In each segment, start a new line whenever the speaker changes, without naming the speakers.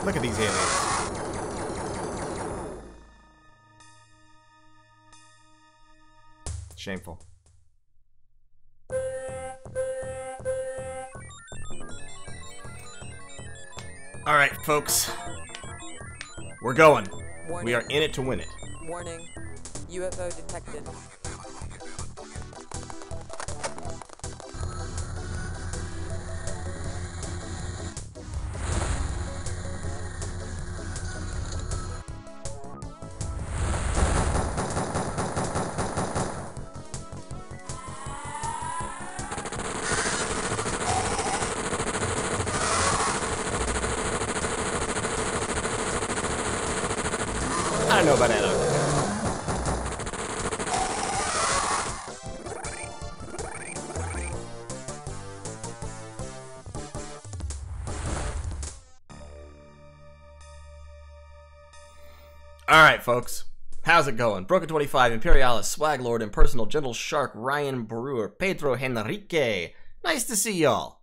Look at these aliens. Shameful. Alright, folks. We're going.
Warning.
We are in it to win it.
Warning. UFO detected.
I don't know about that. Alright, folks. How's it going? Broken25, Imperialis, Swag Lord, Impersonal, Gentle Shark, Ryan Brewer, Pedro Henrique. Nice to see y'all.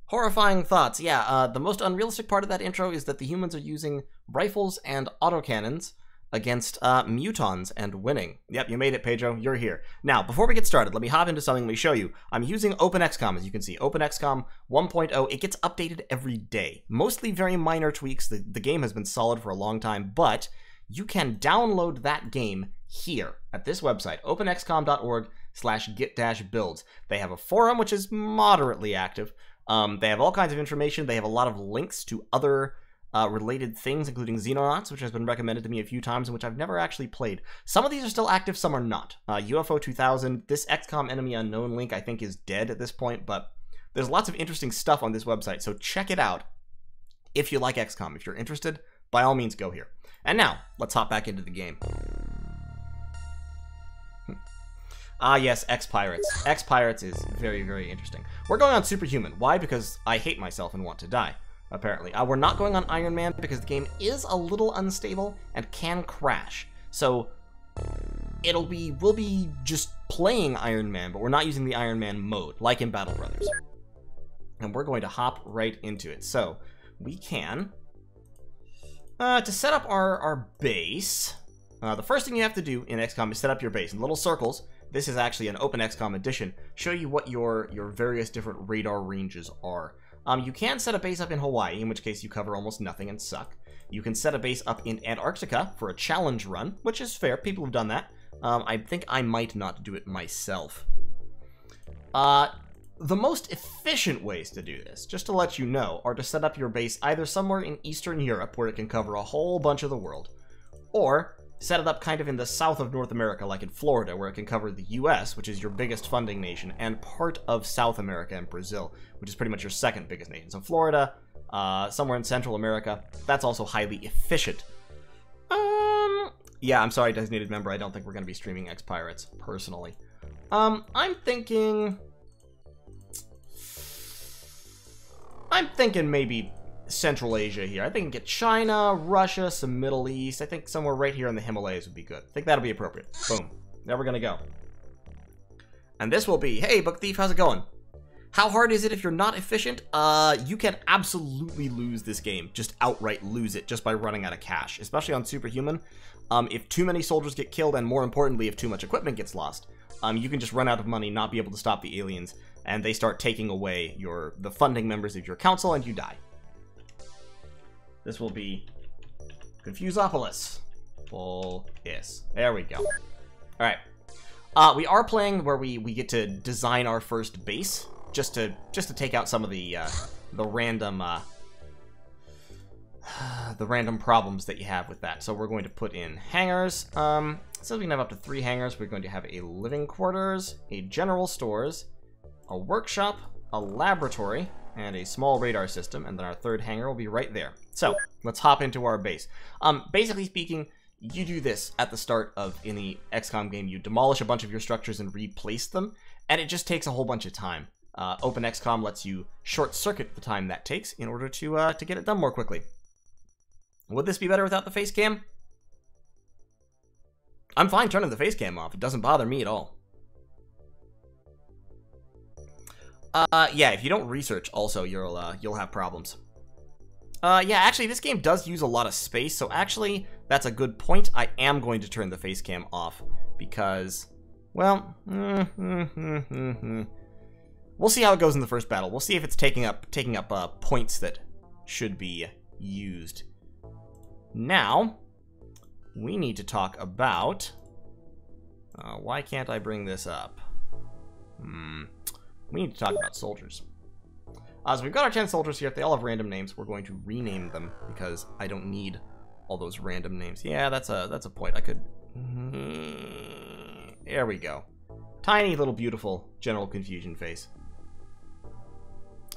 Horrifying thoughts. Yeah, the most unrealistic part of that intro is that the humans are using rifles and autocannons against mutons and winning. Yep, you made it, Pedro. You're here. Now, before we get started, let me hop into something. Let me show you. I'm using OpenXCom, as you can see. OpenXCom 1.0. It gets updated every day. Mostly very minor tweaks. The game has been solid for a long time, but you can download that game here at this website, openxcom.org/git-builds. They have a forum, which is moderately active. They have all kinds of information. They have a lot of links to other related things, including Xenonauts, which has been recommended to me a few times and which I've never actually played. Some of these are still active, some are not. UFO 2000, this XCOM Enemy Unknown link I think is dead at this point, but there's lots of interesting stuff on this website, so check it out if you like XCOM. If you're interested, by all means go here. And now, let's hop back into the game. Ah yes, X-Pirates. X-Pirates is very, very interesting. We're going on Superhuman. Why? Because I hate myself and want to die, apparently. We're not going on Iron Man because the game is a little unstable and can crash. So, we'll be just playing Iron Man, but we're not using the Iron Man mode, like in Battle Brothers. And we're going to hop right into it. So, we can... to set up our base, the first thing you have to do in XCOM is set up your base in little circles. This is actually an OpenXCom edition. Show you what your various different radar ranges are. You can set a base up in Hawaii, in which case you cover almost nothing and suck. You can set a base up in Antarctica for a challenge run, which is fair. People have done that. I think I might not do it myself. The most efficient ways to do this, just to let you know, are to set up your base either somewhere in Eastern Europe, where it can cover a whole bunch of the world, or set it up kind of in the south of North America, like in Florida, where it can cover the US, which is your biggest funding nation, and part of South America and Brazil, which is pretty much your second biggest nation. So Florida, somewhere in Central America, that's also highly efficient. Yeah, I'm sorry, designated member, I don't think we're going to be streaming X-Pirates, personally. I'm thinking maybe Central Asia here. I think get China, Russia, some Middle East. I think somewhere right here in the Himalayas would be good. I think that'll be appropriate. Boom. There we're gonna go. And this will be, hey, Book Thief, how's it going? How hard is it if you're not efficient? You can absolutely lose this game. Just outright lose it just by running out of cash, especially on Superhuman. If too many soldiers get killed, and more importantly, if too much equipment gets lost, you can just run out of money, not be able to stop the aliens, and they start taking away the funding members of your council, and you die. This will be Confusopolis. Full is. There we go. Alright. We are playing where we get to design our first base, just to take out some of the random problems that you have with that. So we're going to put in hangars. So we can have up to 3 hangars. We're going to have a living quarters, a general stores, a workshop, a laboratory, and a small radar system, and then our third hangar will be right there. So, let's hop into our base. Basically speaking, you do this at the start of any XCOM game. You demolish a bunch of your structures and replace them, and it just takes a whole bunch of time. OpenXCom lets you short-circuit the time that takes in order to get it done more quickly. Would this be better without the Facecam? I'm fine turning the Facecam off. It doesn't bother me at all. Yeah, if you don't research, also you'll have problems. Yeah, actually, this game does use a lot of space, so actually, that's a good point. I am going to turn the face cam off, because, well, we'll see how it goes in the first battle. We'll see if it's taking up points that should be used. Now, we need to talk about... why can't I bring this up? We need to talk about soldiers. So we've got our 10 soldiers here. If they all have random names, we're going to rename them because I don't need all those random names. Yeah, that's a point. I could... There we go. Tiny little beautiful general confusion face.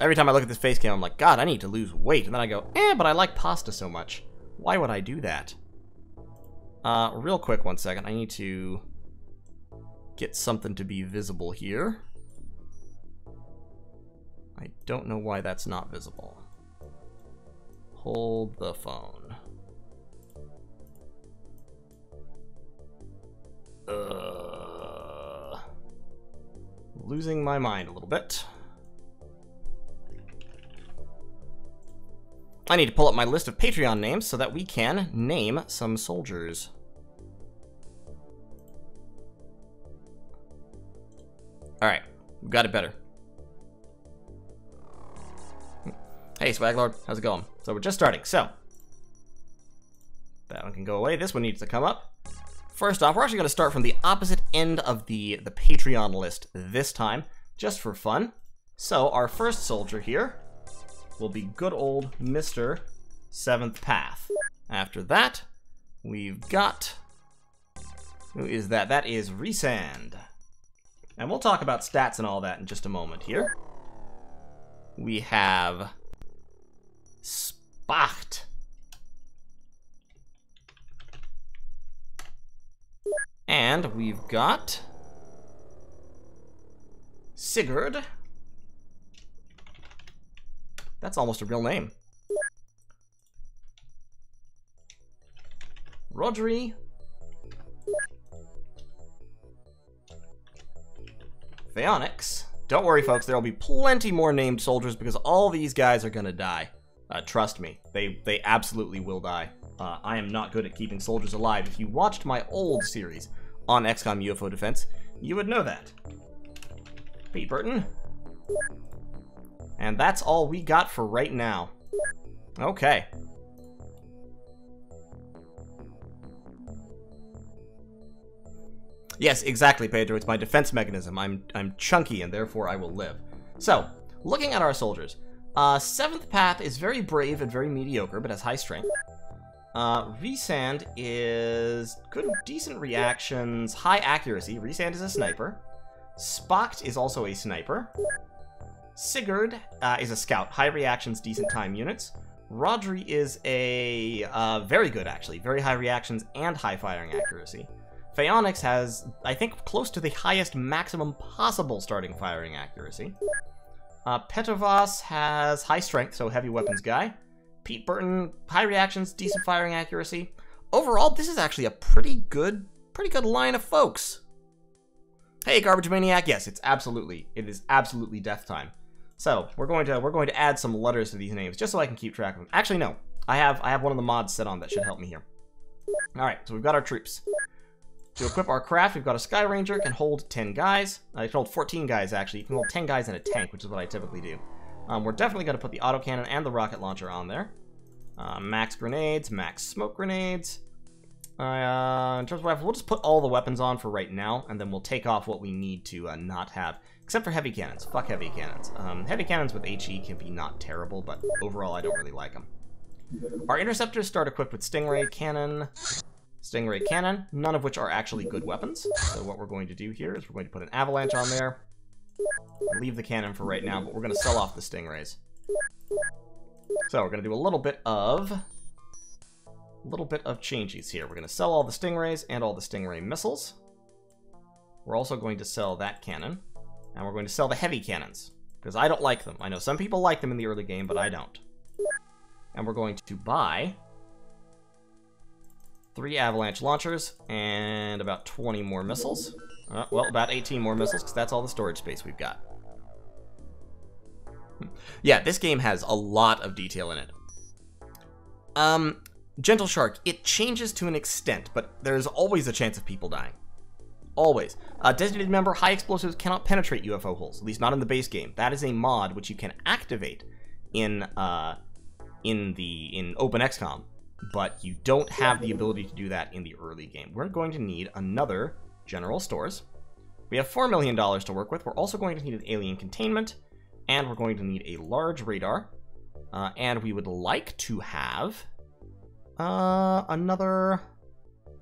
Every time I look at this face cam, I'm like, God, I need to lose weight. And then I go, but I like pasta so much. Why would I do that? Real quick, 1 second. I need to get something to be visible here. I don't know why that's not visible. Hold the phone. Losing my mind a little bit. I need to pull up my list of Patreon names so that we can name some soldiers. Alright, we've got it better. Hey, Swaglord, how's it going? So we're just starting, so. That one can go away, this one needs to come up. First off, we're actually going to start from the opposite end of the Patreon list this time, just for fun. So, our first soldier here will be good old Mr. Seventh Path. After that, we've got... Who is that? That is Resand. And we'll talk about stats and all that in just a moment here. We have... Spacht. And we've got... Sigurd. That's almost a real name. Rodri. Phaonix. Don't worry, folks, there will be plenty more named soldiers because all these guys are gonna die. Trust me, they absolutely will die. I am not good at keeping soldiers alive. If you watched my old series on XCOM UFO Defense, you would know that. Pete Burton. And that's all we got for right now. Okay. Yes, exactly, Pedro. It's my defense mechanism. I'm chunky and therefore I will live. So, looking at our soldiers. Seventh Path is very brave and very mediocre, but has high strength. Resand is good, decent reactions, high accuracy. Resand is a sniper. Spacht is also a sniper. Sigurd is a scout, high reactions, decent time units. Rodri is a very good, actually, very high reactions and high firing accuracy. Phaonix has, I think, close to the highest maximum possible starting firing accuracy. Petrovas has high strength, so heavy weapons guy. Pete Burton, high reactions, decent firing accuracy. Overall, this is actually a pretty good line of folks. Hey, Garbage Maniac, yes, it is absolutely death time. So we're going to add some letters to these names just so I can keep track of them. Actually, no, I have one of the mods set on that should help me here. All right, so we've got our troops. To equip our craft, we've got a Skyranger, can hold 10 guys. It can hold 14 guys, actually. You can hold 10 guys in a tank, which is what I typically do. We're definitely going to put the autocannon and the rocket launcher on there. Max grenades, max smoke grenades. In terms of rifles, we'll just put all the weapons on for right now, and then we'll take off what we need to not have. Except for heavy cannons. Fuck heavy cannons. Heavy cannons with HE can be not terrible, but overall I don't really like them. Our interceptors start equipped with Stingray cannon, none of which are actually good weapons. So what we're going to do here is we're going to put an avalanche on there. Leave the cannon for right now, but we're going to sell off the Stingrays. So we're going to do a little bit of changes here. We're going to sell all the Stingrays and all the Stingray missiles. We're also going to sell that cannon, and we're going to sell the heavy cannons, because I don't like them. I know some people like them in the early game, but I don't. And we're going to buy 3 avalanche launchers and about 20 more missiles. Well, about 18 more missiles, because that's all the storage space we've got. Yeah, this game has a lot of detail in it. Gentle Shark, it changes to an extent, but there's always a chance of people dying. Always. Designated member, high explosives cannot penetrate UFO holes, at least not in the base game. That is a mod which you can activate in Open XCOM, but you don't have the ability to do that in the early game. We're going to need another General Stores. We have $4 million to work with. We're also going to need an alien containment, and we're going to need a large radar, and we would like to have another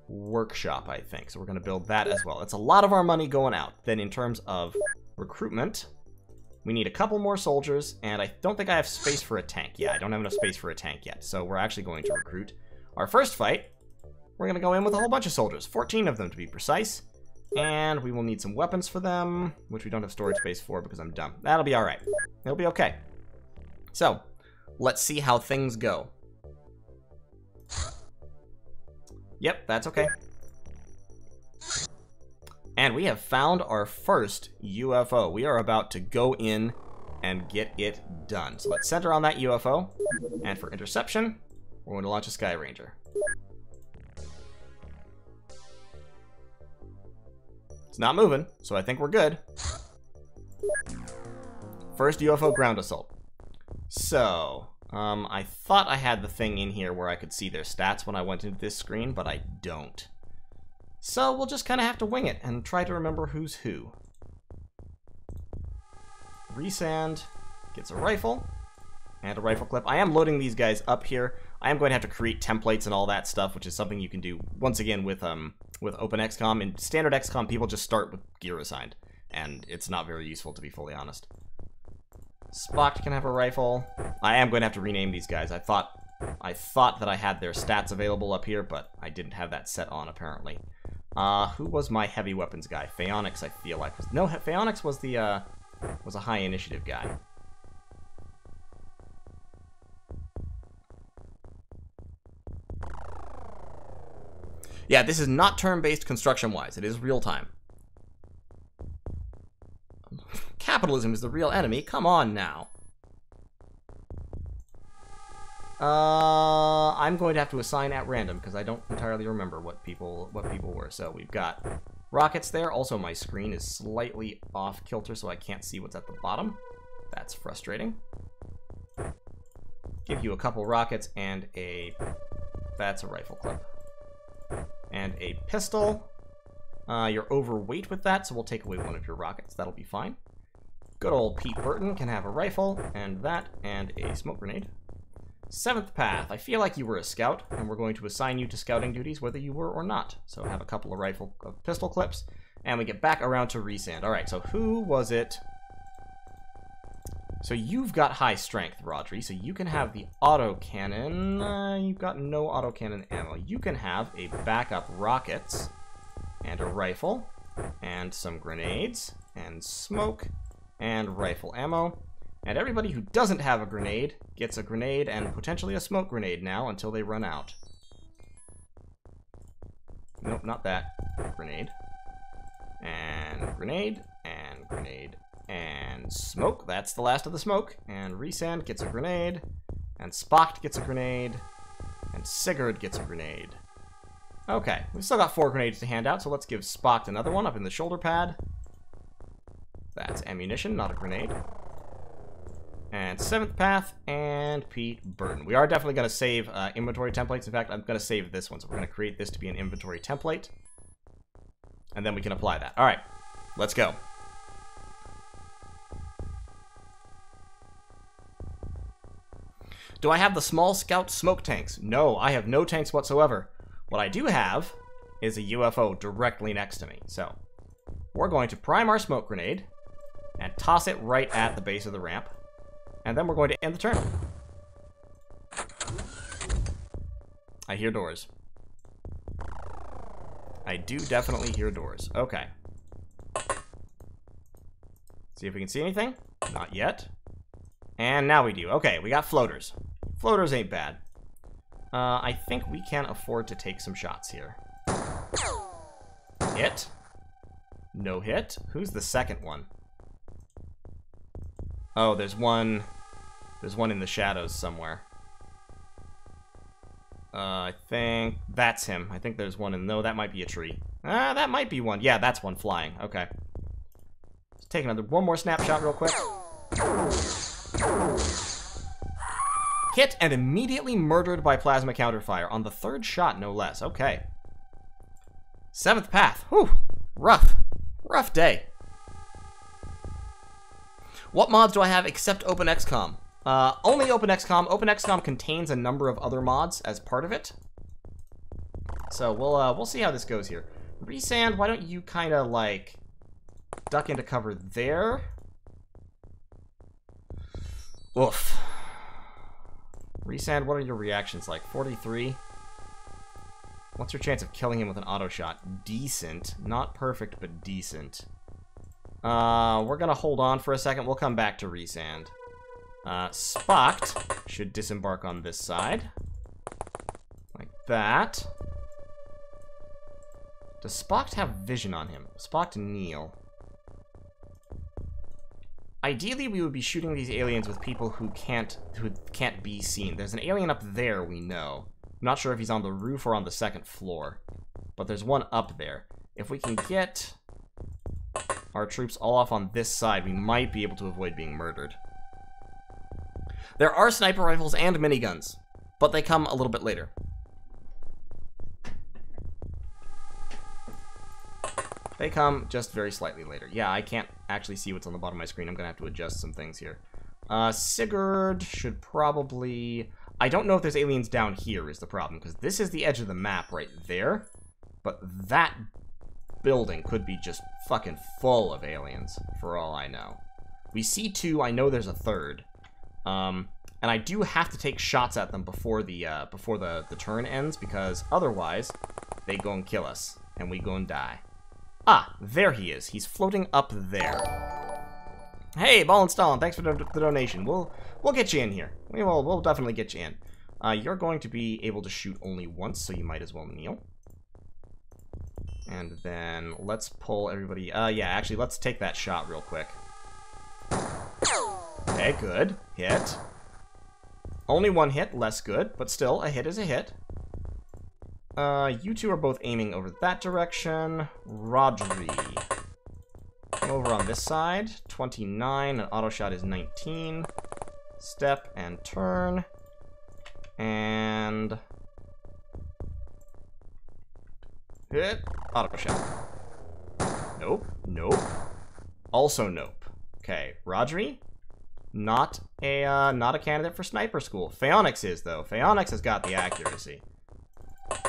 workshop, I think. So we're going to build that as well. That's a lot of our money going out. Then in terms of recruitment, we need a couple more soldiers, and I don't think I have space for a tank. Yeah, I don't have enough space for a tank yet, so we're actually going to recruit. Our first fight, we're going to go in with a whole bunch of soldiers, 14 of them to be precise, and we will need some weapons for them, which we don't have storage space for because I'm dumb. That'll be alright. It'll be okay. So, let's see how things go. Yep, that's okay. And we have found our first UFO. We are about to go in and get it done. So let's center on that UFO. And for interception, we're going to launch a Skyranger. It's not moving, so I think we're good. First UFO ground assault. So, I thought I had the thing in here where I could see their stats when I went into this screen, but I don't. So we'll just kind of have to wing it and try to remember who's who. Resand gets a rifle and a rifle clip. I am loading these guys up here. I am going to have to create templates and all that stuff, which is something you can do once again with Open XCOM. In standard XCOM, people just start with gear assigned, and it's not very useful, to be fully honest. Spock can have a rifle. I am going to have to rename these guys. I thought that I had their stats available up here, but I didn't have that set on apparently. Who was my heavy weapons guy? Phaonix, I feel like was no. Phaonix was the was a high initiative guy. Yeah, this is not turn-based construction-wise. It is real-time. Capitalism is the real enemy. Come on now. I'm going to have to assign at random because I don't entirely remember what people were. So we've got rockets there. Also, my screen is slightly off kilter, so I can't see what's at the bottom. That's frustrating. Give you a couple rockets and that's a rifle clip. And a pistol. You're overweight with that, so we'll take away one of your rockets. That'll be fine. Good old Pete Burton can have a rifle, and that, and a smoke grenade. Seventh Path. I feel like you were a scout, and we're going to assign you to scouting duties whether you were or not. So have a couple of pistol clips, and we get back around to Resand. Alright, so who was it? So you've got high strength, Rodri, so you can have the autocannon. You've got no autocannon ammo. You can have a backup rockets, and a rifle, and some grenades, and smoke, and rifle ammo. And everybody who doesn't have a grenade gets a grenade and potentially a smoke grenade now until they run out. Nope, not that. Grenade. And grenade, and grenade, and smoke. That's the last of the smoke. And Resand gets a grenade, and Spock gets a grenade, and Sigurd gets a grenade. Okay, we've still got 4 grenades to hand out, so let's give Spock another one up in the shoulder pad. That's ammunition, not a grenade. And Seventh Path, and Pete Burton. We are definitely going to save inventory templates. In fact, I'm going to save this one, so we're going to create this to be an inventory template. And then we can apply that. Alright, let's go. Do I have the small scout smoke tanks? No, I have no tanks whatsoever. What I do have is a UFO directly next to me. So, we're going to prime our smoke grenade and toss it right at the base of the ramp. And then we're going to end the turn. I hear doors. I do definitely hear doors. Okay. See if we can see anything. Not yet. And now we do. Okay, we got floaters. Floaters ain't bad. I think we can afford to take some shots here. Hit. No hit. Who's the second one? Oh, there's one in the shadows somewhere. I think that's him. I think there's one in... No, that might be a tree. That might be one. Yeah, that's one flying. Okay. Let's take one more snapshot real quick. Hit and immediately murdered by plasma counterfire on the 3rd shot, no less. Okay. 7th path. Whew. Rough. Rough day. What mods do I have except OpenXCOM? Only OpenXCOM. OpenXCOM contains a number of other mods as part of it. So we'll see how this goes here. Resand, why don't you kind of like duck into cover there? Oof. Resand, what are your reactions like? 43. What's your chance of killing him with an auto shot? Decent. Not perfect, but decent. We're gonna hold on for a second. We'll come back to Resand. Spocked should disembark on this side. Like that. Does Spocked have vision on him? Spocked kneel. Ideally, we would be shooting these aliens with people who can't be seen. There's an alien up there, we know. I'm not sure if he's on the roof or on the 2nd floor. But there's one up there. If we can get our troops all off on this side, we might be able to avoid being murdered. There are sniper rifles and miniguns, but they come a little bit later. They come just very slightly later. Yeah, I can't actually see what's on the bottom of my screen. I'm going to have to adjust some things here. Sigurd should probably... I don't know if there's aliens down here is the problem, because this is the edge of the map right there. But that building could be just fucking full of aliens, for all I know. We see 2. I know there's a 3rd. And I do have to take shots at them before the turn ends, because otherwise they go and kill us, and we go and die. Ah, there he is. He's floating up there. Hey, Ball and Stalin, thanks for the donation. We'll get you in here. We'll definitely get you in. You're going to be able to shoot only once, so you might as well kneel. And then let's pull everybody. Yeah, actually, let's take that shot real quick. Okay, good. Hit. Only one hit, less good, but still, a hit is a hit. You two are both aiming over that direction. Rodri. Come over on this side. 29, an auto shot is 19. Step and turn. And... hit. Auto shot. Nope. Nope. Also nope. Okay, Rodri. Not a candidate for sniper school. Phaonix is, though. Phaonix has got the accuracy.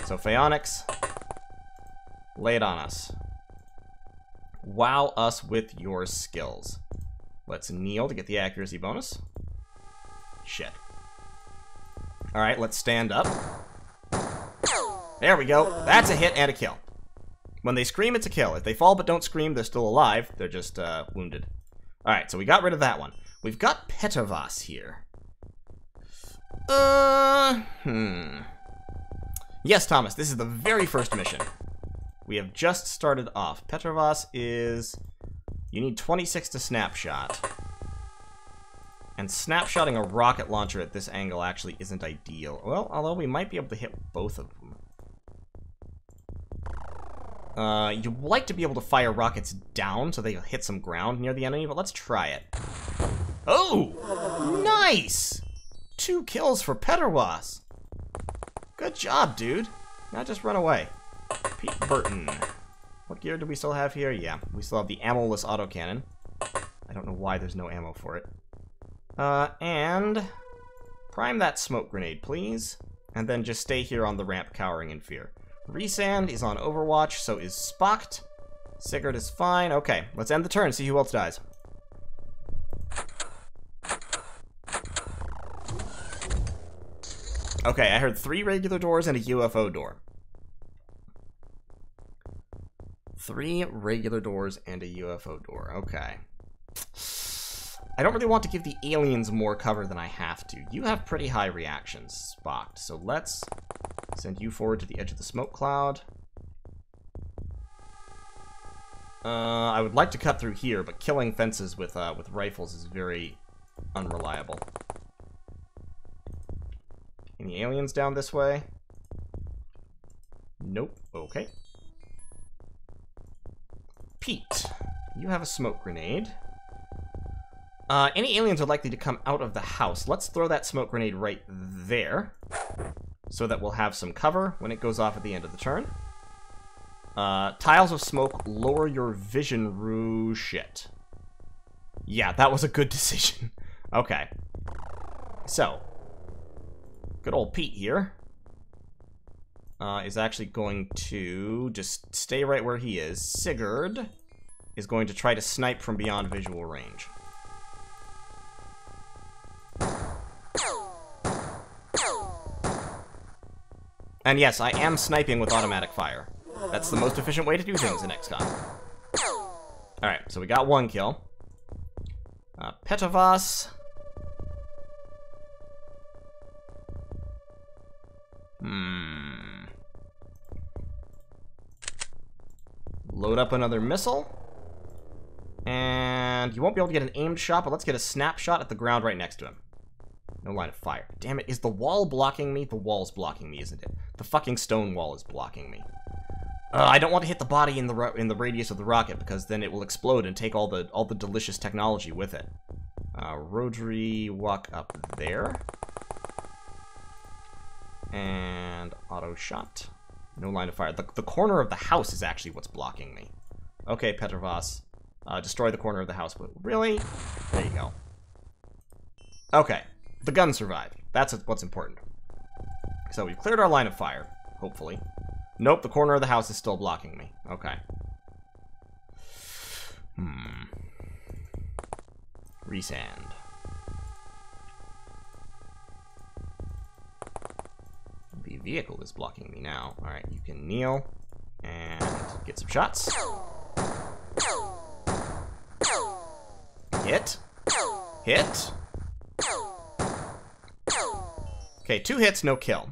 So, Phaonix, lay it on us. Wow us with your skills. Let's kneel to get the accuracy bonus. Shit. Alright, let's stand up. There we go. That's a hit and a kill. When they scream, it's a kill. If they fall but don't scream, they're still alive. They're just wounded. Alright, so we got rid of that one. We've got Petavas here. Yes, Thomas, this is the very first mission. We have just started off. Petavas is... you need 26 to snapshot. And snapshotting a rocket launcher at this angle actually isn't ideal. Well, although we might be able to hit both of them. You'd like to be able to fire rockets down so they'll hit some ground near the enemy, but let's try it. Oh! Nice! 2 kills for Petavas. Good job, dude. Now just run away. Pete Burton. What gear do we still have here? Yeah, we still have the ammo-less autocannon. I don't know why there's no ammo for it. And... prime that smoke grenade, please. And then just stay here on the ramp cowering in fear. Resand is on Overwatch, so is Spocked. Sigurd is fine. Okay, let's end the turn, see who else dies. Okay, I heard 3 regular doors and a UFO door. 3 regular doors and a UFO door. Okay. I don't really want to give the aliens more cover than I have to. You have pretty high reactions, Spocked. So let's send you forward to the edge of the smoke cloud. I would like to cut through here, but killing fences with rifles is very unreliable. Any aliens down this way? Nope. Okay. Pete, you have a smoke grenade. Any aliens are likely to come out of the house. Let's throw that smoke grenade right there, so that we'll have some cover when it goes off at the end of the turn. Tiles of smoke lower your vision. Shit. Yeah, that was a good decision. Okay. So, good old Pete here is actually going to just stay right where he is. Sigurd is going to try to snipe from beyond visual range. And yes, I am sniping with automatic fire. That's the most efficient way to do things in XCOM. Alright, so we got one kill. Petavas. Load up another missile. And you won't be able to get an aimed shot, but let's get a snapshot at the ground right next to him. No line of fire. Damn it, is the wall blocking me? The wall's blocking me, isn't it? The fucking stone wall is blocking me. I don't want to hit the body in the radius of the rocket, because then it will explode and take all the delicious technology with it. Rodri, walk up there. And auto shot. No line of fire. The corner of the house is actually what's blocking me. Okay, Petrovas. Destroy the corner of the house. But really? There you go. Okay. The gun survived. That's what's important. So we've cleared our line of fire, hopefully. Nope, the corner of the house is still blocking me. Okay. Resand. The vehicle is blocking me now. Alright, you can kneel and get some shots. Hit. Hit. Okay, 2 hits, no kill.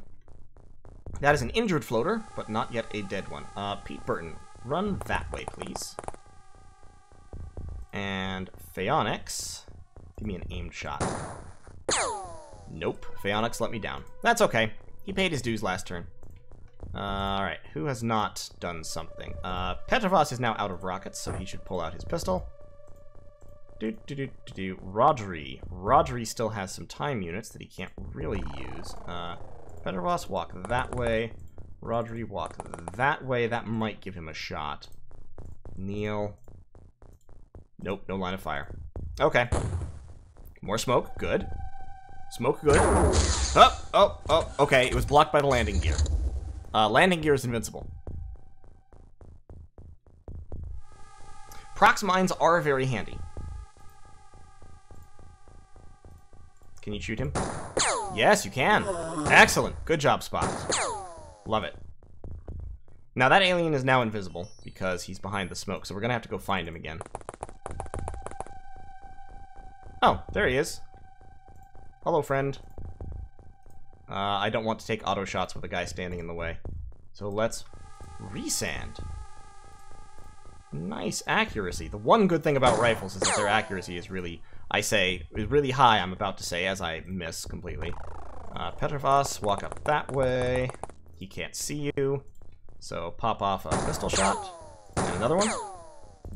That is an injured floater, but not yet a dead one. Pete Burton, run that way, please. And Phaonix, give me an aimed shot. Nope, Phaonix let me down. That's okay. He paid his dues last turn. Alright, who has not done something? Petrovas is now out of rockets, so he should pull out his pistol. Rodri. Rodri still has some time units that he can't really use. Petrovas, walk that way. Rodri, walk that way. That might give him a shot. Kneel. Nope, no line of fire. Okay. More smoke. Good. Smoke, good. Oh, okay. It was blocked by the landing gear. Landing gear is invincible. Prox mines are very handy. Can you shoot him? Yes, you can. Excellent. Good job, Spot. Love it. Now, that alien is now invisible because he's behind the smoke, so we're going to have to go find him again. Oh, there he is. Hello, friend. I don't want to take auto shots with a guy standing in the way. So let's resand. Nice accuracy. The one good thing about rifles is that their accuracy is really... is really high, I'm about to say, as I miss completely. Petrovas, walk up that way. He can't see you. So pop off a pistol shot. And another one.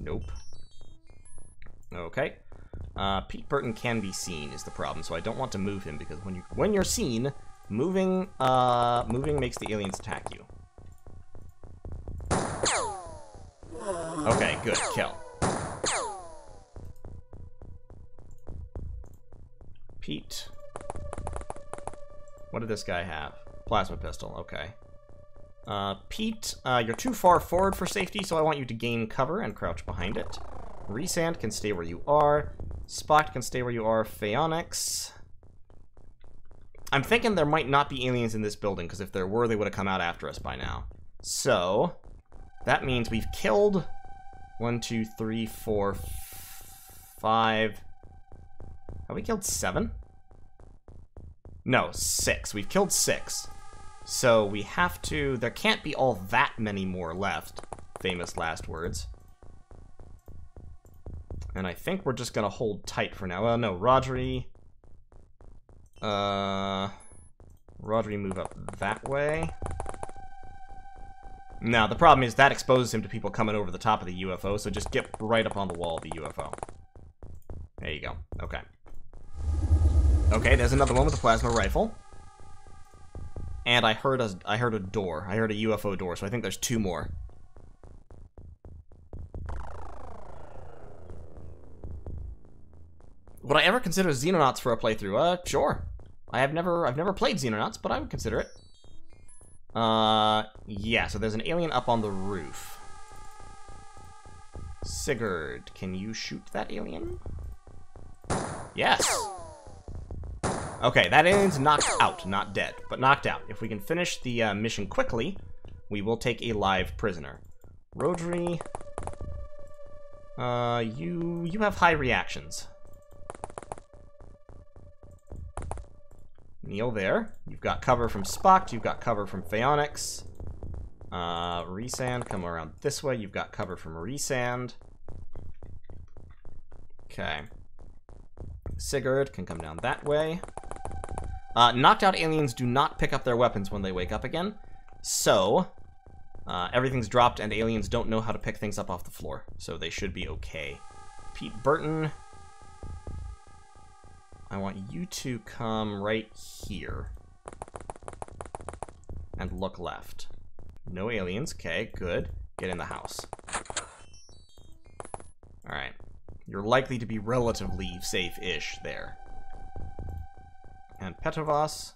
Nope. Okay. Pete Burton can be seen is the problem, so I don't want to move him, because when you're seen, moving makes the aliens attack you. Okay, good. Kill. Pete. What did this guy have? Plasma pistol, okay. Pete, you're too far forward for safety, so I want you to gain cover and crouch behind it. Resand can stay where you are. Spot can stay where you are. Phaonix. I'm thinking there might not be aliens in this building, because if there were, they would have come out after us by now. So, that means we've killed 1, 2, 3, 4, 5... Have we killed 7? No, 6. We've killed 6. So we have to... There can't be all that many more left. Famous last words. And I think we're just gonna hold tight for now. Well, no, Rodri... Rodri, move up that way. Now, the problem is that exposes him to people coming over the top of the UFO, so just get right up on the wall of the UFO. There you go. Okay. Okay, there's another one with a plasma rifle. And I heard a door. I heard a UFO door, so I think there's 2 more. Would I ever consider Xenonauts for a playthrough? Sure. I've never played Xenonauts, but I would consider it. Yeah, so there's an alien up on the roof. Sigurd, can you shoot that alien? Yes! Okay, that alien's knocked out, not dead, but knocked out. If we can finish the mission quickly, we will take a live prisoner. Rodri, you have high reactions. Kneel there. You've got cover from Spock, you've got cover from Phaonix. Resand, come around this way. You've got cover from Resand. Okay. Sigurd can come down that way. Knocked out aliens do not pick up their weapons when they wake up again. So, everything's dropped and aliens don't know how to pick things up off the floor. So they should be okay. Pete Burton. I want you to come right here. And look left. No aliens. Okay, good. Get in the house. Alright. You're likely to be relatively safe-ish there. And Petrovas,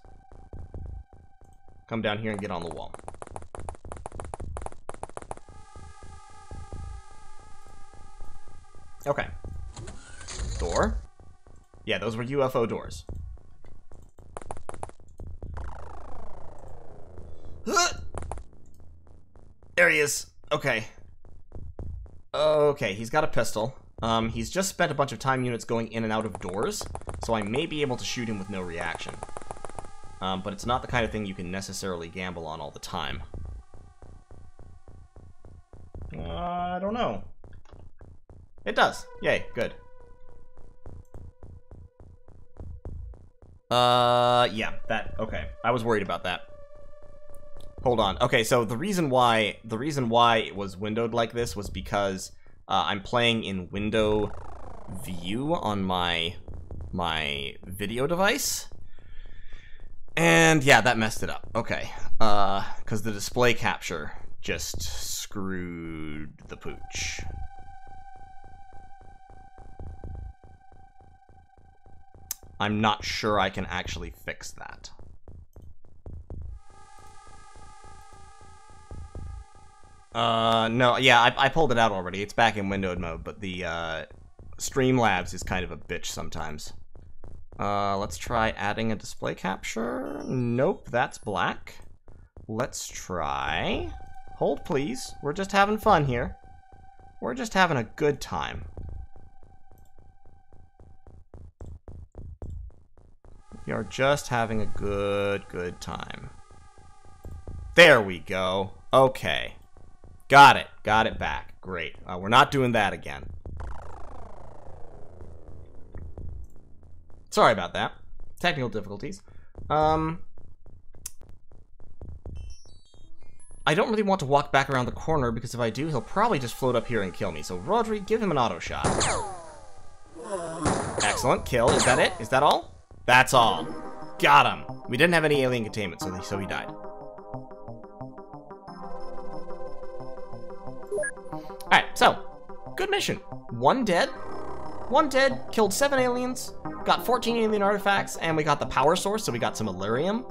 come down here and get on the wall. Okay. Door. Yeah, those were UFO doors. There he is. Okay. Okay, he's got a pistol. He's just spent a bunch of time units going in and out of doors, so I may be able to shoot him with no reaction. But it's not the kind of thing you can necessarily gamble on all the time. I don't know. It does. Yay, good. Yeah, okay. I was worried about that. Hold on. Okay, so the reason why it was windowed like this was because I'm playing in window view on my video device. And yeah, that messed it up. Okay. Because the display capture just screwed the pooch. I'm not sure I can actually fix that. No, yeah, I pulled it out already. It's back in windowed mode, but the Streamlabs is kind of a bitch sometimes. Let's try adding a display capture. Nope, that's black. Let's try... Hold, please. We're just having fun here. We're just having a good time. We are just having a good time. There we go. Okay. Got it. Got it back. Great. We're not doing that again. Sorry about that. Technical difficulties. I don't really want to walk back around the corner, because if I do, he'll probably just float up here and kill me. So, Rodri, give him an auto shot. Excellent. Kill. Is that it? Is that all? That's all. Got him. We didn't have any alien containment, so he died. Alright, so, good mission. One dead, killed 7 aliens, got 14 alien artifacts, and we got the power source, so we got some Illyrium.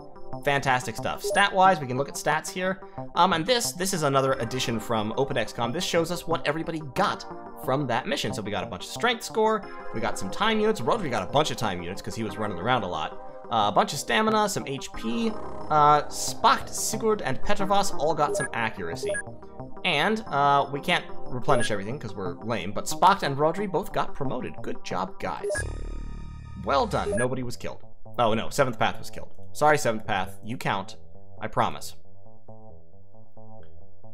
Fantastic stuff. Stat-wise, we can look at stats here. And this is another addition from OpenXCOM. This shows us what everybody got from that mission. So we got a bunch of strength score, we got some time units. Rodri got a bunch of time units because he was running around a lot. A bunch of stamina, some HP. Spock, Sigurd, and Petrovas all got some accuracy. And we can't replenish everything because we're lame, but Spock and Rodri both got promoted. Good job, guys. Well done. Nobody was killed. Oh, no. 7th Path was killed. Sorry, 7th Path. You count. I promise.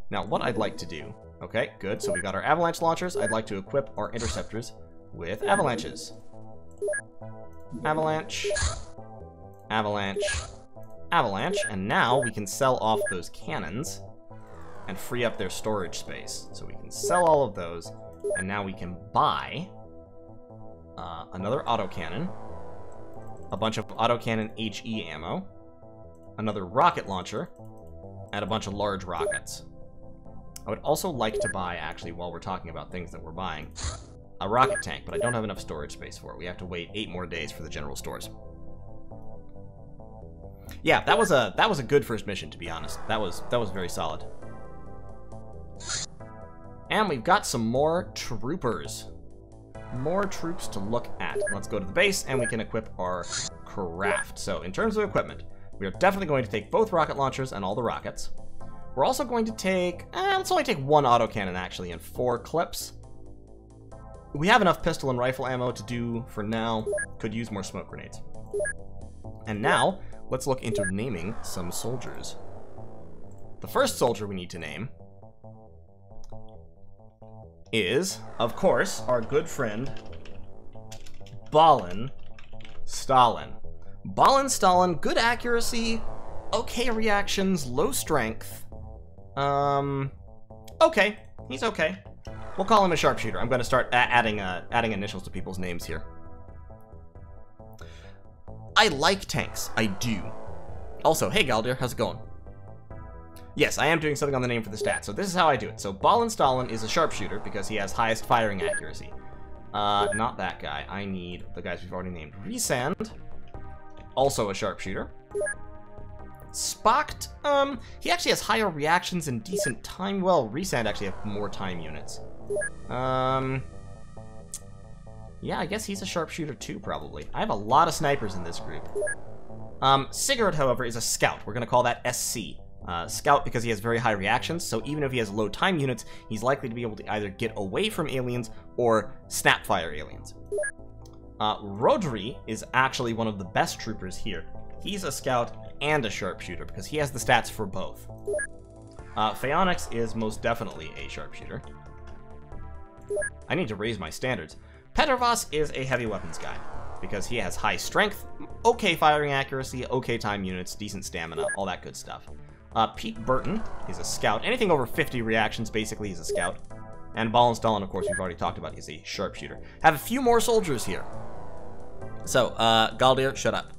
Now, what I'd like to do... Okay, good. So we've got our avalanche launchers. I'd like to equip our interceptors with avalanches. Avalanche. Avalanche. Avalanche. And now we can sell off those cannons. and free up their storage space. So we can sell all of those, and now we can buy another autocannon, a bunch of autocannon HE ammo, another rocket launcher, and a bunch of large rockets. I would also like to buy, actually, while we're talking about things that we're buying, a rocket tank, but I don't have enough storage space for it. We have to wait 8 more days for the general stores. Yeah, that was a good first mission, to be honest. That was very solid. And we've got some more troopers. More troops to look at. Let's go to the base, and we can equip our craft. So, in terms of equipment, we are definitely going to take both rocket launchers and all the rockets. We're also going to take... let's only take 1 autocannon, actually, and 4 clips. We have enough pistol and rifle ammo to do for now. Could use more smoke grenades. And now, let's look into naming some soldiers. The first soldier we need to name is, of course, our good friend, Balin Stalin. Balin Stalin, good accuracy, okay reactions, low strength. Okay, he's okay. We'll call him a sharpshooter. I'm going to start adding initials to people's names here. I like tanks. I do. Also, hey Galdir, how's it going? Yes, I am doing something on the name for the stats, so this is how I do it. So Balin Stalin is a sharpshooter because he has highest firing accuracy. Not that guy. I need the guys we've already named. Resand, also a sharpshooter. Spocked, he actually has higher reactions and decent time. Well, Resand actually have more time units. Yeah, I guess he's a sharpshooter too, probably. I have a lot of snipers in this group. Sigurd, however, is a scout. We're gonna call that SC. Scout because he has very high reactions, so even if he has low time units, he's likely to be able to either get away from aliens or snapfire aliens. Rodri is actually one of the best troopers here. He's a scout and a sharpshooter because he has the stats for both. Phaonix is most definitely a sharpshooter. I need to raise my standards. Petrovas is a heavy weapons guy because he has high strength, okay firing accuracy, okay time units, decent stamina, all that good stuff. Pete Burton is a scout. Anything over 50 reactions, basically, is a scout. And Balin Stalin, of course, we've already talked about, is a sharpshooter. Have a few more soldiers here. So, Galdir, shut up.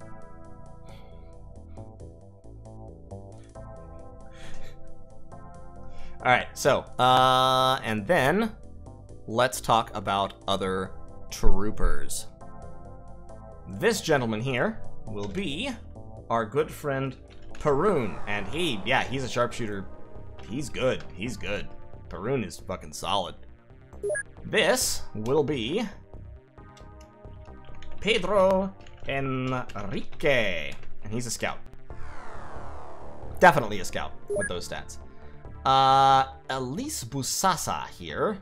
Alright, so, and then, let's talk about other troopers. This gentleman here will be our good friend Perun, and he's a sharpshooter. He's good. He's good. Perun is fucking solid. This will be Pedro Enrique, and he's a scout. Definitely a scout with those stats. Elise Busasa here.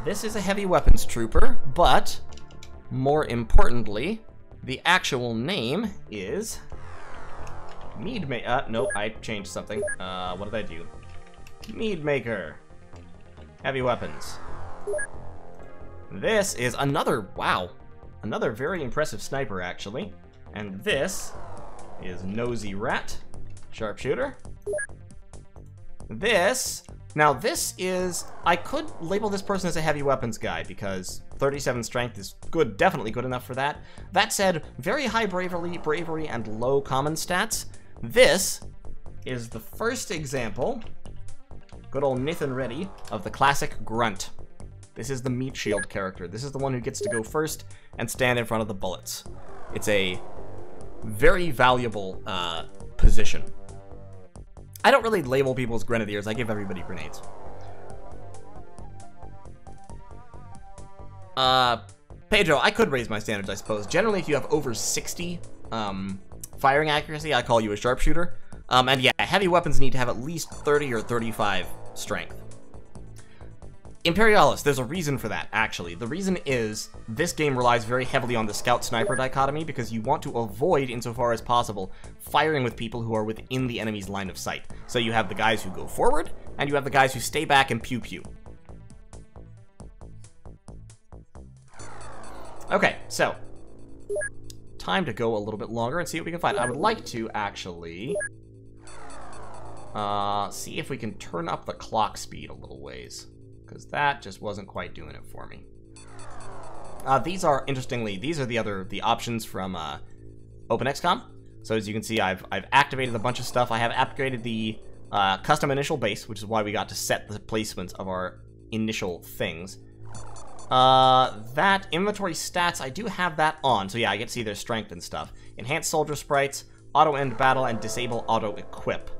This is a heavy weapons trooper, but more importantly, the actual name is nope, I changed something. What did I do? Meadmaker. Heavy weapons. This is another very impressive sniper, actually. And this is Nosy Rat, sharpshooter. Now this is, I could label this person as a heavy weapons guy because 37 strength is good, definitely good enough for that. That said, very high bravery and low common stats. This is the first example, good old Nathan Reddy, of the classic grunt. This is the meat shield character. This is the one who gets to go first and stand in front of the bullets. It's a very valuable position. I don't really label people as grenadiers. I give everybody grenades. Pedro, I could raise my standards, I suppose. Generally, if you have over 60 firing accuracy, I call you a sharpshooter. And yeah, heavy weapons need to have at least 30 or 35 strength. Imperialis, there's a reason for that, actually. The reason is, this game relies very heavily on the scout-sniper dichotomy because you want to avoid, insofar as possible, firing with people who are within the enemy's line of sight. So you have the guys who go forward, and you have the guys who stay back and pew-pew. Okay, so, time to go a little bit longer and see what we can find. I would like to, actually, See if we can turn up the clock speed a little ways, because that just wasn't quite doing it for me. These are, interestingly, these are the options from OpenXCom. So as you can see, I've activated a bunch of stuff. I have upgraded the custom initial base, which is why we got to set the placements of our initial things. That inventory stats, I do have that on. So yeah, I get to see their strength and stuff. Enhance soldier sprites, auto end battle, and disable auto equip.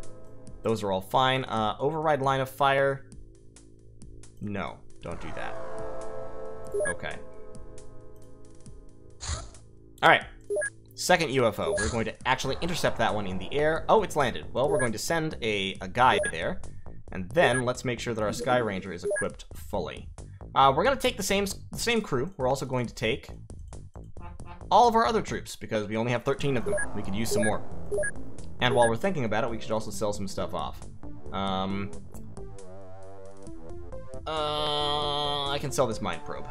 Those are all fine. Override line of fire. No, don't do that. Okay. Alright. Second UFO. We're going to actually intercept that one in the air. Oh, it's landed. Well, we're going to send a guy there. And then let's make sure that our Skyranger is equipped fully. We're going to take the same crew. We're also going to take all of our other troops, because we only have 13 of them. We could use some more. And while we're thinking about it, we should also sell some stuff off. I can sell this mine probe.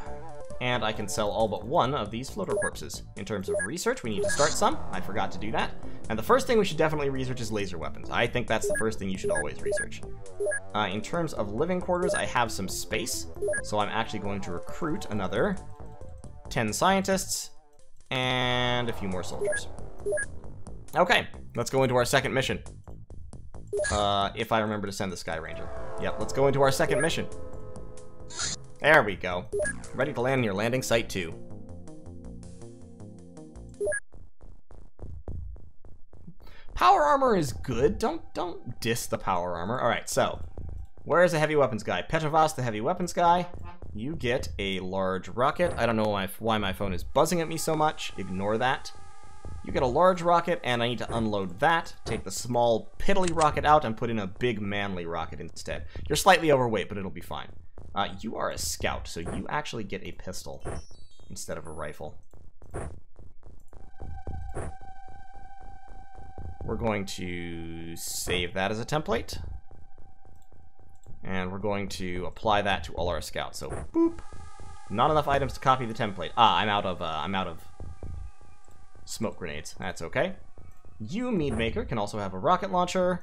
And I can sell all but one of these floater corpses. In terms of research, we need to start some. I forgot to do that. And the first thing we should definitely research is laser weapons. I think that's the first thing you should always research. In terms of living quarters, I have some space. So I'm actually going to recruit another 10 scientists and a few more soldiers. Okay, let's go into our second mission. If I remember to send the Skyranger. Yep, let's go into our second mission. There we go. Ready to land near landing site 2. Power armor is good. Don't diss the power armor. Alright, so where's the heavy weapons guy? Petrovas, the heavy weapons guy. You get a large rocket. I don't know why my phone is buzzing at me so much. Ignore that. You get a large rocket, and I need to unload that. Take the small piddly rocket out and put in a big manly rocket instead. You're slightly overweight, but it'll be fine. You are a scout, so you actually get a pistol instead of a rifle. We're going to save that as a template. And we're going to apply that to all our scouts. So, boop. Not enough items to copy the template. I'm out of smoke grenades. That's okay. You, mead maker, can also have a rocket launcher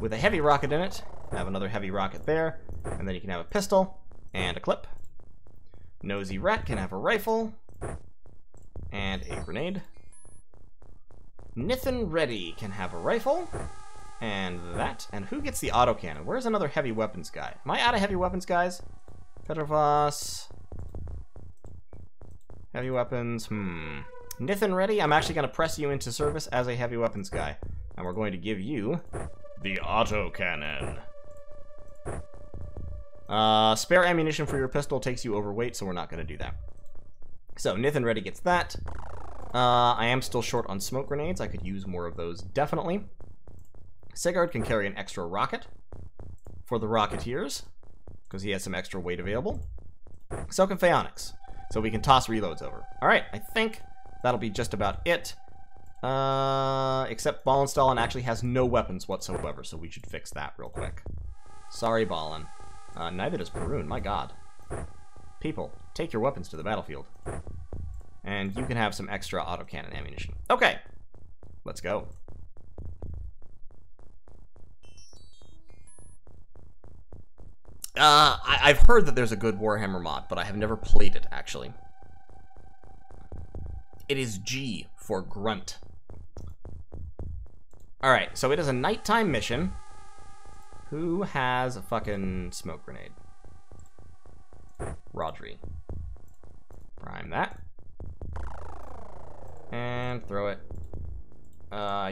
with a heavy rocket in it. Have another heavy rocket there. And then you can have a pistol and a clip. Nosy rat can have a rifle and a grenade. Nithin Ready can have a rifle and that. And who gets the autocannon? Where's another heavy weapons guy? Am I out of heavy weapons guys? Petrovas. Heavy weapons. Nithin Ready, I'm actually going to press you into service as a heavy weapons guy. And we're going to give you the autocannon. Spare ammunition for your pistol takes you overweight, so we're not going to do that. So, Nithin Ready gets that. I am still short on smoke grenades. I could use more of those, definitely. Sigurd can carry an extra rocket for the Rocketeers, because he has some extra weight available. So can Phaonix, so we can toss reloads over. Alright, I think that'll be just about it. Except Ballenstallen actually has no weapons whatsoever, so we should fix that real quick. Sorry, Ballen. Neither does Perun, my god. People, take your weapons to the battlefield. And you can have some extra autocannon ammunition. Okay, let's go. I've heard that there's a good Warhammer mod, but I have never played it, actually. It is G for Grunt. Alright, so it is a nighttime mission. Who has a fucking smoke grenade? Rodri. Prime that. And throw it.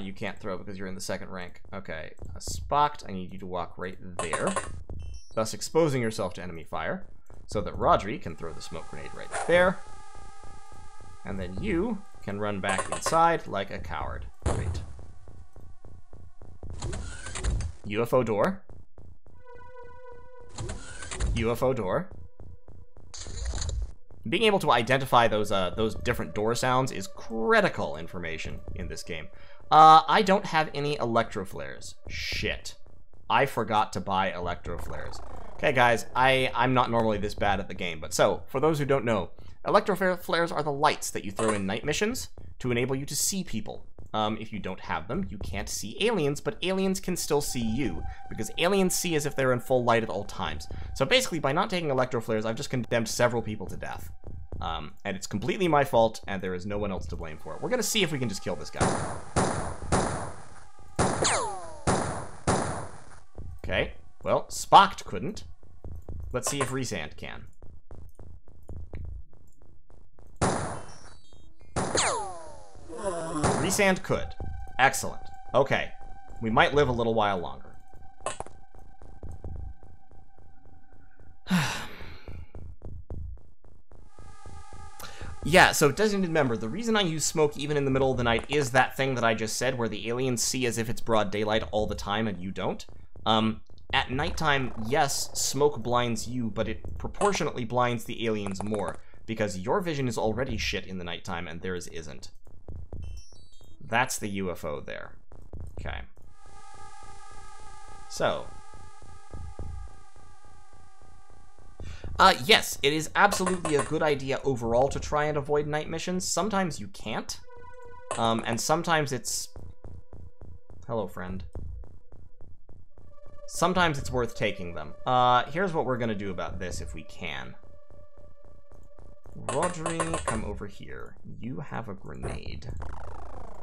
You can't throw because you're in the second rank. Okay, Spocked, I need you to walk right there, thus exposing yourself to enemy fire, so that Rodri can throw the smoke grenade right there. And then you can run back inside like a coward. Great. UFO door. UFO door. Being able to identify those different door sounds is critical information in this game. I don't have any electro flares. Shit. I forgot to buy electro flares. Okay, guys, I'm not normally this bad at the game, but so, for those who don't know, electro flares are the lights that you throw in night missions to enable you to see people. If you don't have them, you can't see aliens, but aliens can still see you, because aliens see as if they're in full light at all times. So basically, by not taking electroflares, I've just condemned several people to death. And it's completely my fault, and there is no one else to blame for it. We're gonna see if we can just kill this guy. Okay, well, Spocked couldn't. Let's see if Resand can. Resand could. Excellent. Okay. We might live a little while longer. Yeah, so doesn't remember, the reason I use smoke even in the middle of the night is that thing that I just said, where the aliens see as if it's broad daylight all the time and you don't. At nighttime, yes, smoke blinds you, but it proportionately blinds the aliens more, because your vision is already shit in the nighttime and theirs isn't. That's the UFO there. Okay. So. Yes, it is absolutely a good idea overall to try and avoid night missions. Sometimes you can't. And sometimes it's... Hello, friend. Sometimes it's worth taking them. Here's what we're gonna do about this if we can. Rodri, come over here. You have a grenade.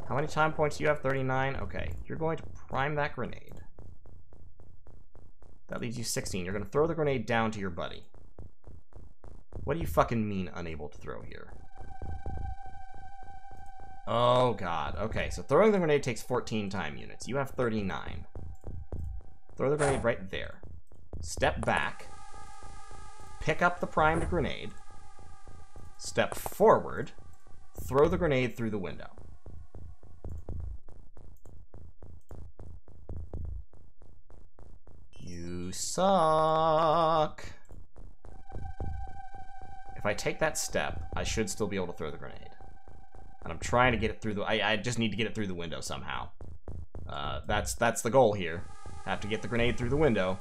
How many time points do you have? 39? Okay, you're going to prime that grenade. That leaves you 16. You're going to throw the grenade down to your buddy. What do you fucking mean unable to throw here? Oh god. Okay, so throwing the grenade takes 14 time units. You have 39. Throw the grenade right there. Step back. Pick up the primed grenade. Step forward. Throw the grenade through the window. You suck. If I take that step, I should still be able to throw the grenade. And I'm trying to get it through the... I just need to get it through the window somehow. That's the goal here. Have to get the grenade through the window.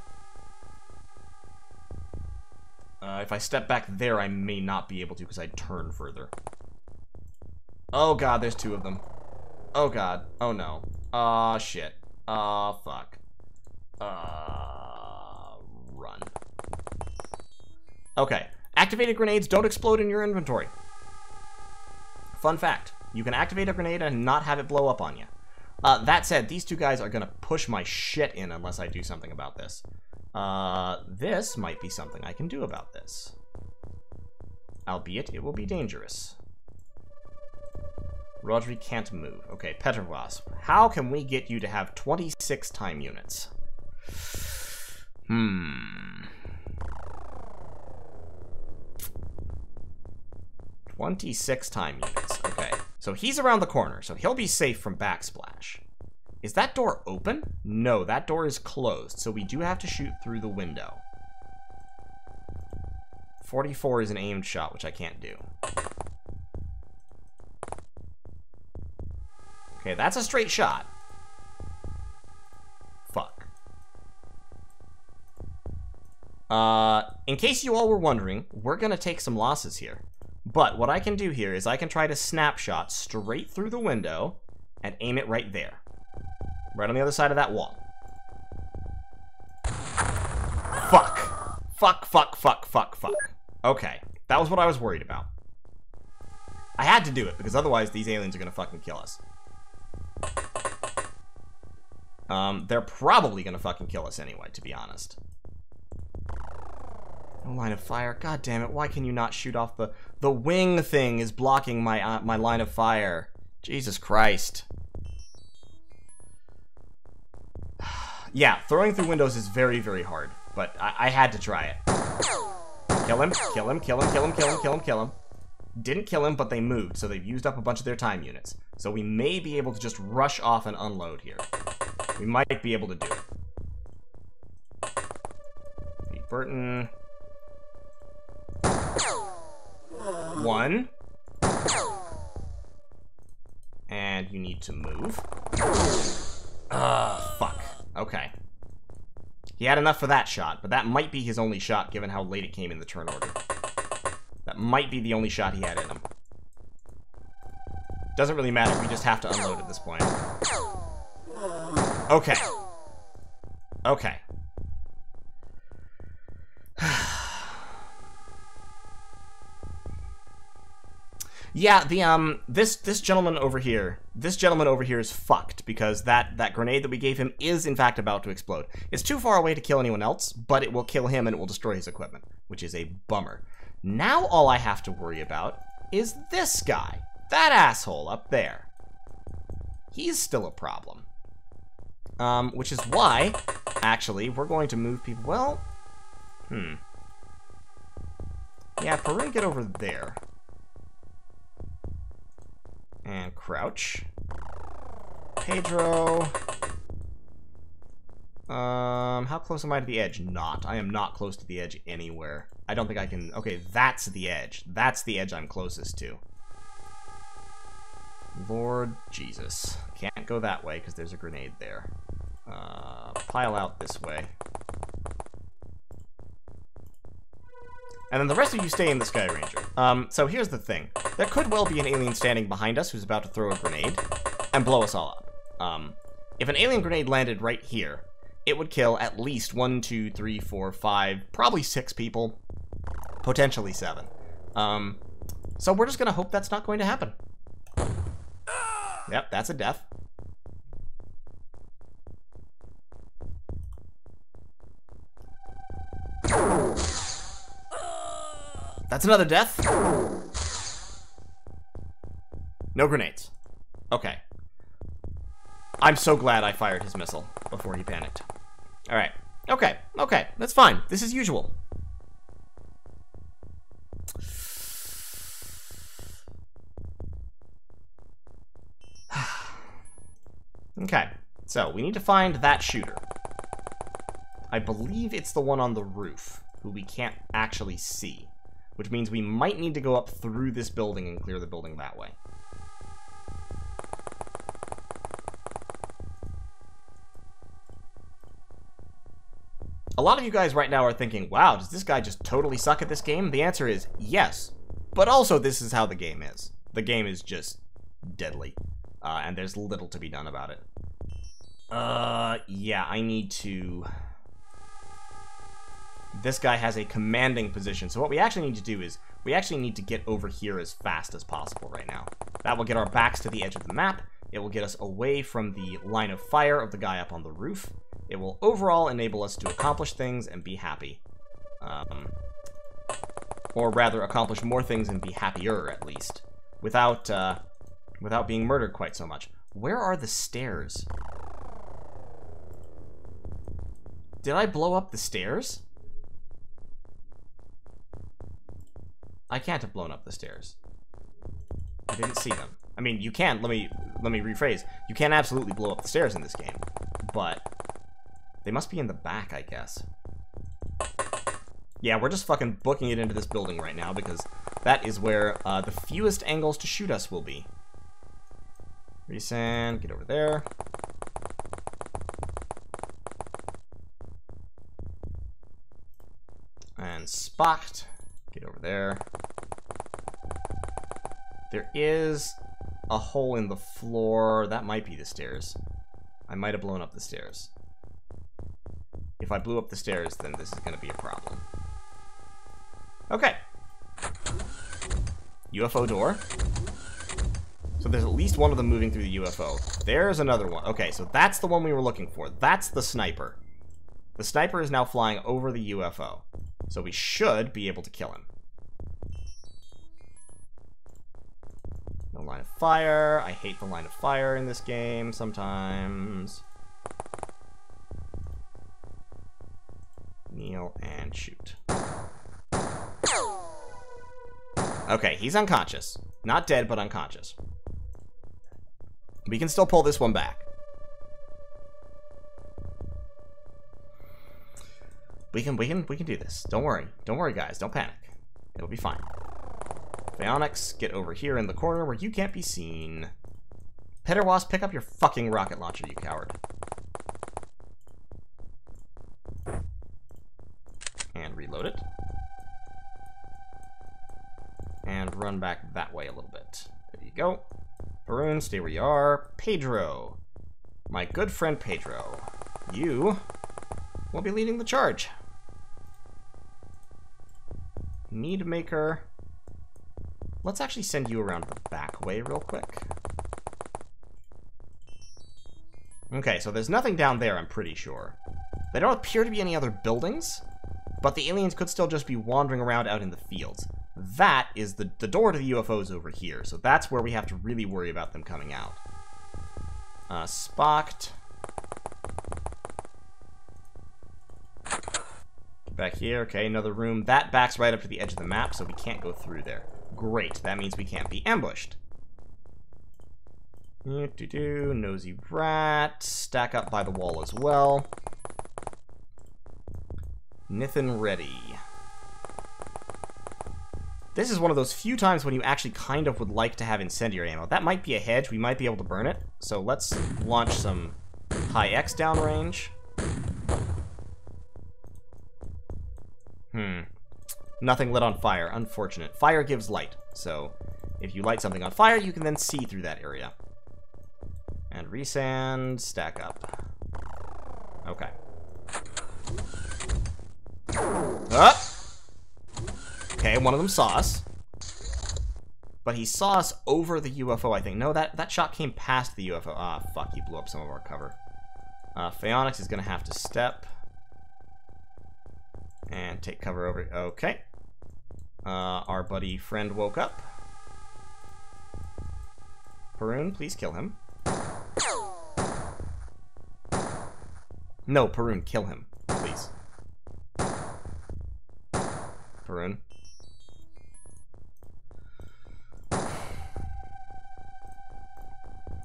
If I step back there, I may not be able to because I turn further. Oh god, there's two of them. Oh god. Oh no. Aw, shit. Aw, fuck. Run. Okay. Activated grenades don't explode in your inventory. Fun fact. You can activate a grenade and not have it blow up on you. That said, these two guys are gonna push my shit in unless I do something about this. This might be something I can do about this. Albeit, it will be dangerous. Rodri can't move. Okay, Petroglas. How can we get you to have 26 time units? 26 time units. Okay. So he's around the corner, so he'll be safe from backsplash. Is that door open? No, that door is closed, so we do have to shoot through the window. 44 is an aimed shot, which I can't do. Okay, that's a straight shot. Fuck. In case you all were wondering, we're gonna take some losses here. But what I can do here is I can try to snapshot straight through the window and aim it right there. Right on the other side of that wall. Fuck. Fuck, fuck, fuck, fuck, fuck. Okay, that was what I was worried about. I had to do it, because otherwise these aliens are gonna fucking kill us. They're probably gonna fucking kill us anyway, to be honest. No line of fire. God damn it, why can you not shoot off the wing thing is blocking my my line of fire. Jesus Christ. Yeah, throwing through windows is very, very hard, but I had to try it. Kill him, kill him, kill him, kill him, kill him, kill him, kill him. Didn't kill him, but they moved, so they've used up a bunch of their time units. So we may be able to just rush off and unload here. We might be able to do it. Pete Burton. 1. And you need to move. Fuck. Okay. He had enough for that shot, but that might be his only shot given how late it came in the turn order. That might be the only shot he had in him. Doesn't really matter. We just have to unload at this point. Okay. Okay. Yeah, the this gentleman over here is fucked because that grenade that we gave him is in fact about to explode. It's too far away to kill anyone else, but it will kill him and it will destroy his equipment, which is a bummer. Now all I have to worry about is this guy, that asshole up there. He's still a problem. Which is why, actually, we're going to move people. Well, yeah, Perun, get over there. And crouch. Pedro. How close am I to the edge? Not. I am not close to the edge anywhere. I don't think I can... Okay, that's the edge. That's the edge I'm closest to. Lord Jesus. Can't go that way because there's a grenade there. Pile out this way. And then the rest of you stay in the Skyranger. So here's the thing. There could well be an alien standing behind us who's about to throw a grenade and blow us all up. If an alien grenade landed right here, it would kill at least 1, 2, 3, 4, 5, probably 6 people. Potentially 7. So we're just gonna hope that's not going to happen. Yep, that's a death. That's another death. No grenades. Okay. I'm so glad I fired his missile before he panicked. Alright. Okay. Okay. That's fine. This is usual. Okay. So, we need to find that shooter. I believe it's the one on the roof, who we can't actually see. Which means we might need to go up through this building and clear the building that way. A lot of you guys right now are thinking, wow, does this guy just totally suck at this game? The answer is yes. But also, this is how the game is. The game is just deadly. And there's little to be done about it. Yeah, I need to... This guy has a commanding position, so what we actually need to do is, we actually need to get over here as fast as possible right now. That will get our backs to the edge of the map, it will get us away from the line of fire of the guy up on the roof, it will overall enable us to accomplish things and be happy. Or rather, accomplish more things and be happier, at least. Without being murdered quite so much. Where are the stairs? Did I blow up the stairs? I can't have blown up the stairs. I didn't see them. I mean, you can. Let me rephrase. You can absolutely blow up the stairs in this game, but they must be in the back, I guess. Yeah, we're just fucking booking it into this building right now because that is where the fewest angles to shoot us will be. Resend, get over there. And Spot, get over there. There is a hole in the floor. That might be the stairs. I might have blown up the stairs. If I blew up the stairs, then this is going to be a problem. Okay. UFO door. So there's at least one of them moving through the UFO. There's another one. Okay, so that's the one we were looking for. That's the sniper. The sniper is now flying over the UFO. So we should be able to kill him. No line of fire. I hate the line of fire in this game sometimes. Kneel and shoot. Okay, he's unconscious. Not dead, but unconscious. We can still pull this one back. We can do this. Don't worry. Don't worry, guys. Don't panic. It'll be fine. Phaonix, get over here in the corner where you can't be seen. Petterwasp, pick up your fucking rocket launcher, you coward. And reload it. And run back that way a little bit. There you go. Varun, stay where you are. Pedro. My good friend Pedro. You will be leading the charge. Need maker. Let's actually send you around the back way real quick. Okay, so there's nothing down there, I'm pretty sure. There don't appear to be any other buildings, but the aliens could still just be wandering around out in the fields. That is the door to the UFOs over here, so that's where we have to really worry about them coming out. Spocked. Back here, okay, another room. That backs right up to the edge of the map, so we can't go through there. Great, that means we can't be ambushed. Nosy rat. Stack up by the wall as well. Nithin ready. This is one of those few times when you actually kind of would like to have incendiary ammo. That might be a hedge, we might be able to burn it. So let's launch some high X downrange. Nothing lit on fire. Unfortunate. Fire gives light. So if you light something on fire, you can then see through that area. And resand. Stack up. Okay. Up! Okay, one of them saw us. But he saw us over the UFO, I think. No, that shot came past the UFO. Ah, fuck, he blew up some of our cover. Phaonix is going to have to step. And take cover over. Okay. Our buddy friend woke up. Perun, please kill him. No, Perun, kill him. Please. Perun.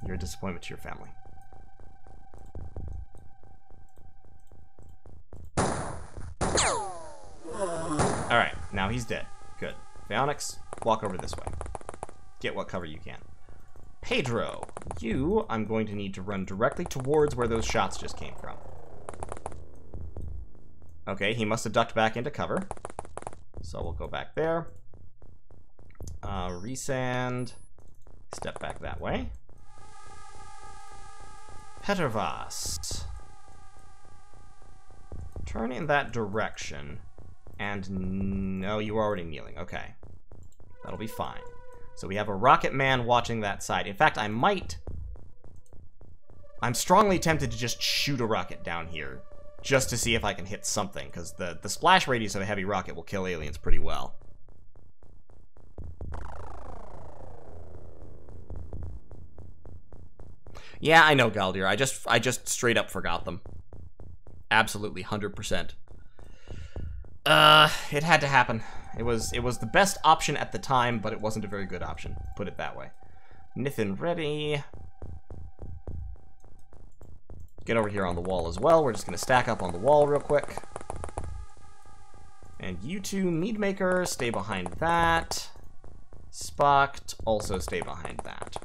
You're a disappointment to your family. Alright, now he's dead. Good. Phaonix, walk over this way. Get what cover you can. Pedro, you, I'm going to need to run directly towards where those shots just came from. Okay, he must have ducked back into cover. So we'll go back there. Resand. Step back that way. Petervast. Turn in that direction. And no, you were already kneeling. Okay. That'll be fine. So we have a rocket man watching that side. In fact, I'm strongly tempted to just shoot a rocket down here. Just to see if I can hit something. Because the splash radius of a heavy rocket will kill aliens pretty well. Yeah, I know, Galdir. I just straight up forgot them. Absolutely, 100%. It had to happen. It was the best option at the time, but it wasn't a very good option. Put it that way. Nithin ready. Get over here on the wall as well. We're just gonna stack up on the wall real quick. And you two, Meadmaker, stay behind that. Spocked, also stay behind that.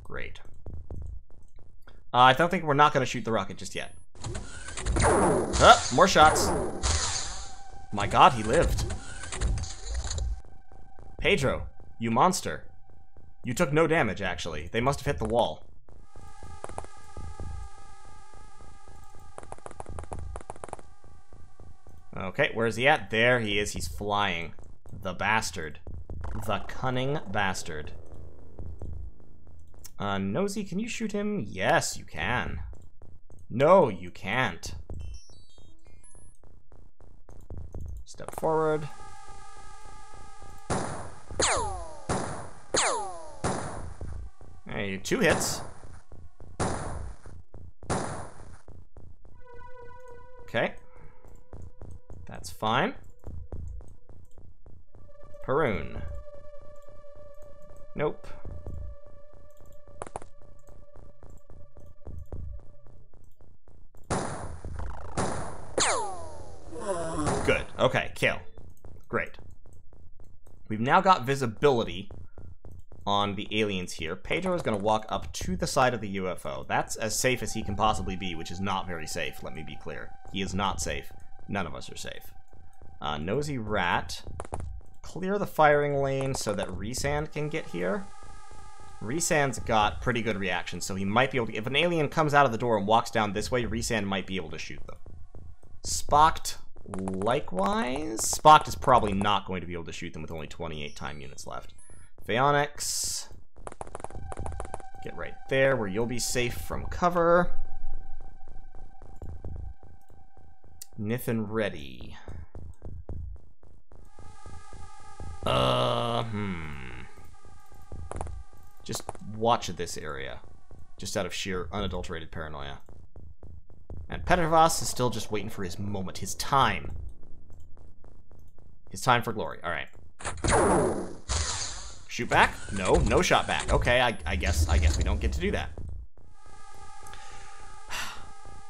Great. I don't think we're not gonna shoot the rocket just yet. More shots. My god, he lived. Pedro, you monster. You took no damage, actually. They must have hit the wall. Okay, where's he at? There he is. He's flying. The bastard. The cunning bastard. Nosy, can you shoot him? Yes, you can. No, you can't. Step forward. Hey, 2 hits. Okay. That's fine. Perun. Nope. Good. Okay, kill. Great. We've now got visibility on the aliens here. Pedro is going to walk up to the side of the UFO. That's as safe as he can possibly be, which is not very safe, let me be clear. He is not safe. None of us are safe. Nosy Rat. Clear the firing lane so that Resand can get here. Resand's got pretty good reaction, so he might be able to... If an alien comes out of the door and walks down this way, Resand might be able to shoot them. Spocked, likewise. Spocked is probably not going to be able to shoot them with only 28 time units left. Phaonics. Get right there where you'll be safe from cover. Niffin ready. Just watch this area. Just out of sheer unadulterated paranoia. And Petrvas is still just waiting for his moment, his time. His time for glory. Alright. Shoot back? No, no shot back. Okay, I guess we don't get to do that.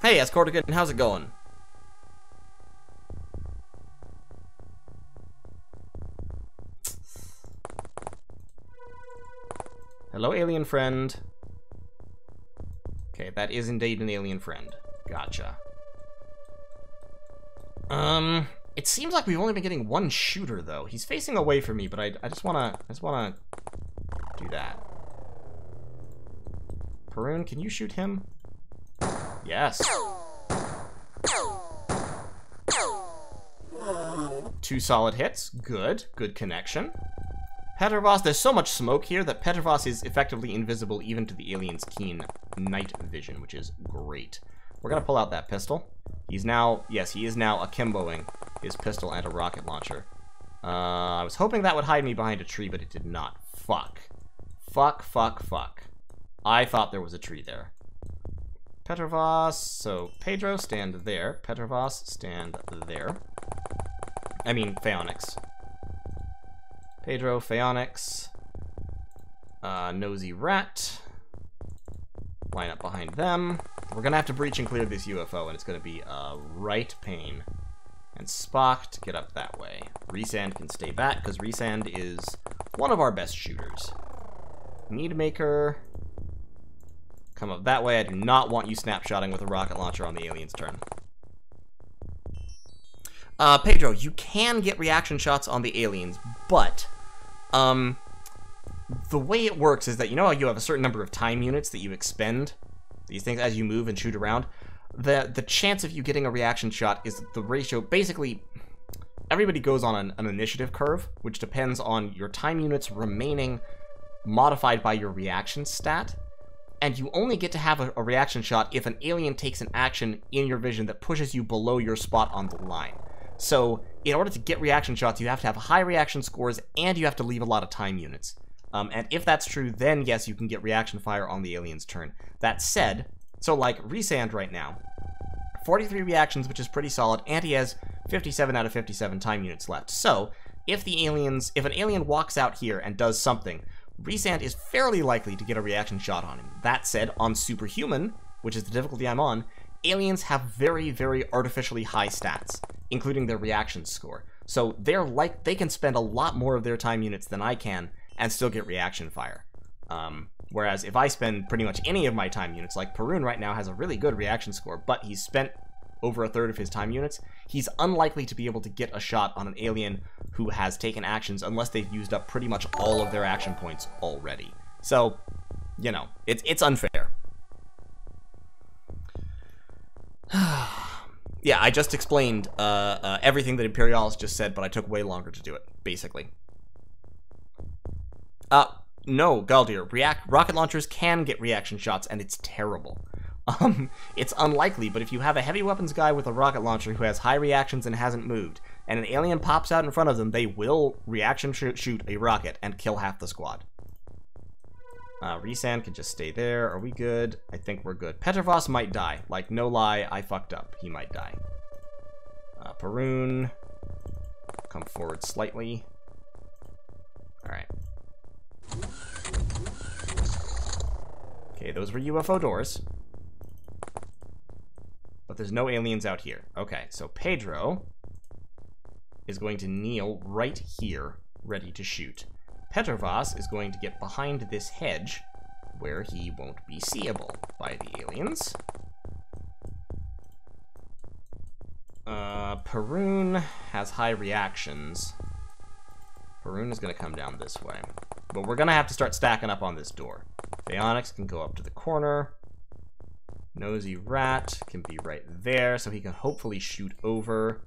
Hey, Ascortigan, how's it going? Hello, alien friend. Okay, that is indeed an alien friend. Gotcha. It seems like we've only been getting one shooter though. He's facing away from me, but I just wanna do that. Perun, can you shoot him? Yes. 2 solid hits. Good. Good connection. Petrvas, there's so much smoke here that Petrvas is effectively invisible even to the alien's keen night vision, which is great. We're gonna pull out that pistol. He's now, yes, he is now akimboing his pistol and a rocket launcher. I was hoping that would hide me behind a tree, but it did not. Fuck. Fuck. I thought there was a tree there. Petrvas, so Pedro, stand there. Petrvas, stand there. I mean, Phaonics. Pedro, Phaonics. Nosy Rat. Line up behind them. We're gonna have to breach and clear this UFO, and it's gonna be a right pain. And Spock to get up that way. Resand can stay back, because Resand is one of our best shooters. Needmaker. Come up that way. I do not want you snapshotting with a rocket launcher on the alien's turn. Pedro, you can get reaction shots on the aliens, but the way it works is that, you know how you have a certain number of time units that you expend these things as you move and shoot around? The chance of you getting a reaction shot is the ratio. Basically, everybody goes on an initiative curve, which depends on your time units remaining modified by your reaction stat, and you only get to have a reaction shot if an alien takes an action in your vision that pushes you below your spot on the line. So, in order to get reaction shots, you have to have high reaction scores, and you have to leave a lot of time units. And if that's true, then yes, you can get reaction fire on the alien's turn. That said, so like Resand right now, 43 reactions, which is pretty solid, and he has 57 out of 57 time units left. So, if an alien walks out here and does something, Resand is fairly likely to get a reaction shot on him. That said, on Superhuman, which is the difficulty I'm on, aliens have very, very artificially high stats, including their reaction score. So they can spend a lot more of their time units than I can and still get reaction fire. Whereas if I spend pretty much any of my time units, like Perun right now has a really good reaction score, but he's spent over a third of his time units, he's unlikely to be able to get a shot on an alien who has taken actions unless they've used up pretty much all of their action points already. So, you know, it's unfair. Yeah, I just explained everything that Imperialis just said, but I took way longer to do it, basically. No, Galdir, rocket launchers can get reaction shots, and it's terrible. It's unlikely, but if you have a heavy weapons guy with a rocket launcher who has high reactions and hasn't moved, and an alien pops out in front of them, they will reaction shoot a rocket and kill half the squad. Resand can just stay there. Are we good? I think we're good. Petrvas might die. Like, no lie, I fucked up. He might die. Perun. Come forward slightly. Alright. Okay, those were UFO doors. But there's no aliens out here. Okay, so Pedro is going to kneel right here, ready to shoot. Petrvas is going to get behind this hedge, where he won't be seeable by the aliens. Perun has high reactions. Haroon is going to come down this way. But we're going to have to start stacking up on this door. Phaonix can go up to the corner. Nosy Rat can be right there, so he can hopefully shoot over.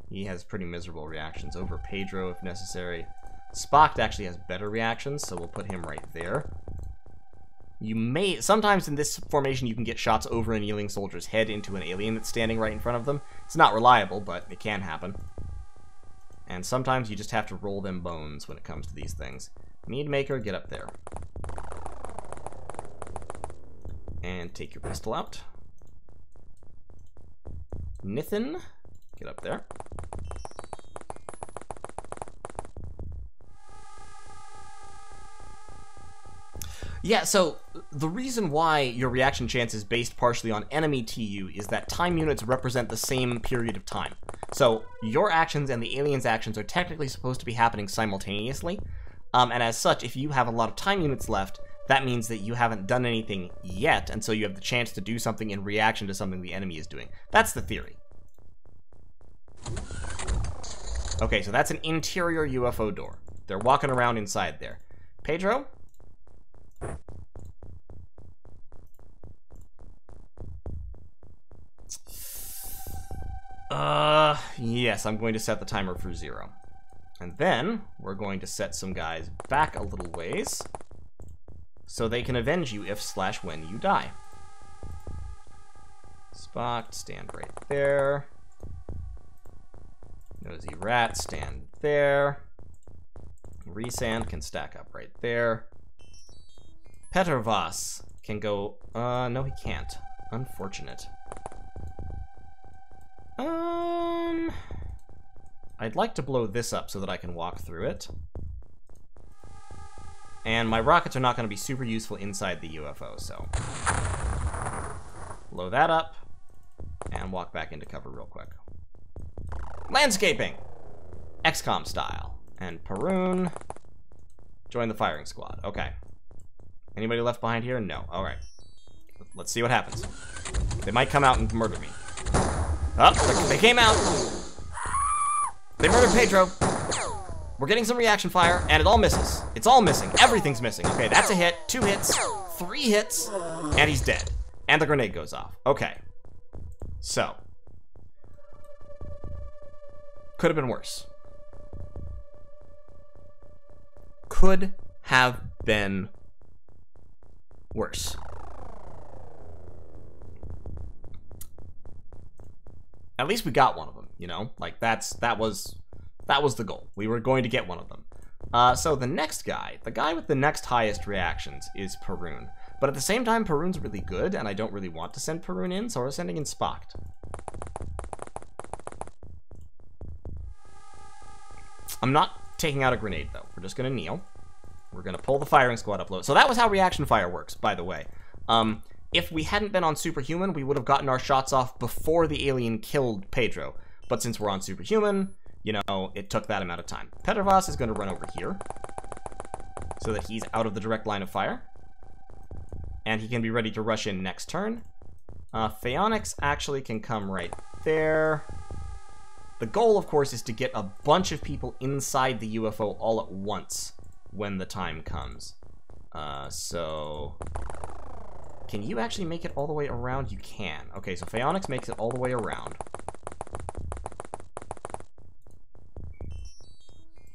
He has pretty miserable reactions over Pedro if necessary. Spocked actually has better reactions, so we'll put him right there. You may, sometimes in this formation you can get shots over an kneeling soldier's head into an alien that's standing right in front of them. It's not reliable, but it can happen. And sometimes you just have to roll them bones when it comes to these things. Meadmaker, get up there. And take your pistol out. Nithin, get up there. Yeah, so the reason why your reaction chance is based partially on enemy TU is that time units represent the same period of time. So your actions and the alien's actions are technically supposed to be happening simultaneously. And as such, if you have a lot of time units left, that means that you haven't done anything yet, and so you have the chance to do something in reaction to something the enemy is doing. That's the theory. Okay, so that's an interior UFO door. They're walking around inside there. Pedro? Yes, I'm going to set the timer for 0. And then, we're going to set some guys back a little ways, so they can avenge you if/when you die. Spock, stand right there. Nosy Rat, stand there. Resand can stack up right there. Petervas can go, no he can't. Unfortunate. I'd like to blow this up so that I can walk through it. And my rockets are not going to be super useful inside the UFO, so blow that up and walk back into cover real quick. Landscaping! XCOM style. And Perun, join the firing squad. Okay. Anybody left behind here? No. Alright. Let's see what happens. They might come out and murder me. Oh, they came out! They murdered Pedro. We're getting some reaction fire, and it all misses. It's all missing. Everything's missing. Okay, that's a hit. 2 hits. 3 hits. And he's dead. And the grenade goes off. Okay. So. Could have been worse. Could have been worse. At least we got one of them, you know? Like, that was the goal. We were going to get one of them. So the next guy, the guy with the next highest reactions is Perun. But at the same time, Perun's really good, and I don't really want to send Perun in, so we're sending in Spocked. I'm not taking out a grenade, though. We're just going to kneel. We're going to pull the firing squad up low. So that was how reaction fire works, by the way. If we hadn't been on Superhuman, we would have gotten our shots off before the alien killed Pedro. But since we're on Superhuman, you know, it took that amount of time. Petervas is going to run over here so that he's out of the direct line of fire. And he can be ready to rush in next turn. Phaonix actually can come right there. The goal, of course, is to get a bunch of people inside the UFO all at once when the time comes. So... Can you actually make it all the way around? You can. Okay, so Phaonix makes it all the way around.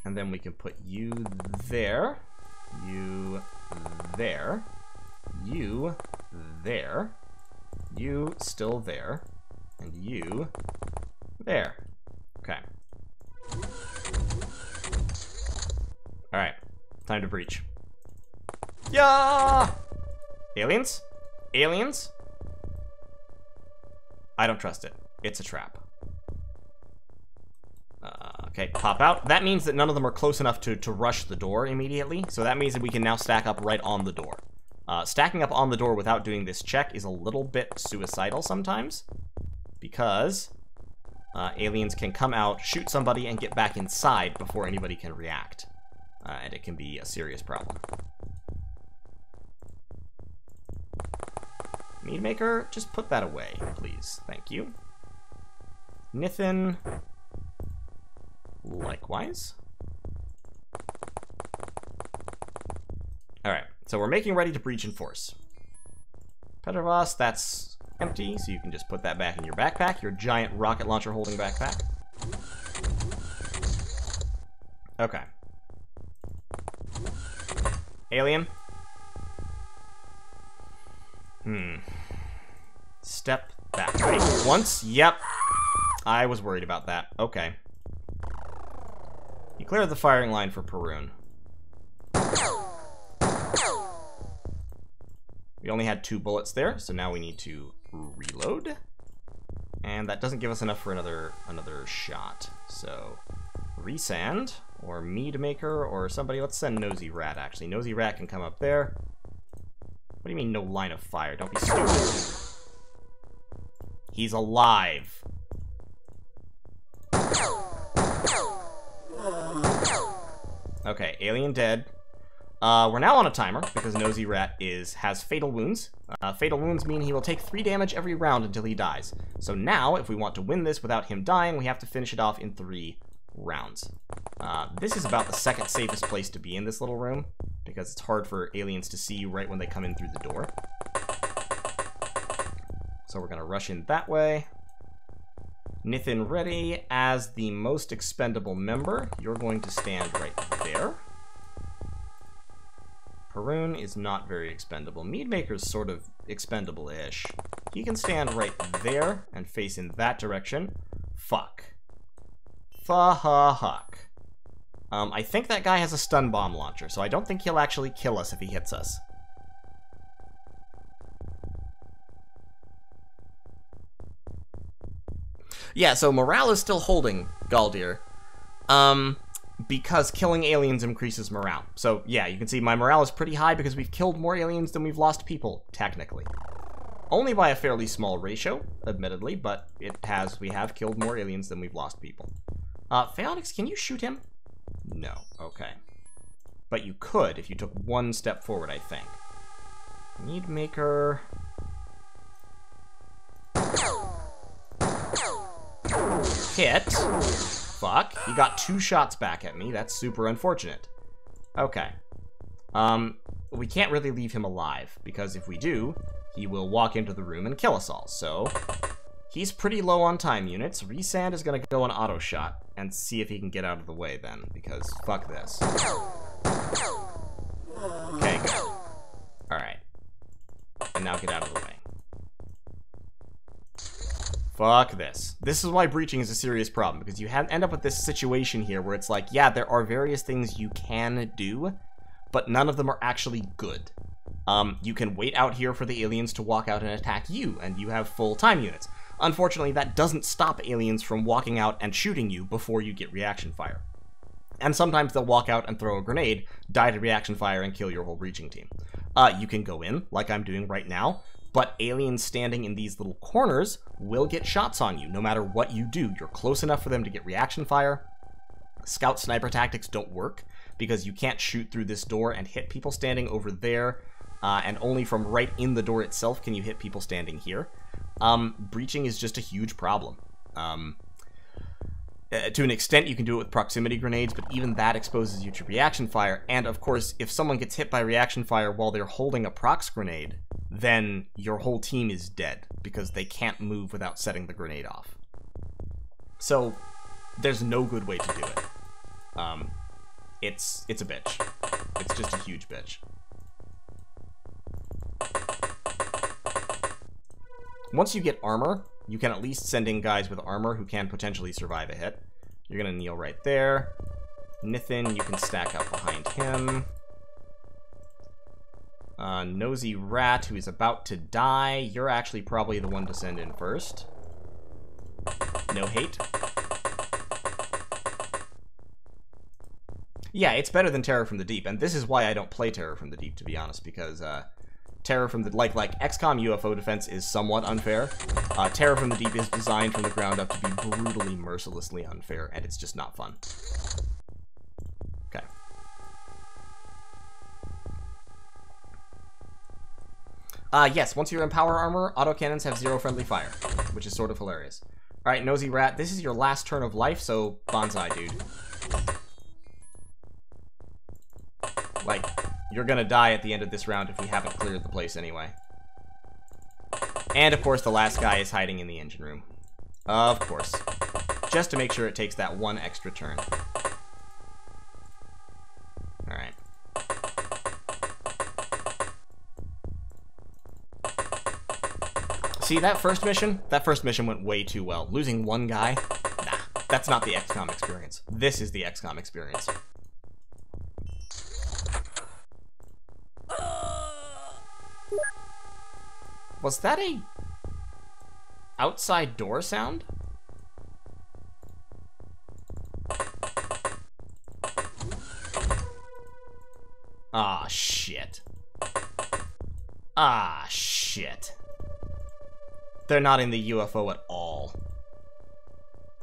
And then we can put you there. You there. You there. You still there. And you there. Okay. Alright. Time to breach. Yeah! Aliens? Aliens? I don't trust it. It's a trap. Okay, pop out. That means that none of them are close enough to rush the door immediately, so that means that we can now stack up right on the door. Stacking up on the door without doing this check is a little bit suicidal sometimes, because aliens can come out, shoot somebody, and get back inside before anybody can react. And it can be a serious problem. Meadmaker, just put that away, please. Thank you. Nithin, likewise. So we're making ready to breach and force. Petrovas, that's empty, so you can just put that back in your backpack, your giant rocket launcher holding backpack. Okay. Alien. Step back. Ready? Once? Yep. I was worried about that. Okay. You cleared the firing line for Perun. We only had 2 bullets there, so now we need to reload. And that doesn't give us enough for another shot. So, resand, or mead maker, or somebody. Let's send Nosy Rat, actually. Nosy Rat can come up there. What do you mean, no line of fire? Don't be stupid. He's alive. Okay, alien dead. We're now on a timer, because Nosy Rat has fatal wounds. Fatal wounds mean he will take 3 damage every round until he dies. So now, if we want to win this without him dying, we have to finish it off in 3 rounds. This is about the second safest place to be in this little room, because it's hard for aliens to see you right when they come in through the door. So we're going to rush in that way. Nithin ready. As the most expendable member, you're going to stand right there. Perun is not very expendable. Meadmaker's sort of expendable-ish. He can stand right there and face in that direction. Fuck. Fuck. I think that guy has a stun bomb launcher, so I don't think he'll actually kill us if he hits us. Yeah, so morale is still holding, Galdir. Because killing aliens increases morale. So, yeah, you can see my morale is pretty high because we've killed more aliens than we've lost people, technically. Only by a fairly small ratio, admittedly, but we have killed more aliens than we've lost people. Phaonix, can you shoot him? No, okay. But you could if you took 1 step forward, I think. Mead maker. Hit. Fuck. He got 2 shots back at me. That's super unfortunate. Okay. We can't really leave him alive, because if we do, he will walk into the room and kill us all. So, he's pretty low on time units. Resand is going to go on auto shot and see if he can get out of the way then, because fuck this. Okay, good. Alright. And now get out of the way. Fuck this. This is why breaching is a serious problem, because you end up with this situation here where it's like, yeah, there are various things you can do, but none of them are actually good. You can wait out here for the aliens to walk out and attack you, and you have full time units. Unfortunately, that doesn't stop aliens from walking out and shooting you before you get reaction fire. And sometimes they'll walk out and throw a grenade, die to reaction fire, and kill your whole breaching team. You can go in, like I'm doing right now, but aliens standing in these little corners will get shots on you, no matter what you do. You're close enough for them to get reaction fire. Scout sniper tactics don't work, because you can't shoot through this door and hit people standing over there, and only from right in the door itself can you hit people standing here. Breaching is just a huge problem. To an extent, you can do it with proximity grenades, but even that exposes you to reaction fire. And of course, if someone gets hit by reaction fire while they're holding a prox grenade, then your whole team is dead, because they can't move without setting the grenade off. So, there's no good way to do it. It's a bitch. It's just a huge bitch. Once you get armor, you can at least send in guys with armor who can potentially survive a hit. You're gonna kneel right there. Nithin, you can stack up behind him. Nosy Rat, who is about to die, you're actually probably the one to send in first. No hate. Yeah, it's better than Terror from the Deep, and this is why I don't play Terror from the Deep, to be honest, because, Terror from the, like XCOM UFO Defense is somewhat unfair. Terror from the Deep is designed from the ground up to be brutally, mercilessly unfair, and it's just not fun. Okay. Yes, once you're in power armor, autocannons have 0 friendly fire, which is sort of hilarious. Alright, Nosy Rat, this is your last turn of life, so bonsai, dude. Like, you're gonna die at the end of this round if we haven't cleared the place anyway. And, of course, the last guy is hiding in the engine room. Of course. Just to make sure it takes that one extra turn. Alright. See, that first mission went way too well. Losing one guy? Nah, that's not the XCOM experience. This is the XCOM experience. Was that a outside door sound? Ah, shit. Ah, shit. They're not in the UFO at all.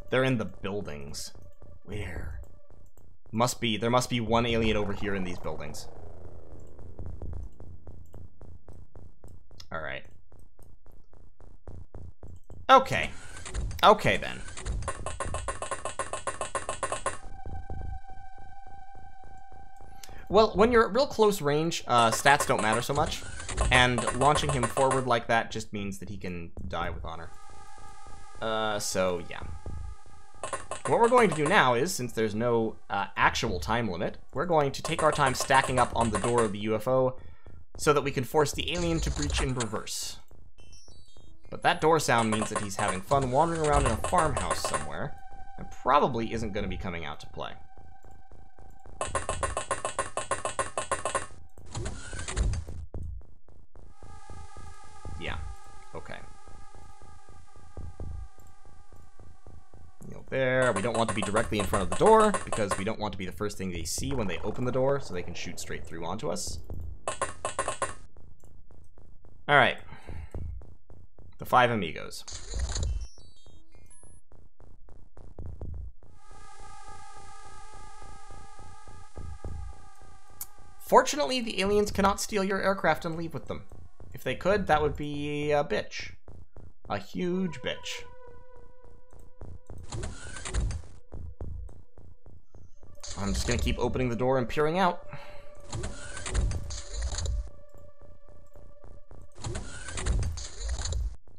They're in the buildings. Where? There must be one alien over here in these buildings. Alright. Okay. Okay, then. Well, when you're at real close range, stats don't matter so much. And launching him forward like that just means that he can die with honor. So, yeah. What we're going to do now is, since there's no actual time limit, we're going to take our time stacking up on the door of the UFO so that we can force the alien to breach in reverse. But that door sound means that he's having fun wandering around in a farmhouse somewhere, and probably isn't going to be coming out to play. Yeah, okay. There, we don't want to be directly in front of the door, because we don't want to be the first thing they see when they open the door, so they can shoot straight through onto us. Alright. The 5 amigos. Fortunately, the aliens cannot steal your aircraft and leave with them. If they could, that would be a bitch. A huge bitch. I'm just gonna keep opening the door and peering out.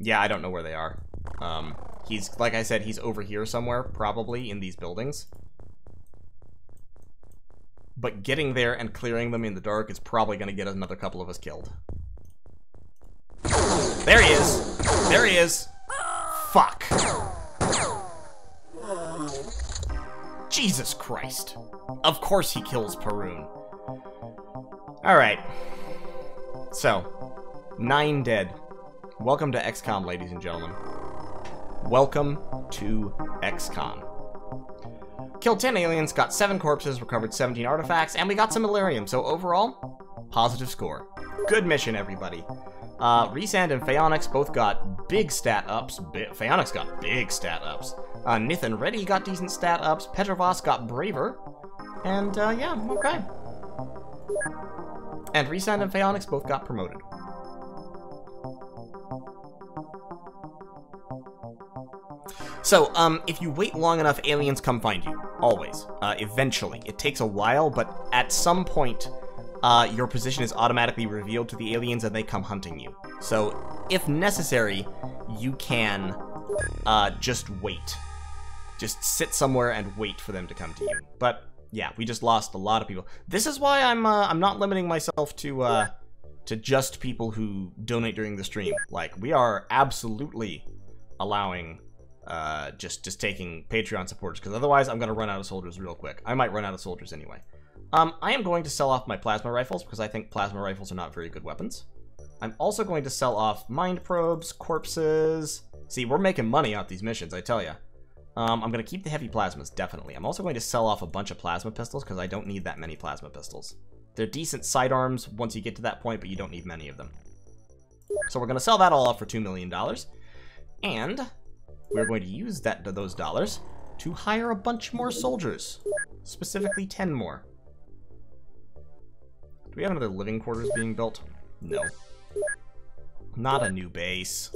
Yeah, I don't know where they are. He's, like I said, he's over here somewhere, probably in these buildings. But getting there and clearing them in the dark is probably gonna get another couple of us killed. There he is! There he is! Fuck! Jesus Christ. Of course he kills Perun. Alright. So, 9 dead. Welcome to XCOM, ladies and gentlemen. Welcome to XCOM. Killed 10 aliens, got 7 corpses, recovered 17 artifacts, and we got some Millennium, so overall, positive score. Good mission, everybody. Resand and Phaonix both got big stat ups. Phaonix got big stat ups. Nith and Reddy got decent stat ups. Petrovos got braver. And, yeah, okay. And Resand and Phaonix both got promoted. So, if you wait long enough, aliens come find you. Always. Eventually. It takes a while, but at some point, your position is automatically revealed to the aliens and they come hunting you. So, if necessary, you can, just wait. Just sit somewhere and wait for them to come to you. But, yeah, we just lost a lot of people. This is why I'm not limiting myself to just people who donate during the stream. Like, we are absolutely allowing, just taking Patreon supporters, because otherwise I'm gonna run out of soldiers real quick. I might run out of soldiers anyway. I am going to sell off my plasma rifles, because I think plasma rifles are not very good weapons. I'm also going to sell off mind probes, corpses. See, we're making money off these missions, I tell ya. I'm going to keep the heavy plasmas, definitely. I'm also going to sell off a bunch of plasma pistols, because I don't need that many plasma pistols. They're decent sidearms once you get to that point, but you don't need many of them. So we're going to sell that all off for $2 million. And we're going to use those dollars to hire a bunch more soldiers. Specifically 10 more. Do we have another living quarters being built? No. Not a new base.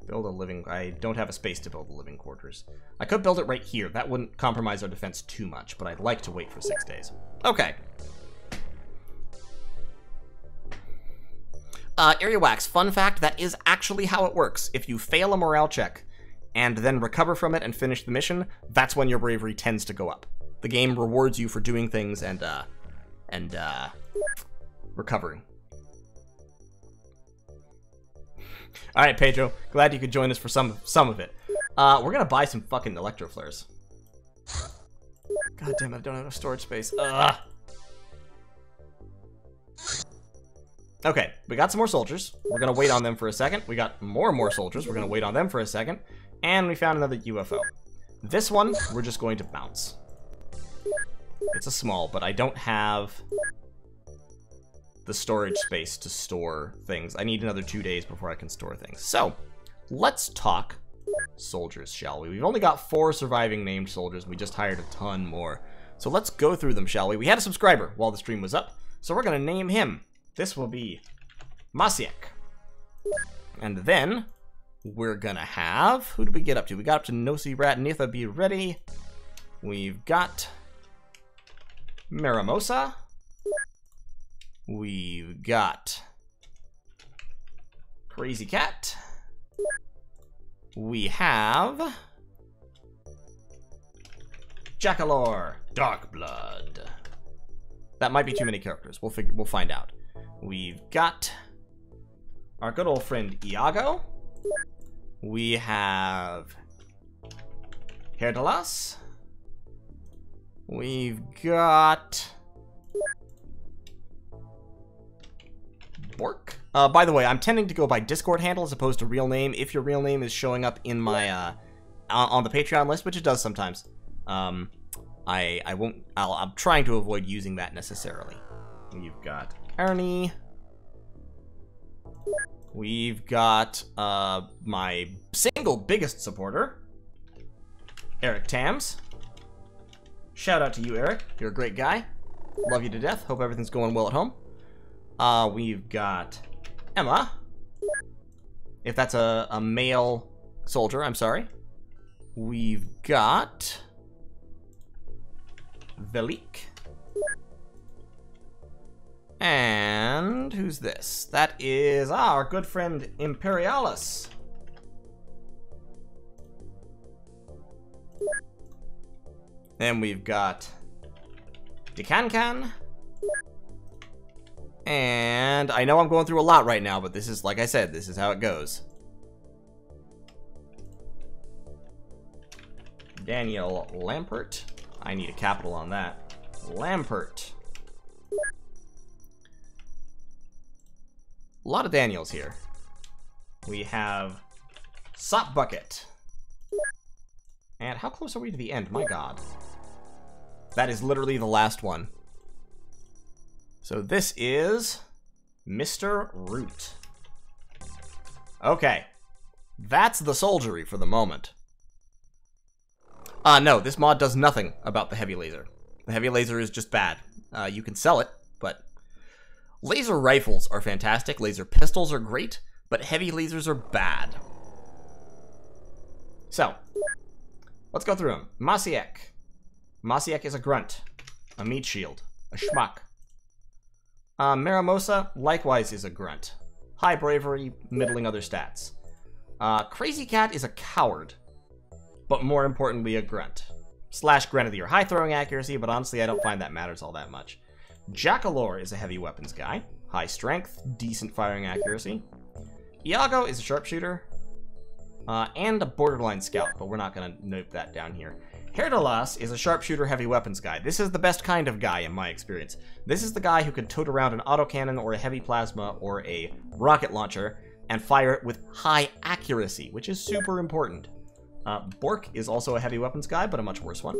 Build a living... I don't have a space to build the living quarters. I could build it right here. That wouldn't compromise our defense too much, but I'd like to wait for 6 days. Okay. Area Wax, fun fact, that is actually how it works. If you fail a morale check and then recover from it and finish the mission, that's when your bravery tends to go up. The game rewards you for doing things and recovering. Alright, Pedro, glad you could join us for some of it. We're gonna buy some fucking electro flares. God damn it, I don't have enough storage space. Ugh. Okay, we got some more soldiers. We're gonna wait on them for a second. We got more and more soldiers. We're gonna wait on them for a second. And we found another UFO. This one, we're just going to bounce. It's a small, but I don't have the storage space to store things. I need another 2 days before I can store things. So, let's talk soldiers, shall we? We've only got 4 surviving named soldiers. We just hired a ton more. So let's go through them, shall we? We had a subscriber while the stream was up, so we're gonna name him. This will be Masiek. And then we're gonna have, who did we get up to? We got up to Nosy Rat Nitha, be ready. We've got Maramosa. We've got Crazy Cat. We have Jackalore, Dark Blood. That might be too many characters. We'll find out. We've got our good old friend Iago. We have Herdalas. We've got Bork. By the way, I'm tending to go by Discord handle as opposed to real name. If your real name is showing up in my on the Patreon list, which it does sometimes, I'm trying to avoid using that necessarily. We've got Ernie. We've got my single biggest supporter, Eric Tams. Shout out to you, Eric. You're a great guy. Love you to death. Hope everything's going well at home. We've got Emma. If that's a male soldier, I'm sorry. We've got Velik. And who's this? That is our good friend Imperialis. Then we've got Decancan. And I know I'm going through a lot right now, but this is, like I said, this is how it goes. Daniel Lampert. I need a capital on that. Lampert. A lot of Daniels here. We have Sop Bucket. And how close are we to the end? My god. That is literally the last one. So this is Mr. Root. Okay. That's the soldiery for the moment. No, this mod does nothing about the heavy laser. The heavy laser is just bad. You can sell it, but laser rifles are fantastic, laser pistols are great, but heavy lasers are bad. So, let's go through them. Masiek. Masiek is a grunt, a meat shield, a schmuck. Maramosa, likewise, is a grunt. High bravery, middling other stats. Crazy Cat is a coward, but more importantly, a grunt. Slash Grenadier, high throwing accuracy, but honestly, I don't find that matters all that much. Jackalore is a heavy weapons guy. High strength, decent firing accuracy. Iago is a sharpshooter. And a borderline scout, but we're not going to note that down here. Herdalas is a sharpshooter heavy weapons guy. This is the best kind of guy in my experience. This is the guy who can tote around an autocannon or a heavy plasma or a rocket launcher and fire it with high accuracy, which is super important. Bork is also a heavy weapons guy, but a much worse one.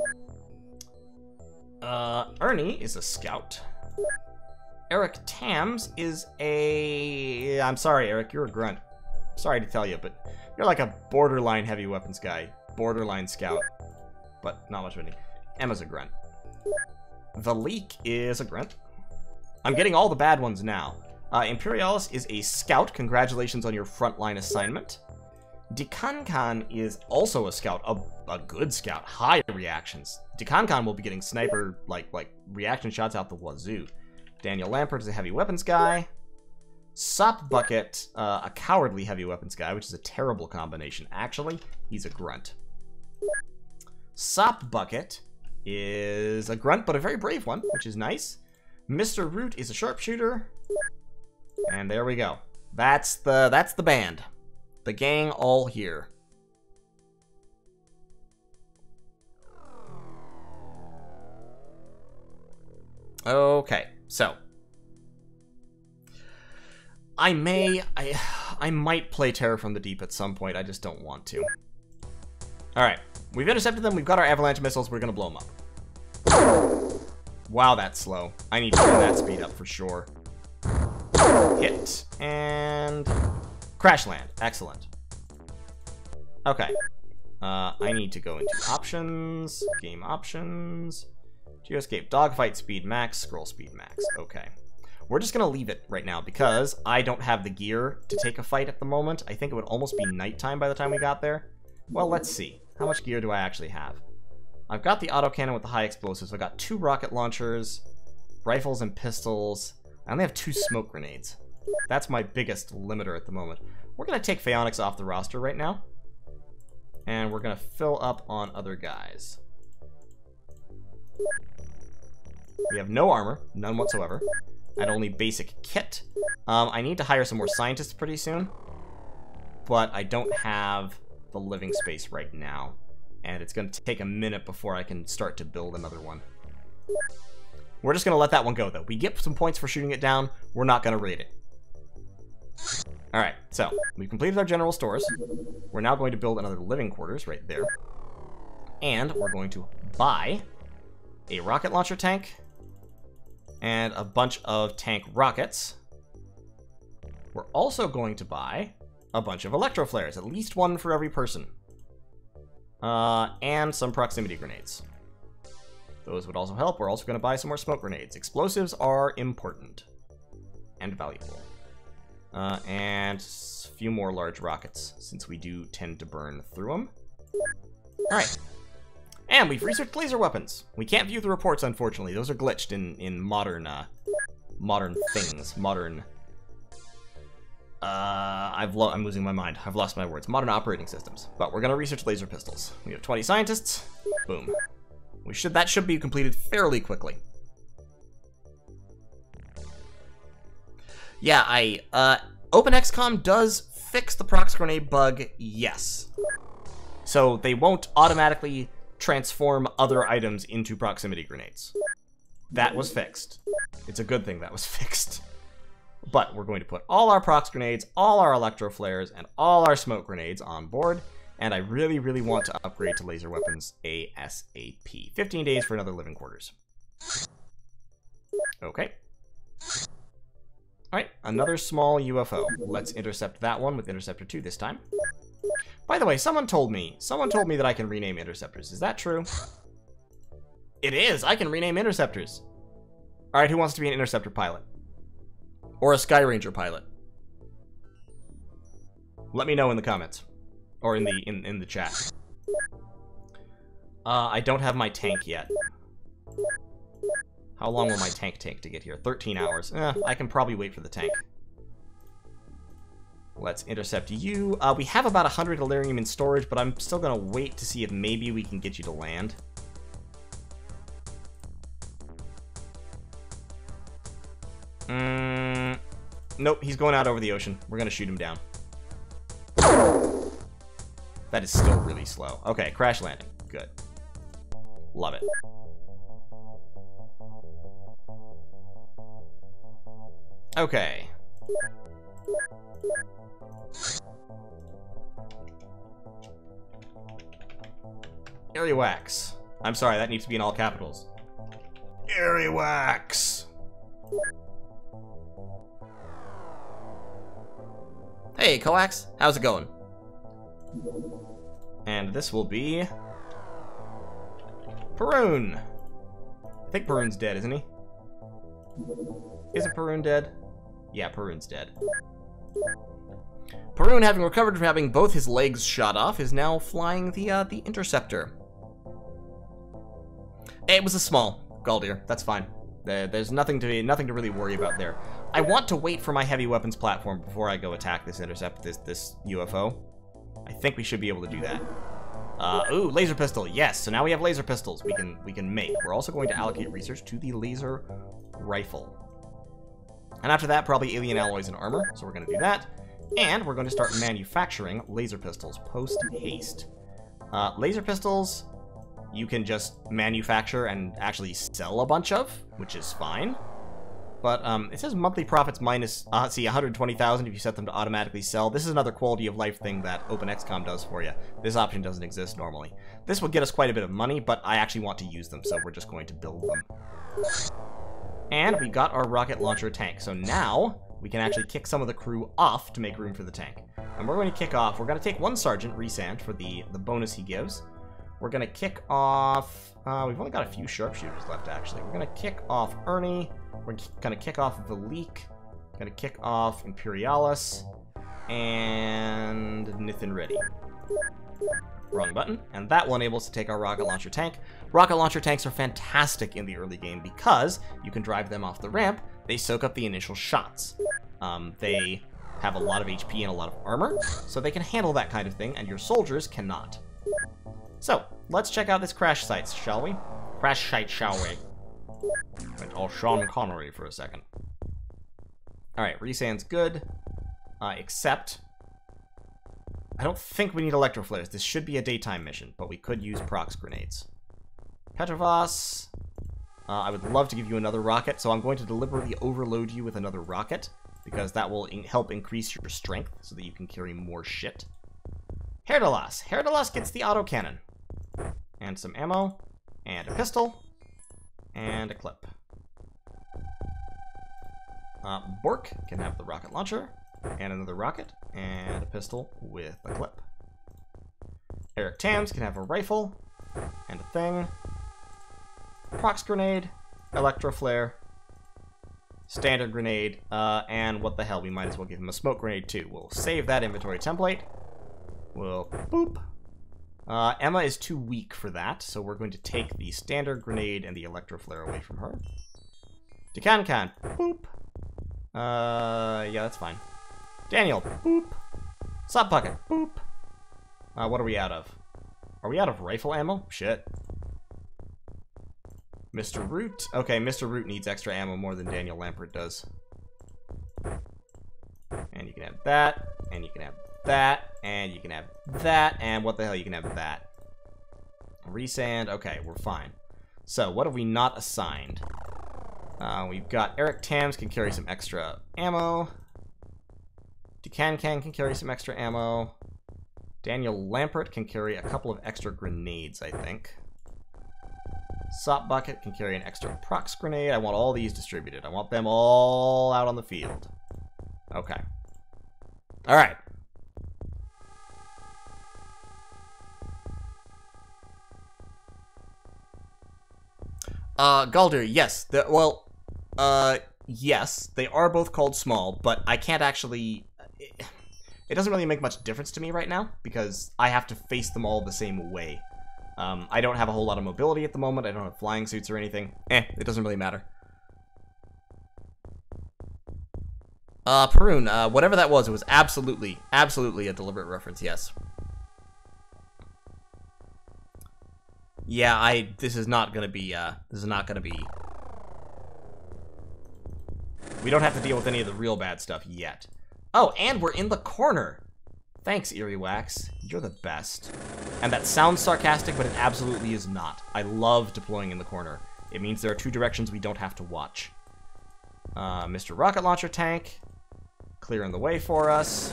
Ernie is a scout. Eric Tams is a... I'm sorry, Eric, you're a grunt. Sorry to tell you, but you're like a borderline heavy weapons guy. Borderline scout. But not much of anything. Emma's a grunt. Velik is a grunt. I'm getting all the bad ones now. Imperialis is a scout. Congratulations on your frontline assignment. Decancan is also a scout. A good scout. High reactions. Decancan will be getting sniper, like reaction shots out the wazoo. Daniel Lampert is a heavy weapons guy. Sop Bucket, a cowardly heavy weapons guy, which is a terrible combination. Actually, he's a grunt. Sop Bucket is a grunt, but a very brave one, which is nice. Mr. Root is a sharpshooter. And there we go. That's the band. The gang all here. Okay, so I might play Terror from the Deep at some point. I just don't want to. Alright, we've intercepted them. We've got our avalanche missiles. We're gonna blow them up. Wow, that's slow. I need to turn that speed up for sure. Hit. And crash land. Excellent. Okay. I need to go into options. Game options. Geoscape. Dogfight speed max. Scroll speed max. Okay. We're just going to leave it right now because I don't have the gear to take a fight at the moment. I think it would almost be nighttime by the time we got there. Well, let's see. How much gear do I actually have? I've got the autocannon with the high explosives. I've got 2 rocket launchers, rifles and pistols. I only have 2 smoke grenades. That's my biggest limiter at the moment. We're going to take Phaonics off the roster right now. And we're going to fill up on other guys. We have no armor, none whatsoever. And only basic kit. I need to hire some more scientists pretty soon. But I don't have the living space right now. And it's going to take a minute before I can start to build another one. We're just going to let that one go, though. We get some points for shooting it down. We're not going to raid it. Alright, so we've completed our general stores. We're now going to build another living quarters right there. And we're going to buy a rocket launcher tank and a bunch of tank rockets. We're also going to buy a bunch of electro flares, at least one for every person. And some proximity grenades. Those would also help. We're also going to buy some more smoke grenades. Explosives are important and valuable. And a few more large rockets, since we do tend to burn through them. Alright. And we've researched laser weapons. We can't view the reports, unfortunately. Those are glitched in modern, modern things. Modern... I'm losing my mind. I've lost my words. Modern operating systems. But we're going to research laser pistols. We have 20 scientists. Boom. That should be completed fairly quickly. Yeah, OpenXCom does fix the prox grenade bug, yes. So they won't automatically transform other items into proximity grenades. That was fixed. It's a good thing that was fixed. But we're going to put all our prox grenades, all our electro flares, and all our smoke grenades on board. And I really, really want to upgrade to laser weapons ASAP. 15 days for another living quarters. Okay. Alright, another small UFO. Let's intercept that one with Interceptor 2 this time. By the way, someone told me that I can rename interceptors. Is that true? It is! I can rename interceptors! Alright, who wants to be an interceptor pilot? Or a Skyranger pilot? Let me know in the comments. Or in the chat. I don't have my tank yet. How long will my tank take to get here? 13 hours. I can probably wait for the tank. Let's intercept you. We have about 100 Elerium in storage, but I'm still going to wait to see if maybe we can get you to land. Nope, he's going out over the ocean. We're going to shoot him down. That is still really slow. Okay, crash landing. Good. Love it. Okay. Area wax. I'm sorry, that needs to be in all capitals. Area wax. Hey, Coax. How's it going? And this will be... Perun. I think Perun's dead, isn't he? Isn't Perun dead? Yeah, Perun's dead. Perun, having recovered from having both his legs shot off, is now flying the Interceptor. It was a small Galdir. That's fine. There's nothing to really worry about there. I want to wait for my heavy weapons platform before I go attack this this UFO. I think we should be able to do that. Ooh, laser pistol. Yes, so now we have laser pistols we can make. We're also going to allocate research to the laser rifle. And after that, probably alien alloys and armor. So we're going to do that. And we're going to start manufacturing laser pistols post-haste. Laser pistols, you can just manufacture and actually sell a bunch of, which is fine. But it says monthly profits minus, see, 120,000 if you set them to automatically sell. This is another quality of life thing that OpenXCom does for you. This option doesn't exist normally. This will get us quite a bit of money, but I actually want to use them, so we're just going to build them. And we got our rocket launcher tank. So now we can actually kick some of the crew off to make room for the tank. And we're going to kick off. We're going to take one sergeant, Resand, for the bonus he gives. We're going to kick off... we've only got a few sharpshooters left, actually. We're going to kick off Ernie. We're going to kick off Valik. Going to kick off Imperialis. And Nithin Reddy. Wrong button. And that will enable us to take our rocket launcher tank. Rocket launcher tanks are fantastic in the early game because you can drive them off the ramp. They soak up the initial shots. They have a lot of HP and a lot of armor, so they can handle that kind of thing, and your soldiers cannot. So, let's check out this crash site, shall we? Crash site, shall we? Went all Sean Connery for a second. Alright, Resand's good. Except... I don't think we need electroflares. This should be a daytime mission, but we could use prox grenades. Petrovas... I would love to give you another rocket, so I'm going to deliberately overload you with another rocket, because that will help increase your strength, so that you can carry more shit. Herdalas. Herdalas gets the autocannon. And some ammo, and a pistol, and a clip. Bork can have the rocket launcher, and another rocket, and a pistol with a clip. Eric Tams can have a rifle, and a thing. Prox grenade, electroflare, standard grenade, and what the hell, we might as well give him a smoke grenade too. We'll save that inventory template. We'll boop. Emma is too weak for that, so we're going to take the standard grenade and the electroflare away from her. Decancan, boop. Yeah, that's fine. Daniel, boop. Sop bucket, boop. What are we out of? Are we out of rifle ammo? Shit. Mr. Root. Okay, Mr. Root needs extra ammo more than Daniel Lampert does. And you can have that, and you can have that, and you can have that, and what the hell, you can have that. Resand. Okay, we're fine. So, what have we not assigned? We've got Eric Tams can carry some extra ammo. Decancan can carry some extra ammo. Daniel Lampert can carry a couple of extra grenades, I think. Sop Bucket can carry an extra prox grenade. I want all these distributed. I want them all out on the field. Okay. Alright. Galdir, yes. Yes, they are both called small, but I can't actually... It doesn't really make much difference to me right now, because I have to face them all the same way. I don't have a whole lot of mobility at the moment. I don't have flying suits or anything. It doesn't really matter. Perun, whatever that was, it was absolutely a deliberate reference, yes. Yeah, this is not gonna be, we don't have to deal with any of the real bad stuff yet. Oh, and we're in the corner! Thanks, Eerie Wax. You're the best. And that sounds sarcastic, but it absolutely is not. I love deploying in the corner. It means there are two directions we don't have to watch. Mr. Rocket Launcher Tank. Clearing the way for us.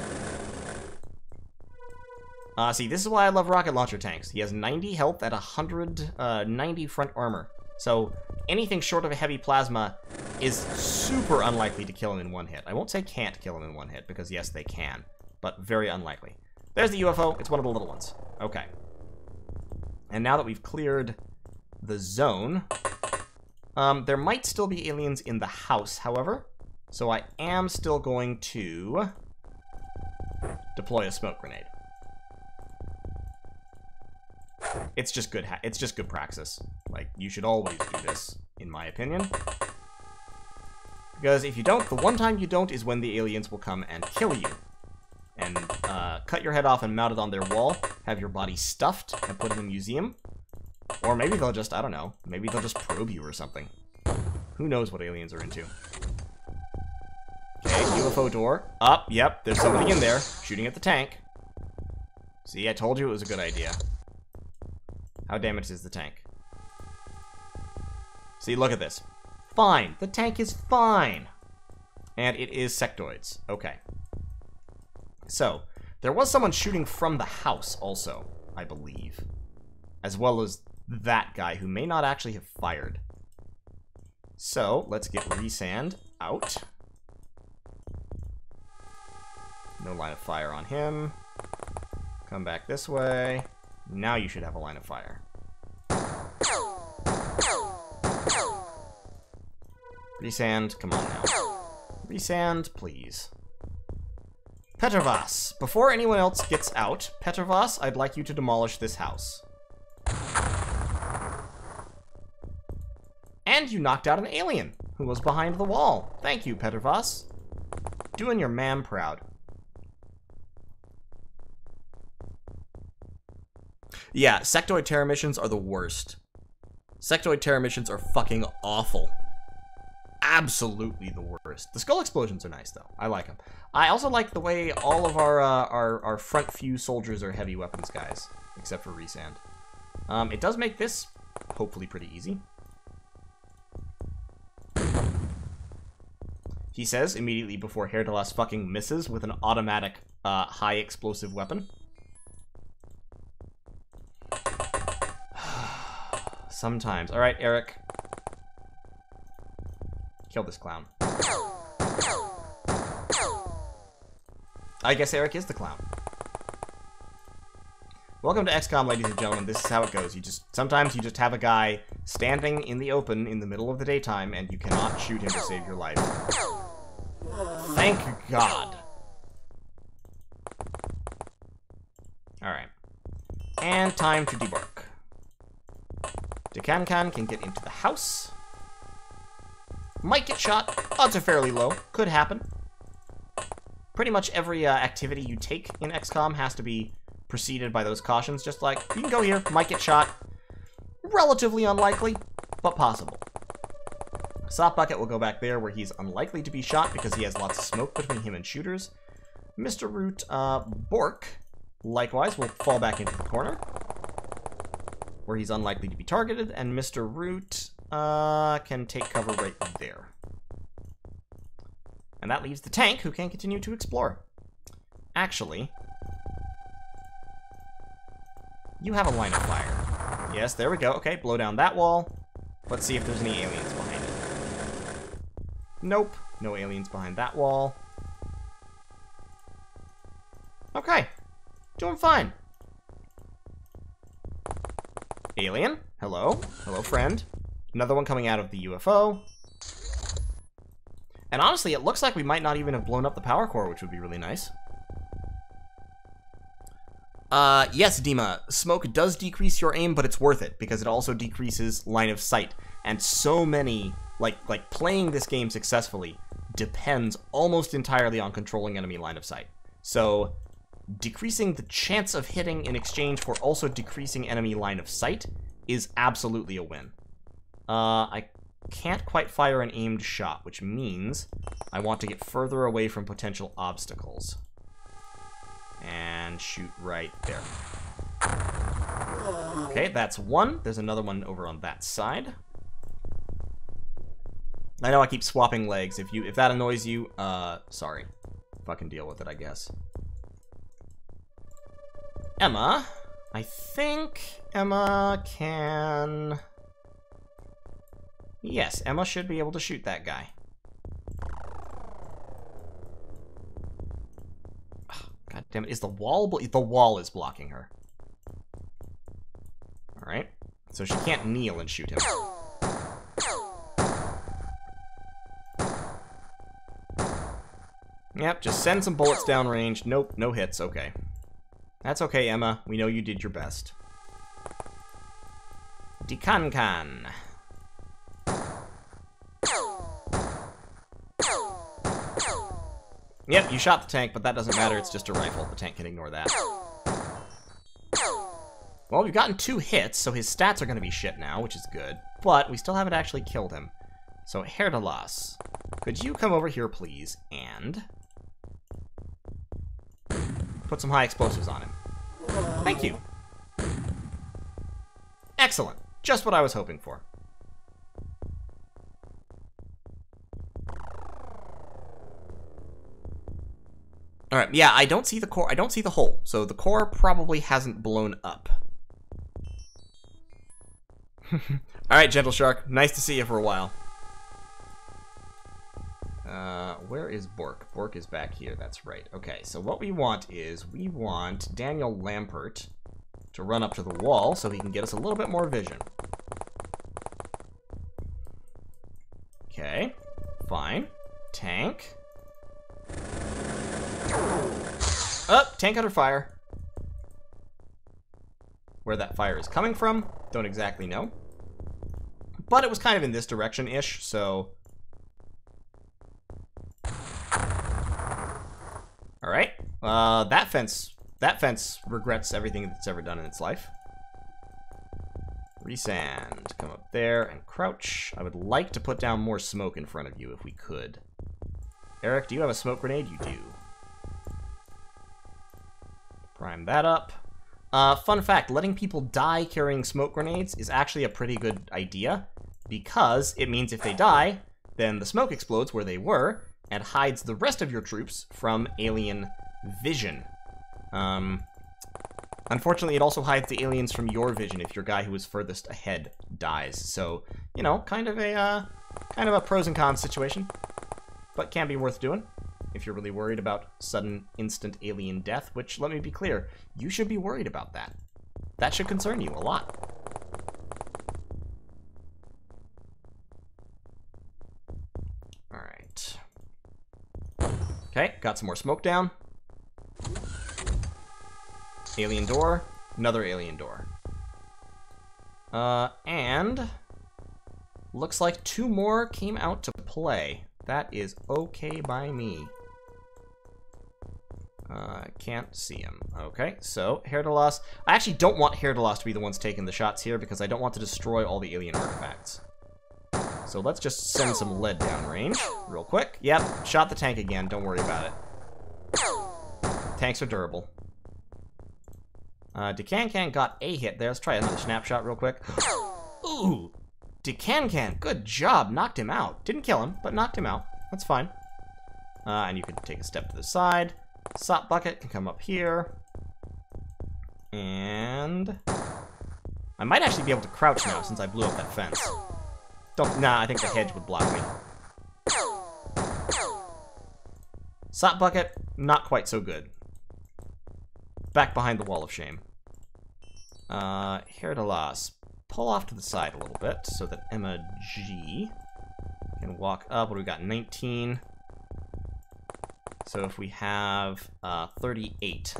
See, this is why I love rocket launcher tanks. He has 90 health at 90 front armor. So anything short of a heavy plasma is super unlikely to kill him in one hit. I won't say can't kill him in one hit, because yes, they can. But very unlikely. There's the UFO. It's one of the little ones. Okay. And now that we've cleared the zone, there might still be aliens in the house, however. So I am still going to deploy a smoke grenade. It's just good. It's just good praxis. Like, you should always do this, in my opinion. Because if you don't, the one time you don't is when the aliens will come and kill you. And cut your head off and mount it on their wall, have your body stuffed and put in a museum. Or maybe they'll just, I don't know, maybe they'll just probe you or something. Who knows what aliens are into. Okay, UFO door. Up, yep, there's somebody in there, shooting at the tank. See, I told you it was a good idea. How damaged is the tank? See, look at this. Fine, the tank is fine. And it is sectoids, okay. So, there was someone shooting from the house also, I believe. As well as that guy who may not actually have fired. So, let's get resand out. No line of fire on him. Come back this way. Now you should have a line of fire. Resand, come on now. Resand, please. Petrovas, before anyone else gets out, Petrovas, I'd like you to demolish this house. And you knocked out an alien who was behind the wall. Thank you, Petrovas. Doing your man proud. Yeah, sectoid terror missions are the worst. Sectoid terror missions are fucking awful. Absolutely the worst. The skull explosions are nice, though. I like them. I also like the way all of our front few soldiers are heavy weapons guys, except for Resand. It does make this hopefully pretty easy. He says immediately before Herdalas fucking misses with an automatic high explosive weapon. Sometimes. All right, Eric. Kill this clown. I guess Eric is the clown. Welcome to XCOM, ladies and gentlemen. This is how it goes. Sometimes you just have a guy standing in the open in the middle of the daytime, and you cannot shoot him to save your life. Thank God. Alright. And time to debark. Decancan can get into the house. Might get shot. Odds are fairly low. Could happen. Pretty much every activity you take in XCOM has to be preceded by those cautions. Just like, you can go here, might get shot. Relatively unlikely, but possible. Soft Bucket will go back there where he's unlikely to be shot because he has lots of smoke between him and shooters. Mr. Root, Bork, likewise, will fall back into the corner where he's unlikely to be targeted, and Mr. Root can take cover right there. And that leaves the tank, who can continue to explore. Actually, you have a line of fire. Yes, there we go. Okay, blow down that wall. Let's see if there's any aliens behind it. Nope, no aliens behind that wall. Okay, doing fine. Alien, hello. Hello, friend. Another one coming out of the UFO. And honestly, it looks like we might not even have blown up the power core, which would be really nice. Yes, Dima, smoke does decrease your aim, but it's worth it, because it also decreases line of sight. And so many, like playing this game successfully depends almost entirely on controlling enemy line of sight. So, decreasing the chance of hitting in exchange for also decreasing enemy line of sight is absolutely a win. I can't quite fire an aimed shot, which means I want to get further away from potential obstacles. And shoot right there. Okay, that's one. There's another one over on that side. I know I keep swapping legs. If that annoys you, sorry. Fucking deal with it, I guess. Emma. I think Emma can... Yes, Emma should be able to shoot that guy. Oh, God damn it. Is the wall... The wall is blocking her. Alright. So she can't kneel and shoot him. Yep, just send some bullets downrange. Nope, no hits. Okay. That's okay, Emma. We know you did your best. Decancan. Yep, you shot the tank, but that doesn't matter. It's just a rifle. The tank can ignore that. Well, we've gotten 2 hits, so his stats are going to be shit now, which is good. But we still haven't actually killed him. So, Herdalas, could you come over here, please, and put some high explosives on him? Thank you. Excellent. Just what I was hoping for. Alright, yeah, I don't see the core. I don't see the hole. So the core probably hasn't blown up. Alright, Gentle Shark. Nice to see you for a while. Where is Bork? Bork is back here. That's right. Okay, so what we want is we want Daniel Lampert to run up to the wall so he can get us a little bit more vision. Okay, fine. Tank. Oh, tank under fire. Where that fire is coming from, don't exactly know. But it was kind of in this direction-ish, so... Alright. That fence regrets everything it's ever done in its life. Resand. Come up there and crouch. I would like to put down more smoke in front of you if we could. Eric, do you have a smoke grenade? You do. Prime that up. Fun fact, letting people die carrying smoke grenades is actually a pretty good idea, because it means if they die, then the smoke explodes where they were, and hides the rest of your troops from alien vision. Unfortunately, it also hides the aliens from your vision if your guy who was furthest ahead dies. So, you know, kind of a pros and cons situation, but can be worth doing if you're really worried about sudden, instant alien death, which, let me be clear, you should be worried about that. That should concern you a lot. Alright. Okay, got some more smoke down. Alien door. Another alien door. And... looks like 2 more came out to play. That is okay by me. Can't see him. Okay, so, Herdalas. I actually don't want Herdalas to be the ones taking the shots here because I don't want to destroy all the alien artifacts. So let's just send some lead downrange real quick. Yep, shot the tank again. Don't worry about it. Tanks are durable. Decancan got a hit there. Let's try another snapshot real quick. Ooh! Decancan, good job. Knocked him out. Didn't kill him, but knocked him out. That's fine. And you can take a step to the side. Sop Bucket can come up here. And... I might actually be able to crouch now since I blew up that fence. Nah, I think the hedge would block me. Sop Bucket, not quite so good. Back behind the wall of shame. Herdalas, pull off to the side a little bit so that Emma G can walk up. What do we got? 19. So if we have 38,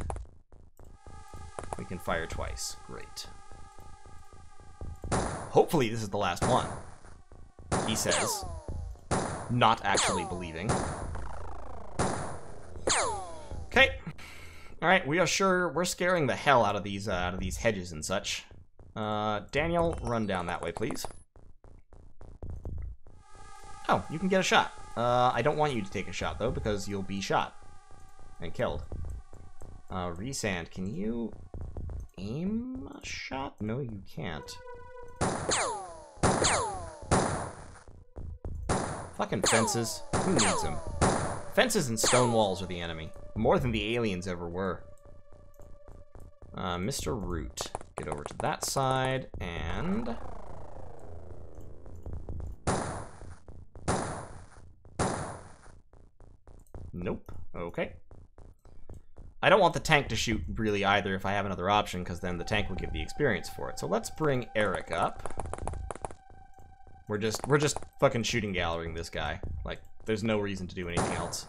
we can fire twice. Great. Hopefully this is the last one. He says, not actually believing. Okay. All right, we're scaring the hell out of these hedges and such. Daniel, run down that way, please. Oh, you can get a shot. I don't want you to take a shot, though, because you'll be shot and killed. Resand, can you aim a shot? No, you can't. Fucking fences. Who needs them? Fences and stone walls are the enemy. More than the aliens ever were. Mr. Root. Get over to that side, and... Nope. Okay. I don't want the tank to shoot really either if I have another option, because then the tank will give the experience for it. So let's bring Eric up. We're just fucking shooting gallerying this guy. Like, there's no reason to do anything else.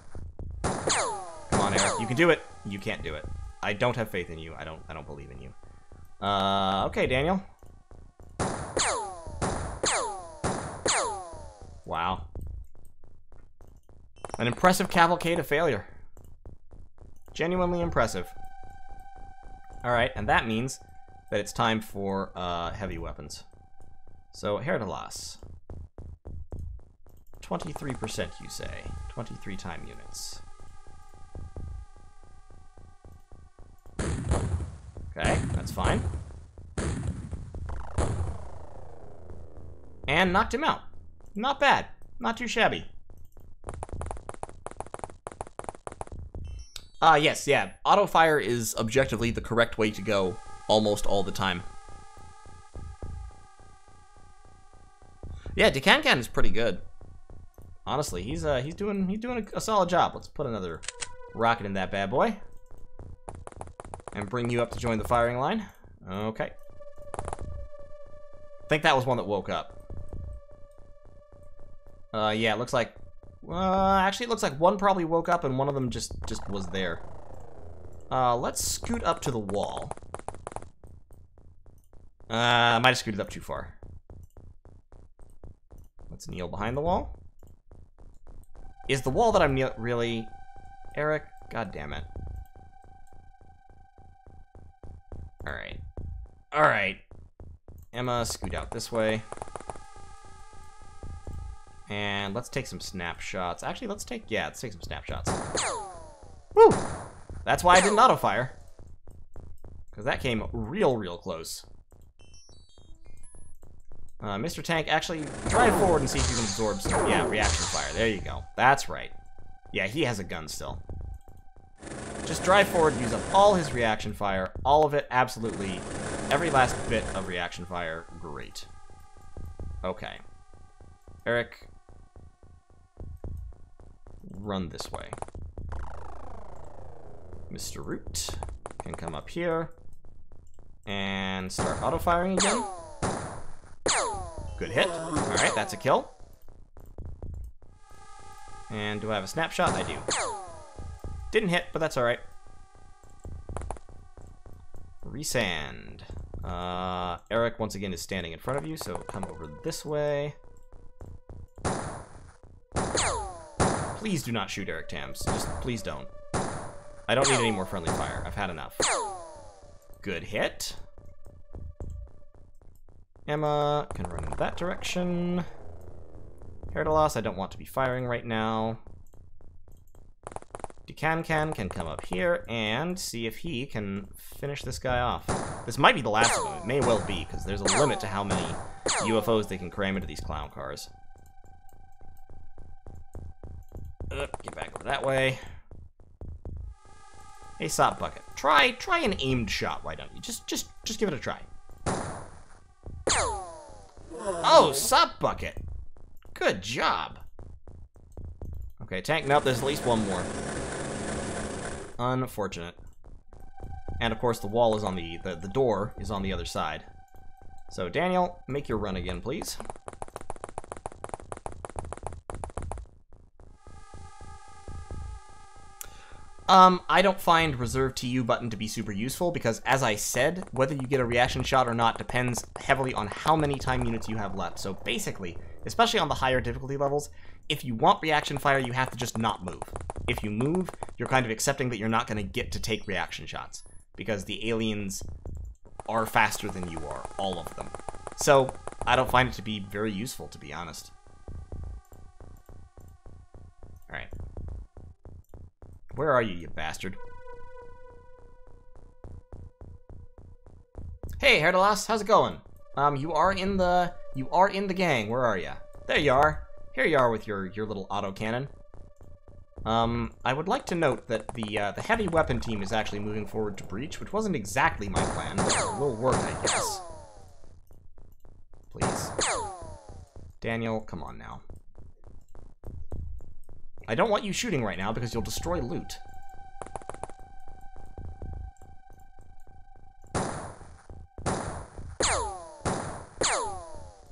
Come on, Eric. You can do it. You can't do it. I don't have faith in you. I don't believe in you. Okay, Daniel. Wow. An impressive cavalcade of failure. Genuinely impressive. Alright, and that means that it's time for heavy weapons. So, Herdalas. 23% you say. 23 time units. Okay, that's fine. And knocked him out. Not bad. Not too shabby. Yes, yeah. Auto fire is objectively the correct way to go almost all the time. Yeah, Decancan is pretty good. Honestly, he's doing a solid job. Let's put another rocket in that bad boy. And bring you up to join the firing line. Okay. I think that was one that woke up. Yeah, it looks like... actually, it looks like one probably woke up and one of them just was there. Let's scoot up to the wall. I might have scooted up too far. Let's kneel behind the wall. Is the wall that I'm really... Eric? God damn it. Alright. Alright. Emma, scoot out this way. And let's take some snapshots. Actually, let's take some snapshots. Woo! That's why I didn't auto-fire. Because that came real close. Mr. Tank, actually, drive forward and see if you can absorb some, reaction fire. There you go. That's right. Yeah, he has a gun still. Just drive forward, use up all his reaction fire. All of it, absolutely. Every last bit of reaction fire. Great. Okay. Eric, run this way. Mr. Root can come up here and start auto-firing again. Good hit. Alright, that's a kill. And do I have a snapshot? I do. Didn't hit, but that's alright. Resand. Eric, once again, is standing in front of you, so come over this way. Please do not shoot Eric Tams. Just please don't. I don't need any more friendly fire. I've had enough. Good hit. Emma can run in that direction. Herdalas, I don't want to be firing right now. Decancan can come up here and see if he can finish this guy off. This might be the last of them. It may well be, because there's a limit to how many UFOs they can cram into these clown cars. Get back over that way. Hey, Sop Bucket. Try an aimed shot, why don't you? Just give it a try. Oh, Sop Bucket. Good job. Okay, Tank, nope, there's at least one more. Unfortunate. And of course the wall is on the door is on the other side. So Daniel, make your run again, please. I don't find reserve TU button to be super useful because, as I said, whether you get a reaction shot or not depends heavily on how many time units you have left. So basically, especially on the higher difficulty levels, if you want reaction fire, you have to just not move. If you move, you're kind of accepting that you're not going to get to take reaction shots because the aliens are faster than you are, all of them. So I don't find it to be very useful, to be honest. Alright. Where are you, you bastard? Hey, Herdalas, how's it going? You are in the gang. Where are you? There you are. Here you are with your little autocannon. I would like to note that the heavy weapon team is actually moving forward to breach, which wasn't exactly my plan, but it will work, I guess. Please. Daniel, come on now. I don't want you shooting right now because you'll destroy loot.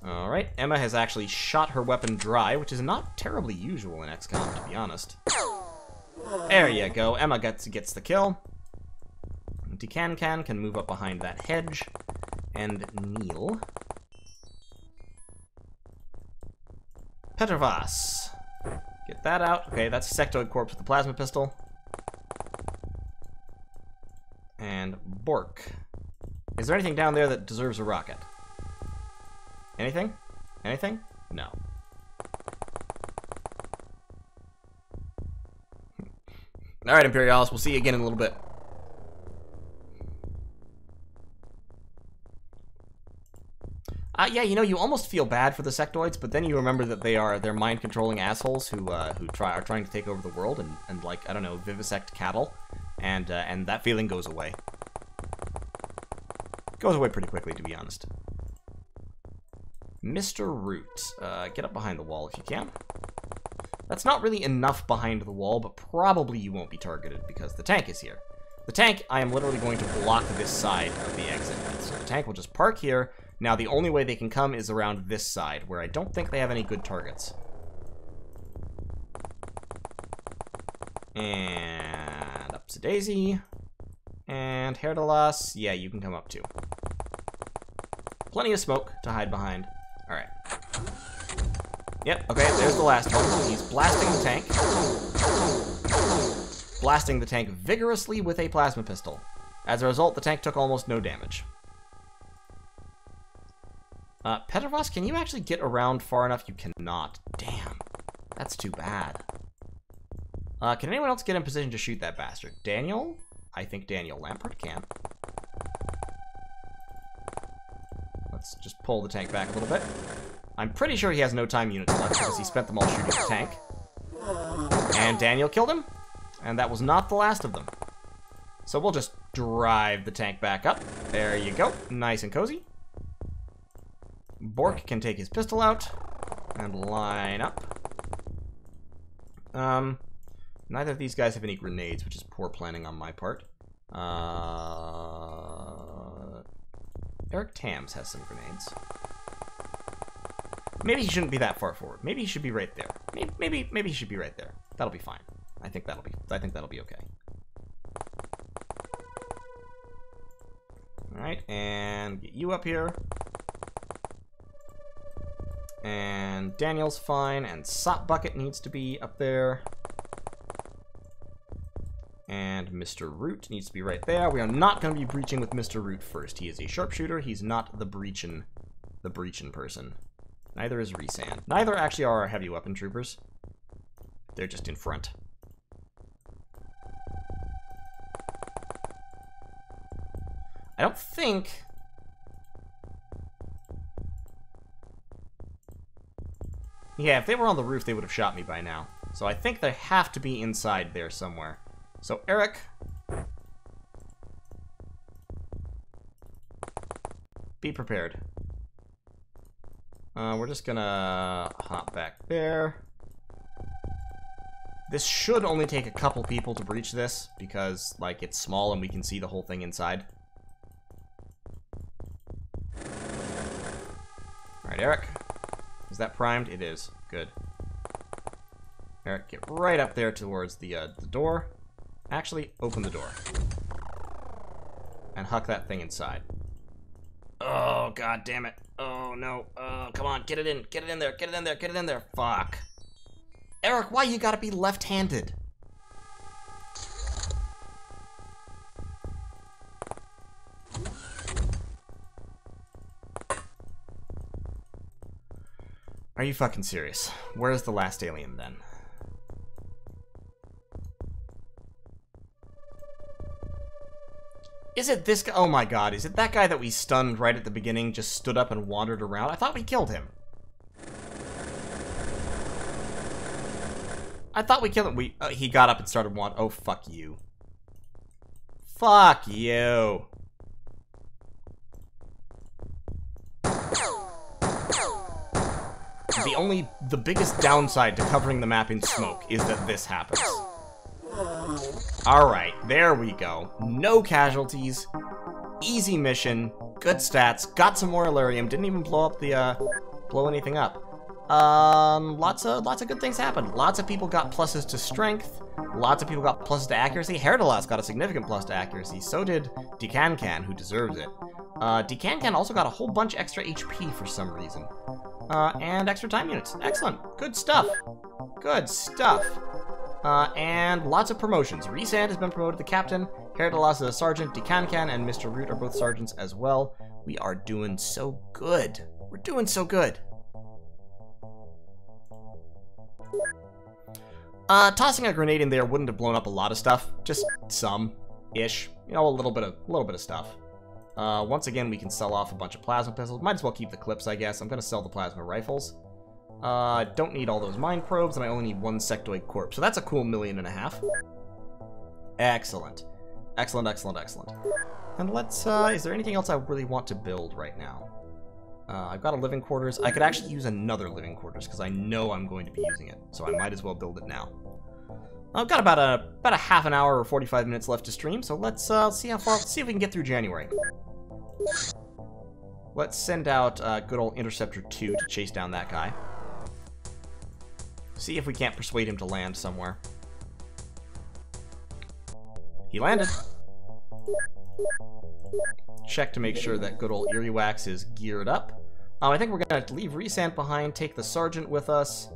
Alright, Emma has actually shot her weapon dry, which is not terribly usual in XCOM, to be honest. There you go, Emma gets the kill. Decancan can move up behind that hedge and kneel. Petrovas. Get that out. Okay, that's a Sectoid corpse with the plasma pistol. Bork. Is there anything down there that deserves a rocket? Anything? Anything? No. Alright, Imperialis, we'll see you again in a little bit. Yeah, you know, you almost feel bad for the Sectoids, but then you remember that they're mind-controlling assholes who are trying to take over the world and like, I don't know, vivisect cattle, and that feeling goes away. Goes away pretty quickly, to be honest. Mr. Root, get up behind the wall if you can. That's not really enough behind the wall, but probably you won't be targeted because the tank is here. The tank, I am literally going to block this side of the exit. So the tank will just park here. Now, the only way they can come is around this side, where I don't think they have any good targets. And upsie-daisy. And Herdalas, yeah, you can come up too. Plenty of smoke to hide behind. Alright. Yep, okay, there's the last one. He's blasting the tank. Blasting the tank vigorously with a plasma pistol. As a result, the tank took almost no damage. Petrovos, can you actually get around far enough? You cannot. Damn. That's too bad. Can anyone else get in position to shoot that bastard? Daniel? I think Daniel Lampert can. Let's just pull the tank back a little bit. I'm pretty sure he has no time units left because he spent them all shooting the tank. And Daniel killed him. And that was not the last of them. So we'll just drive the tank back up. There you go. Nice and cozy. Bork can take his pistol out and line up. Neither of these guys have any grenades, which is poor planning on my part. Eric Tams has some grenades. Maybe he shouldn't be that far forward. Maybe he should be right there. Maybe he should be right there. That'll be fine. I think that'll be okay. All right, and get you up here. And Daniel's fine, and Sop Bucket needs to be up there. And Mr. Root needs to be right there. We are not going to be breaching with Mr. Root first. He is a sharpshooter. He's not the breachin' person. Neither is Resand. Neither actually are our heavy weapon troopers. They're just in front. I don't think... Yeah, if they were on the roof, they would have shot me by now. So I think they have to be inside there somewhere. So, Eric... be prepared. We're just gonna hop back there. This should only take a couple people to breach this, because, like, it's small and we can see the whole thing inside. Alright, Eric. Is that primed? It is. Good. Eric, get right up there towards the door. Actually, open the door. And huck that thing inside. Oh, god damn it. Oh, no. Oh, come on, get it in. Get it in there. Get it in there. Get it in there. Fuck. Eric, why you gotta be left-handed? Are you fucking serious? Where's the last alien, then? Is it this guy? Oh my god, is it that guy that we stunned right at the beginning, just stood up and wandered around? I thought we killed him. I thought we killed him. He got up and started oh, fuck you. Fuck you. The biggest downside to covering the map in smoke is that this happens. Alright, there we go. No casualties. Easy mission. Good stats. Got some more Illyrium. Didn't even blow up blow anything up. Lots of good things happened. Lots of people got pluses to strength. Lots of people got pluses to accuracy. Herdalas got a significant plus to accuracy. So did Decancan, who deserves it. Decancan also got a whole bunch extra HP for some reason. And extra time units. Excellent. Good stuff. Good stuff. And lots of promotions. Resand has been promoted to captain, Herdalas is a sergeant, Decancan and Mr. Root are both sergeants as well. We are doing so good. We're doing so good. Tossing a grenade in there wouldn't have blown up a lot of stuff. Just some-ish. You know, a little bit of stuff. Once again, we can sell off a bunch of plasma pistols. Might as well keep the clips, I guess. I'm going to sell the plasma rifles. Don't need all those mine probes, and I only need one sectoid corpse. So that's a cool 1.5 million. Excellent. Excellent, excellent, excellent. And let's, is there anything else I really want to build right now? I've got a living quarters. I could actually use another living quarters, because I know I'm going to be using it. So I might as well build it now. I've got about a half an hour or 45 minutes left to stream, so let's see if we can get through January. Let's send out good old Interceptor 2 to chase down that guy. See if we can't persuade him to land somewhere. He landed. Check to make sure that good old Earwax is geared up. I think we're going to leave Resant behind, take the Sergeant with us.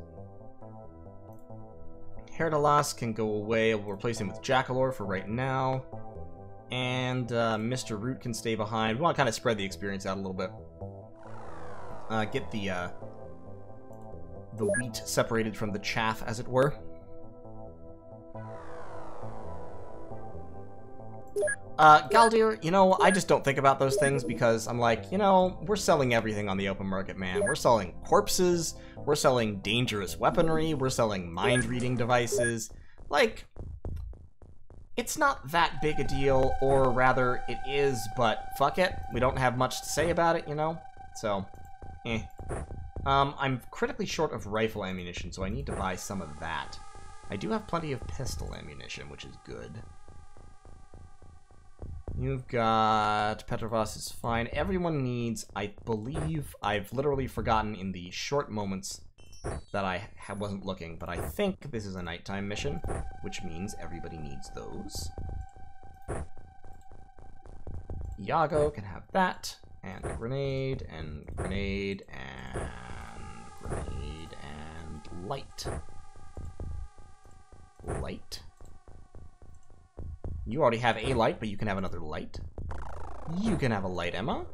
Herdalas can go away. We'll replace him with Jackalor for right now. And Mr. Root can stay behind. We want to kind of spread the experience out a little bit. Get the wheat separated from the chaff, as it were. Galdir, you know, I just don't think about those things because I'm like, you know, we're selling everything on the open market, man. We're selling corpses, we're selling dangerous weaponry, we're selling mind-reading devices. Like, it's not that big a deal, or rather, it is, but fuck it. We don't have much to say about it, you know? So, eh. I'm critically short of rifle ammunition, so I need to buy some of that. I do have plenty of pistol ammunition, which is good. You've got... Petrovas is fine. Everyone needs, I believe, I've literally forgotten in the short moments that I wasn't looking, but I think this is a nighttime mission, which means everybody needs those. Iago can have that, and grenade, and grenade, and grenade, and light. Light. You already have a light, but you can have another light. You can have a light, Emma.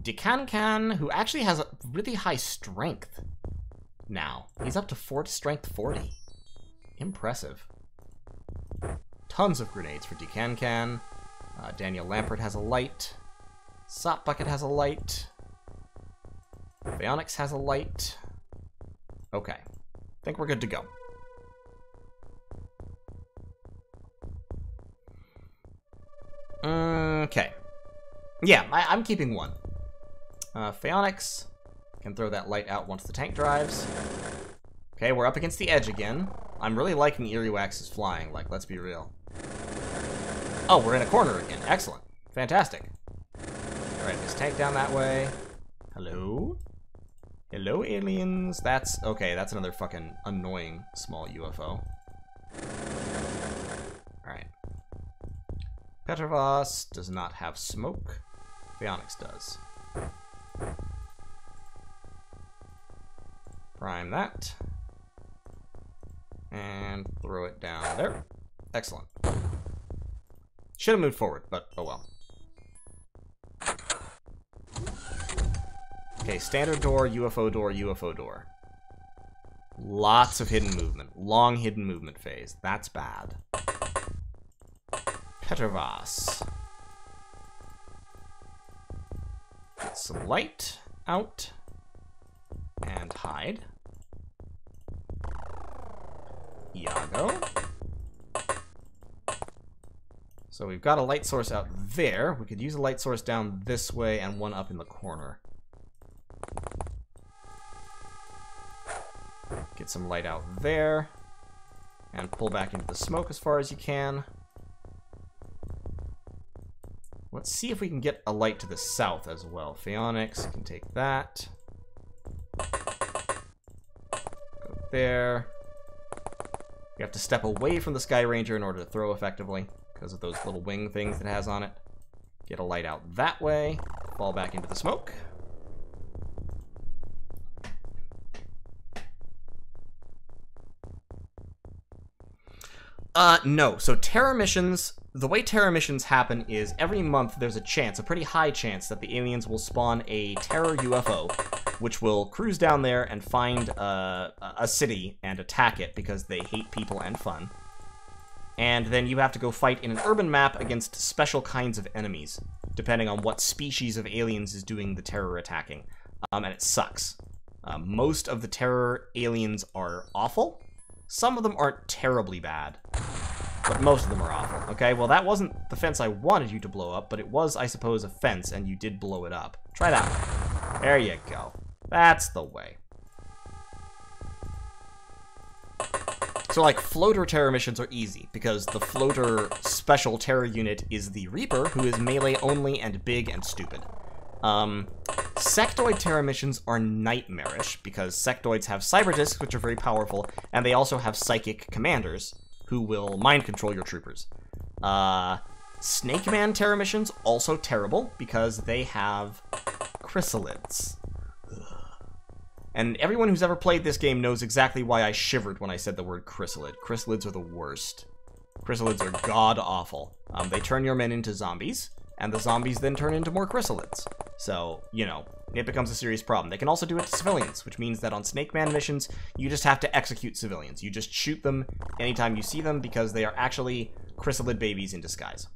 Decancan, who actually has a really high strength now. He's up to strength 40. Impressive. Tons of grenades for Decancan. Daniel Lampert has a light. Sop Bucket has a light. Phaonix has a light. Okay. I think we're good to go. Okay. Yeah, I'm keeping one. Phaonix can throw that light out once the tank drives. Okay, we're up against the edge again. I'm really liking Earwax's flying, like, let's be real. Oh, we're in a corner again. Excellent. Fantastic. Alright, this tank down that way. Hello? Hello, aliens? That's... okay, that's another fucking annoying small UFO. Alright. Petrovas does not have smoke. Phaonix does. Prime that. And throw it down there. Excellent. Should have moved forward, but oh well. Okay, standard door, UFO door, UFO door. Lots of hidden movement. Long hidden movement phase. That's bad. Petrovas. Get some light out. And hide. Iago. So we've got a light source out there. We could use a light source down this way and one up in the corner. Get some light out there. And pull back into the smoke as far as you can. Let's see if we can get a light to the south as well. Phaonix can take that. Go there. We have to step away from the Skyranger in order to throw effectively, because of those little wing things that it has on it. Get a light out that way. Fall back into the smoke. No. So terror missions, the way terror missions happen is every month there's a chance, a pretty high chance, that the aliens will spawn a terror UFO, which will cruise down there and find a city and attack it because they hate people and fun. And then you have to go fight in an urban map against special kinds of enemies, depending on what species of aliens is doing the terror attacking. And it sucks. Most of the terror aliens are awful. Some of them aren't terribly bad, but most of them are awful. Okay, well that wasn't the fence I wanted you to blow up, but it was, I suppose, a fence, and you did blow it up. Try that one. There you go. That's the way. So, like, floater terror missions are easy, because the floater special terror unit is the Reaper, who is melee only and big and stupid. Sectoid terror missions are nightmarish, because sectoids have cyber discs, which are very powerful, and they also have psychic commanders, who will mind control your troopers. Snake Man terror missions, also terrible, because they have chrysalids. And everyone who's ever played this game knows exactly why I shivered when I said the word chrysalid. Chrysalids are the worst. Chrysalids are god-awful. They turn your men into zombies, and the zombies then turn into more chrysalids. So, you know, it becomes a serious problem. They can also do it to civilians, which means that on Snake Man missions, you just have to execute civilians. You just shoot them anytime you see them, because they are actually chrysalid babies in disguise.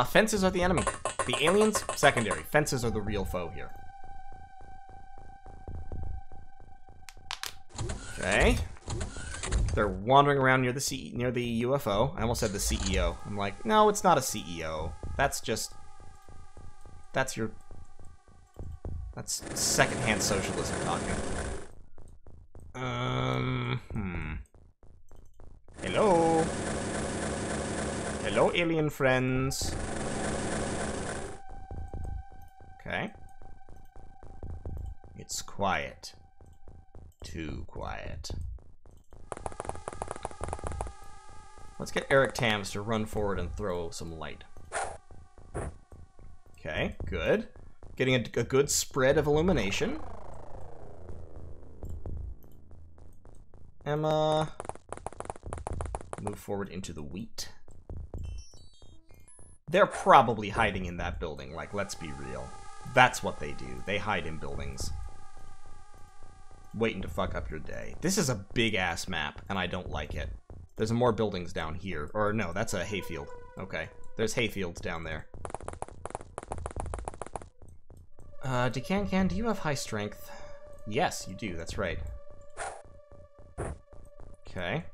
Fences are the enemy. The aliens, secondary. Fences are the real foe here. Okay. They're wandering around near the near the UFO. I almost said the CEO. I'm like, no, it's not a CEO. That's just... That's secondhand socialism talking. Hello? Hello, alien friends. Okay. It's quiet. Too quiet. Let's get Eric Tams to run forward and throw some light. Okay, good. Getting a good spread of illumination. Emma. Move forward into the wheat. They're probably hiding in that building, like, let's be real. That's what they do. They hide in buildings. Waiting to fuck up your day. This is a big-ass map, and I don't like it. There's more buildings down here. Or, no, that's a hayfield. Okay. There's hayfields down there. Decancan, do you have high strength? Yes, you do. That's right. Okay.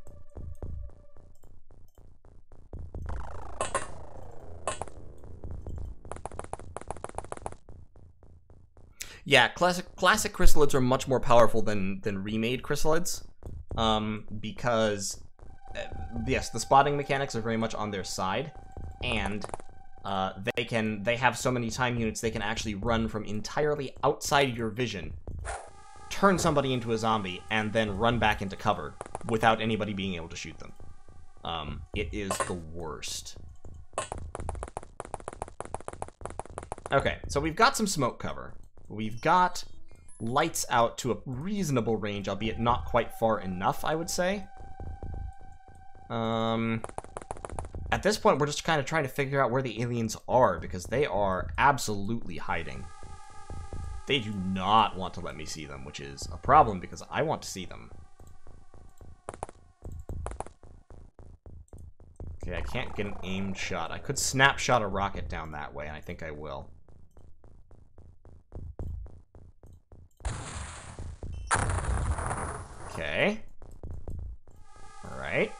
Yeah, classic chrysalids are much more powerful than remade chrysalids, because yes, the spotting mechanics are very much on their side, and they have so many time units they can actually run from entirely outside your vision, turn somebody into a zombie, and then run back into cover without anybody being able to shoot them. It is the worst. Okay, so we've got some smoke cover. We've got lights out to a reasonable range, albeit not quite far enough, I would say. At this point, we're just kind of trying to figure out where the aliens are, because they are absolutely hiding. They do not want to let me see them, which is a problem, because I want to see them. Okay, I can't get an aimed shot. I could snapshot a rocket down that way, and I think I will. Okay. Alright.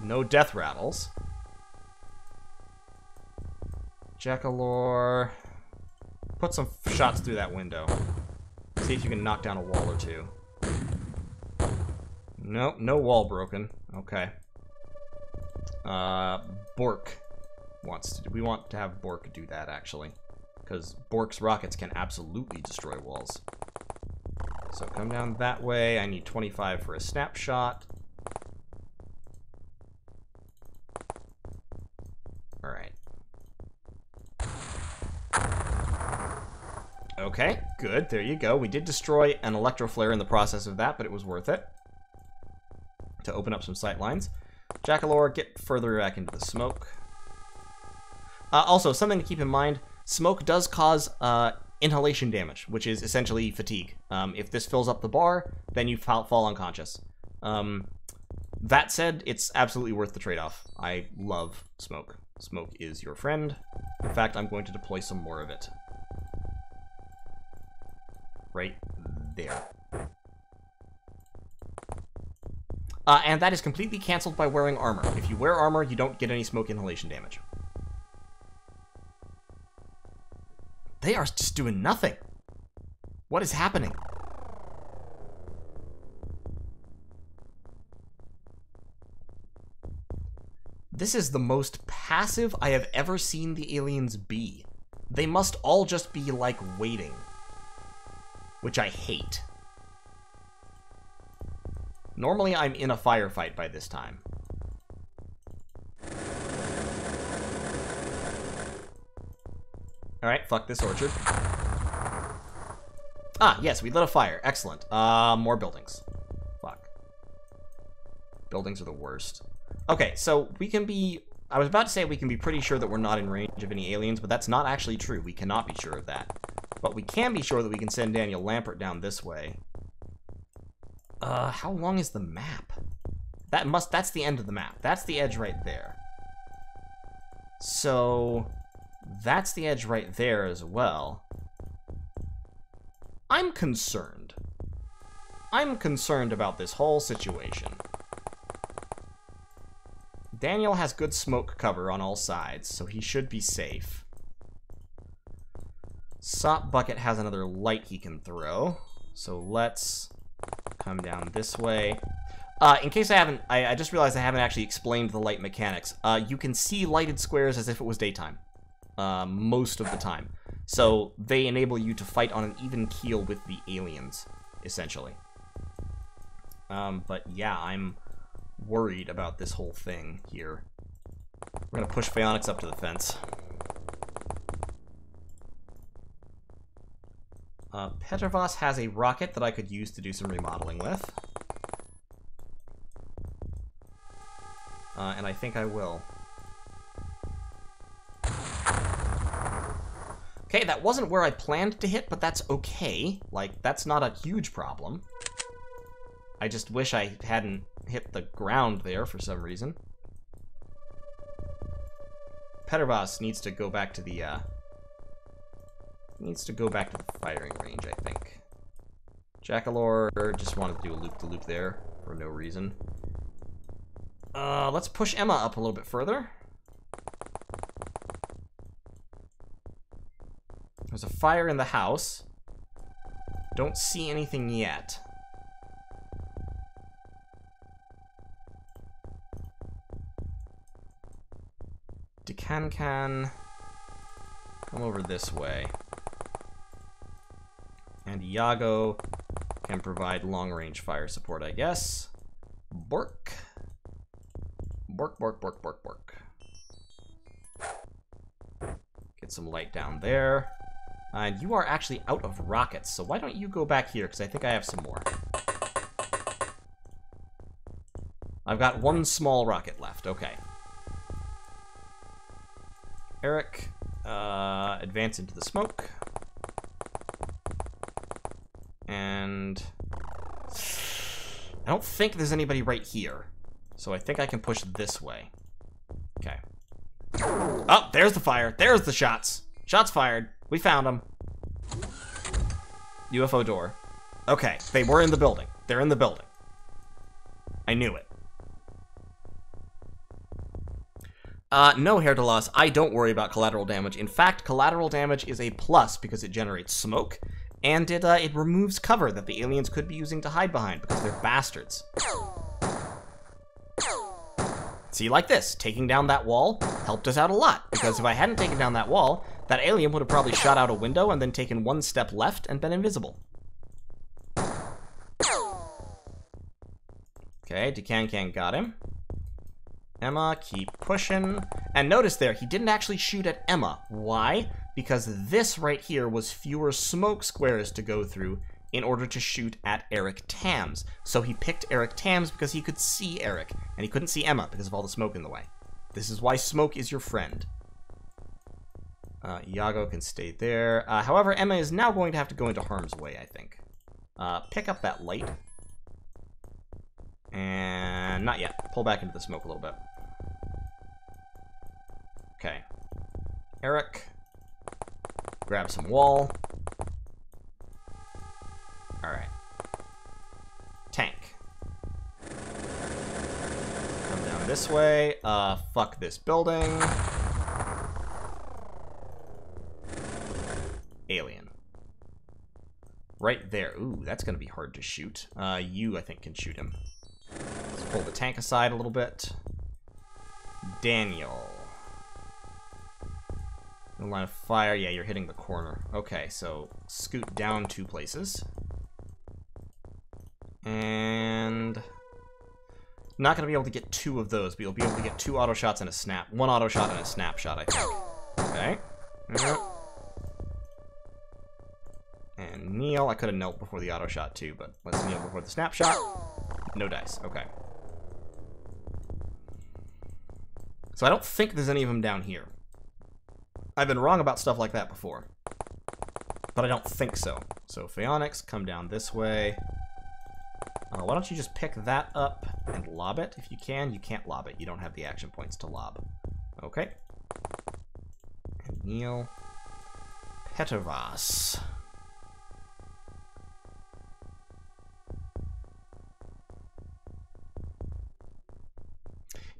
No death rattles. Jackalore. Put some shots through that window. See if you can knock down a wall or two. Nope, no wall broken. Okay. Bork wants to... We want to have Bork do that, actually. Because Bork's rockets can absolutely destroy walls. So come down that way. I need 25 for a snapshot. Alright. Okay, good. There you go. We did destroy an electro flare in the process of that, but it was worth it to open up some sight lines. Jackalore, get further back into the smoke. Also, something to keep in mind, smoke does cause inhalation damage, which is essentially fatigue. If this fills up the bar, then you fall unconscious. That said, it's absolutely worth the trade-off. I love smoke. Smoke is your friend. In fact, I'm going to deploy some more of it. Right there. And that is completely canceled by wearing armor. If you wear armor, you don't get any smoke inhalation damage. They are just doing nothing. What is happening? This is the most passive I have ever seen the aliens be. They must all just be, like, waiting. Which I hate. Normally, I'm in a firefight by this time. Alright, fuck this orchard. Ah, yes, we lit a fire. Excellent. More buildings. Fuck. Buildings are the worst. Okay, so we can be... I was about to say we can be pretty sure that we're not in range of any aliens, but that's not actually true. We cannot be sure of that. But we can be sure that we can send Daniel Lampert down this way. How long is the map? That's the end of the map. That's the edge right there. So... that's the edge right there as well. I'm concerned. I'm concerned about this whole situation. Daniel has good smoke cover on all sides, so he should be safe. Sop Bucket has another light he can throw, so let's come down this way. In case I haven't, I just realized I haven't actually explained the light mechanics. You can see lighted squares as if it was daytime. Most of the time. So they enable you to fight on an even keel with the aliens, essentially. But yeah, I'm worried about this whole thing here. We're gonna push Phaonics up to the fence. Petrovos has a rocket that I could use to do some remodeling with. And I think I will. Okay, that wasn't where I planned to hit, but that's okay. Like, that's not a huge problem. I just wish I hadn't hit the ground there for some reason. Petrovos needs to go back to the, firing range, I think. Jackalore just wanted to do a loop-de-loop there for no reason. Let's push Emma up a little bit further. There's a fire in the house. Don't see anything yet. Decan-can come over this way. And Iago can provide long-range fire support, I guess. Bork. Bork, bork, bork, bork, bork. Get some light down there. And you are actually out of rockets, so why don't you go back here, because I think I have some more. I've got one small rocket left, okay. Eric, advance into the smoke. And I don't think there's anybody right here, so I think I can push this way. Okay. Oh, there's the fire. There's the shots. Shots fired. We found them. UFO door. Okay, they were in the building. They're in the building. I knew it. No, Herr Delas, I don't worry about collateral damage. In fact, collateral damage is a plus because it generates smoke, and it removes cover that the aliens could be using to hide behind because they're bastards. See, like this, taking down that wall helped us out a lot, because if I hadn't taken down that wall, that alien would have probably shot out a window and then taken one step left and been invisible. Okay, Decan-can got him. Emma, keep pushing. And notice there, he didn't actually shoot at Emma. Why? because this right here was fewer smoke squares to go through in order to shoot at Eric Tams. So he picked Eric Tams because he could see Eric, and he couldn't see Emma because of all the smoke in the way. This is why smoke is your friend. Iago can stay there. However, Emma is now going to have to go into harm's way, I think. Pick up that light. And not yet. Pull back into the smoke a little bit. Okay. Eric. Grab some wall. Alright. Tank. Come down this way. Fuck this building. Alien. Right there. Ooh, that's gonna be hard to shoot. You, I think, can shoot him. Let's pull the tank aside a little bit. Daniel. No line of fire. Yeah, you're hitting the corner. Okay, so scoot down 2 places. And not going to be able to get 2 of those, but you'll be able to get 2 auto shots and a snap. 1 auto shot and a snapshot, I think. Okay. And kneel. I could have knelt before the auto shot too, but let's kneel before the snapshot. No dice. Okay. So I don't think there's any of them down here. I've been wrong about stuff like that before, but I don't think so. So Phaonics, come down this way. Why don't you just pick that up and lob it if you can? You can't lob it. You don't have the action points to lob. Okay. And kneel. Petavas.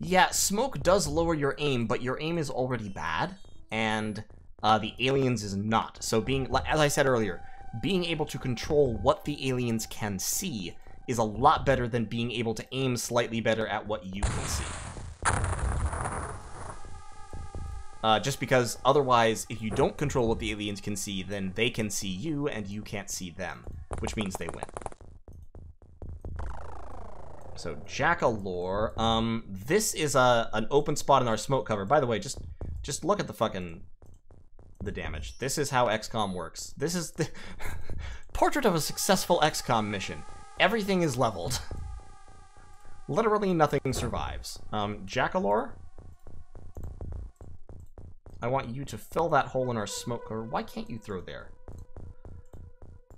Yeah, smoke does lower your aim, but your aim is already bad, and the aliens is not. So being, as I said earlier, being able to control what the aliens can see is a lot better than being able to aim slightly better at what you can see. Just because otherwise, if you don't control what the aliens can see, then they can see you and you can't see them, which means they win. So Jackalore, this is an open spot in our smoke cover. By the way, just look at the damage. This is how XCOM works. This is the portrait of a successful XCOM mission. Everything is leveled. Literally nothing survives. Jackalore, I want you to fill that hole in our smoke cover. Why can't you throw there?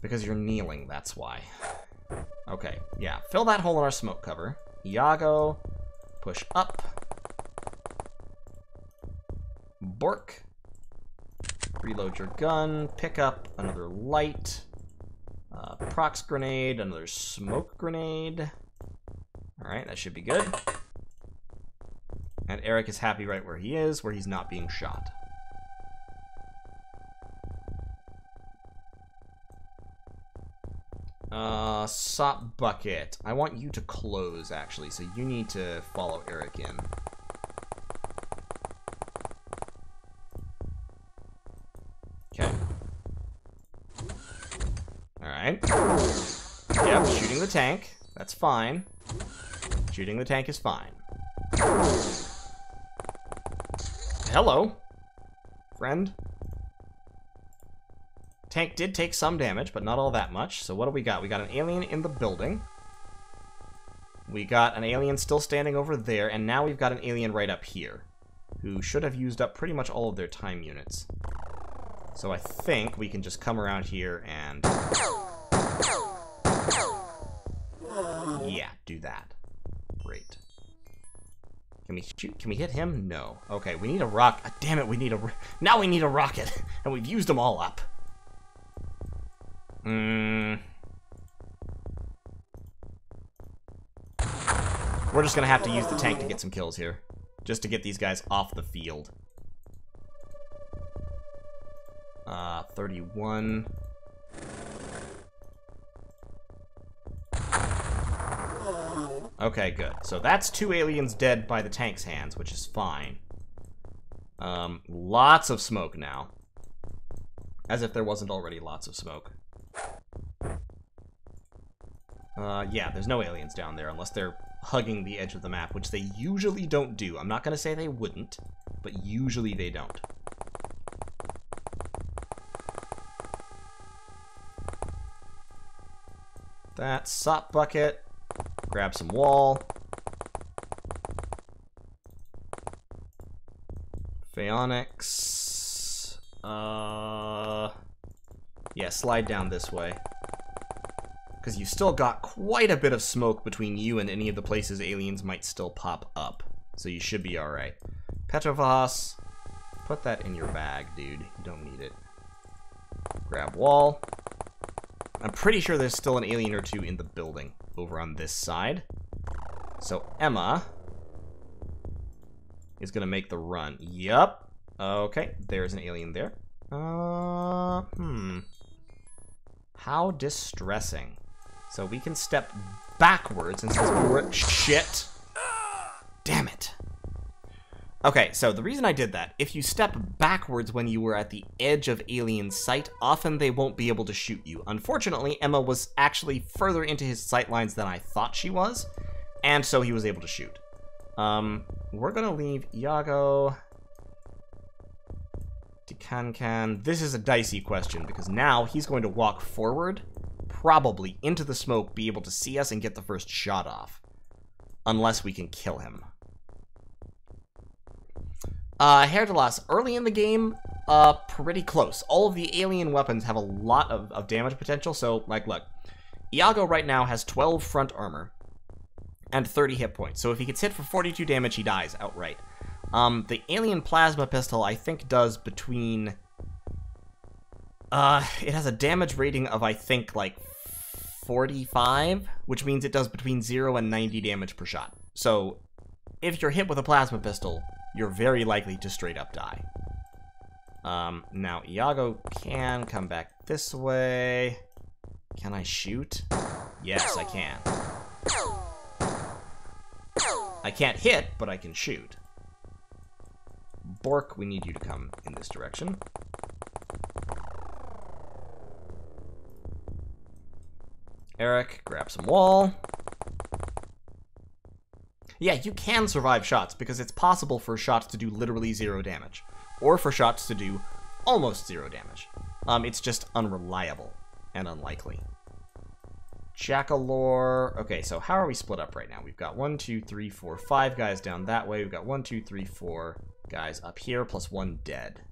Because you're kneeling, that's why. Okay, yeah, fill that hole in our smoke cover. Iago, push up. Bork, reload your gun, pick up another light. Prox grenade, another smoke grenade. Alright, that should be good. And Eric is happy right where he is, where he's not being shot. Sop Bucket. I want you to close, actually, so you need to follow Eric in. Okay. Alright. Yep, shooting the tank. That's fine. Shooting the tank is fine. Hello, friend. Tank did take some damage, but not all that much. So what do we got? We got an alien in the building. We got an alien still standing over there, and now we've got an alien right up here, who should have used up pretty much all of their time units. So I think we can just come around here and... yeah, do that. Great. Can we shoot? Can we hit him? No. Okay, we need a rock. Damn it, we need a... now we need a rocket, and we've used them all up. We're just gonna have to use the tank to get some kills here, just to get these guys off the field. 31. Okay, good. So that's 2 aliens dead by the tank's hands, which is fine. Lots of smoke now. As if there wasn't already lots of smoke. Yeah, there's no aliens down there unless they're hugging the edge of the map, which they usually don't do. I'm not gonna say they wouldn't, but usually they don't. that. Sop bucket. Grab some wall. Phaonics. Yeah, slide down this way. Because you've still got quite a bit of smoke between you and any of the places aliens might still pop up. So you should be alright. Petrovas. Put that in your bag, dude. You don't need it. Grab wall. I'm pretty sure there's still an alien or two in the building over on this side. So Emma is going to make the run. Yup. Okay, there's an alien there. How distressing. So we can step backwards and since we're shit. Damn it. Okay, so the reason I did that, if you step backwards when you were at the edge of alien sight, often they won't be able to shoot you. Unfortunately, Emma was actually further into his sight lines than I thought she was, and so he was able to shoot. We're gonna leave Iago to Can. This is a dicey question, because now he's going to walk forward, probably into the smoke, be able to see us and get the first shot off. Unless we can kill him. Herdalas, early in the game, pretty close. All of the alien weapons have a lot of damage potential, so, like, look. Iago right now has 12 front armor and 30 hit points, so if he gets hit for 42 damage, he dies outright. The alien plasma pistol, I think, does between... it has a damage rating of, I think, like, 45, which means it does between 0 and 90 damage per shot. So, if you're hit with a plasma pistol, you're very likely to straight up die. Now, Iago can come back this way. Can I shoot? Yes, I can. I can't hit, but I can shoot. Bork, we need you to come in this direction. Eric, grab some wall. Yeah, you can survive shots, because it's possible for shots to do literally 0 damage. Or for shots to do almost 0 damage. It's just unreliable and unlikely. Jackalore. Okay, so how are we split up right now? We've got 1, 2, 3, 4, 5 guys down that way. We've got 1, 2, 3, 4 guys up here, plus 1 dead.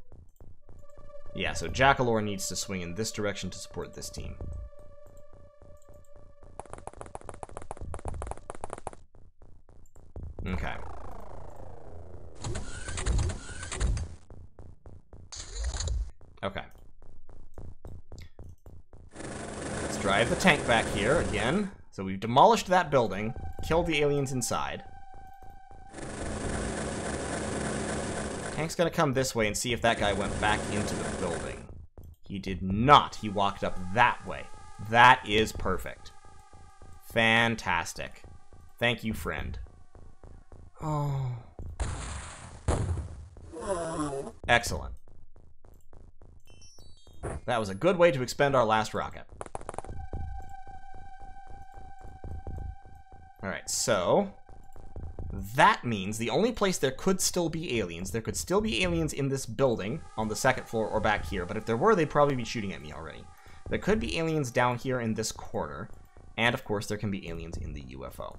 Yeah, so Jackalore needs to swing in this direction to support this team. Okay. Okay. Let's drive the tank back here again. So we've demolished that building, killed the aliens inside. Tank's gonna come this way and see if that guy went back into the building. He did not. He walked up that way. That is perfect. Fantastic. Thank you, friend. Oh. Excellent. That was a good way to expend our last rocket. Alright, so... that means the only place there could still be aliens, there could still be aliens in this building, on the second floor or back here, but if there were, they'd probably be shooting at me already. There could be aliens down here in this corner, and of course there can be aliens in the UFO.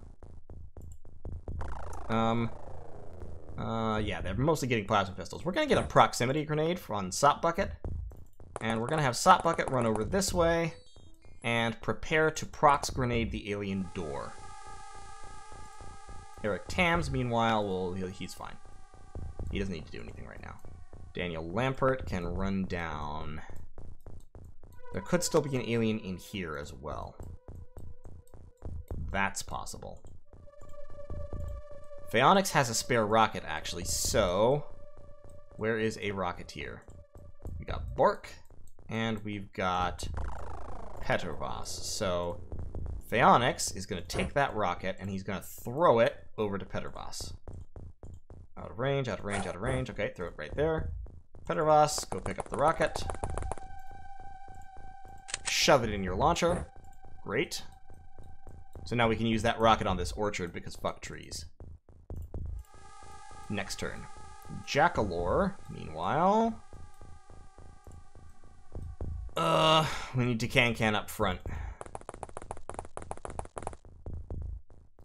Yeah, they're mostly getting plasma pistols. We're gonna get a proximity grenade on Sop Bucket. And we're gonna have Sop Bucket run over this way and prepare to prox grenade the alien door. Eric Tams, meanwhile, he's fine. He doesn't need to do anything right now. Daniel Lampert can run down. There could still be an alien in here as well. That's possible. Phaonics has a spare rocket, actually, so... where is a rocketeer? We got Bork, and we've got Petrovas. So, Phaonics is going to take that rocket, and he's going to throw it over to Petrovas. Out of range, out of range, out of range. Okay, throw it right there. Petrovas, go pick up the rocket. Shove it in your launcher. Great. So now we can use that rocket on this orchard, because fuck trees. Next turn. Jackalore, meanwhile... we need to can up front.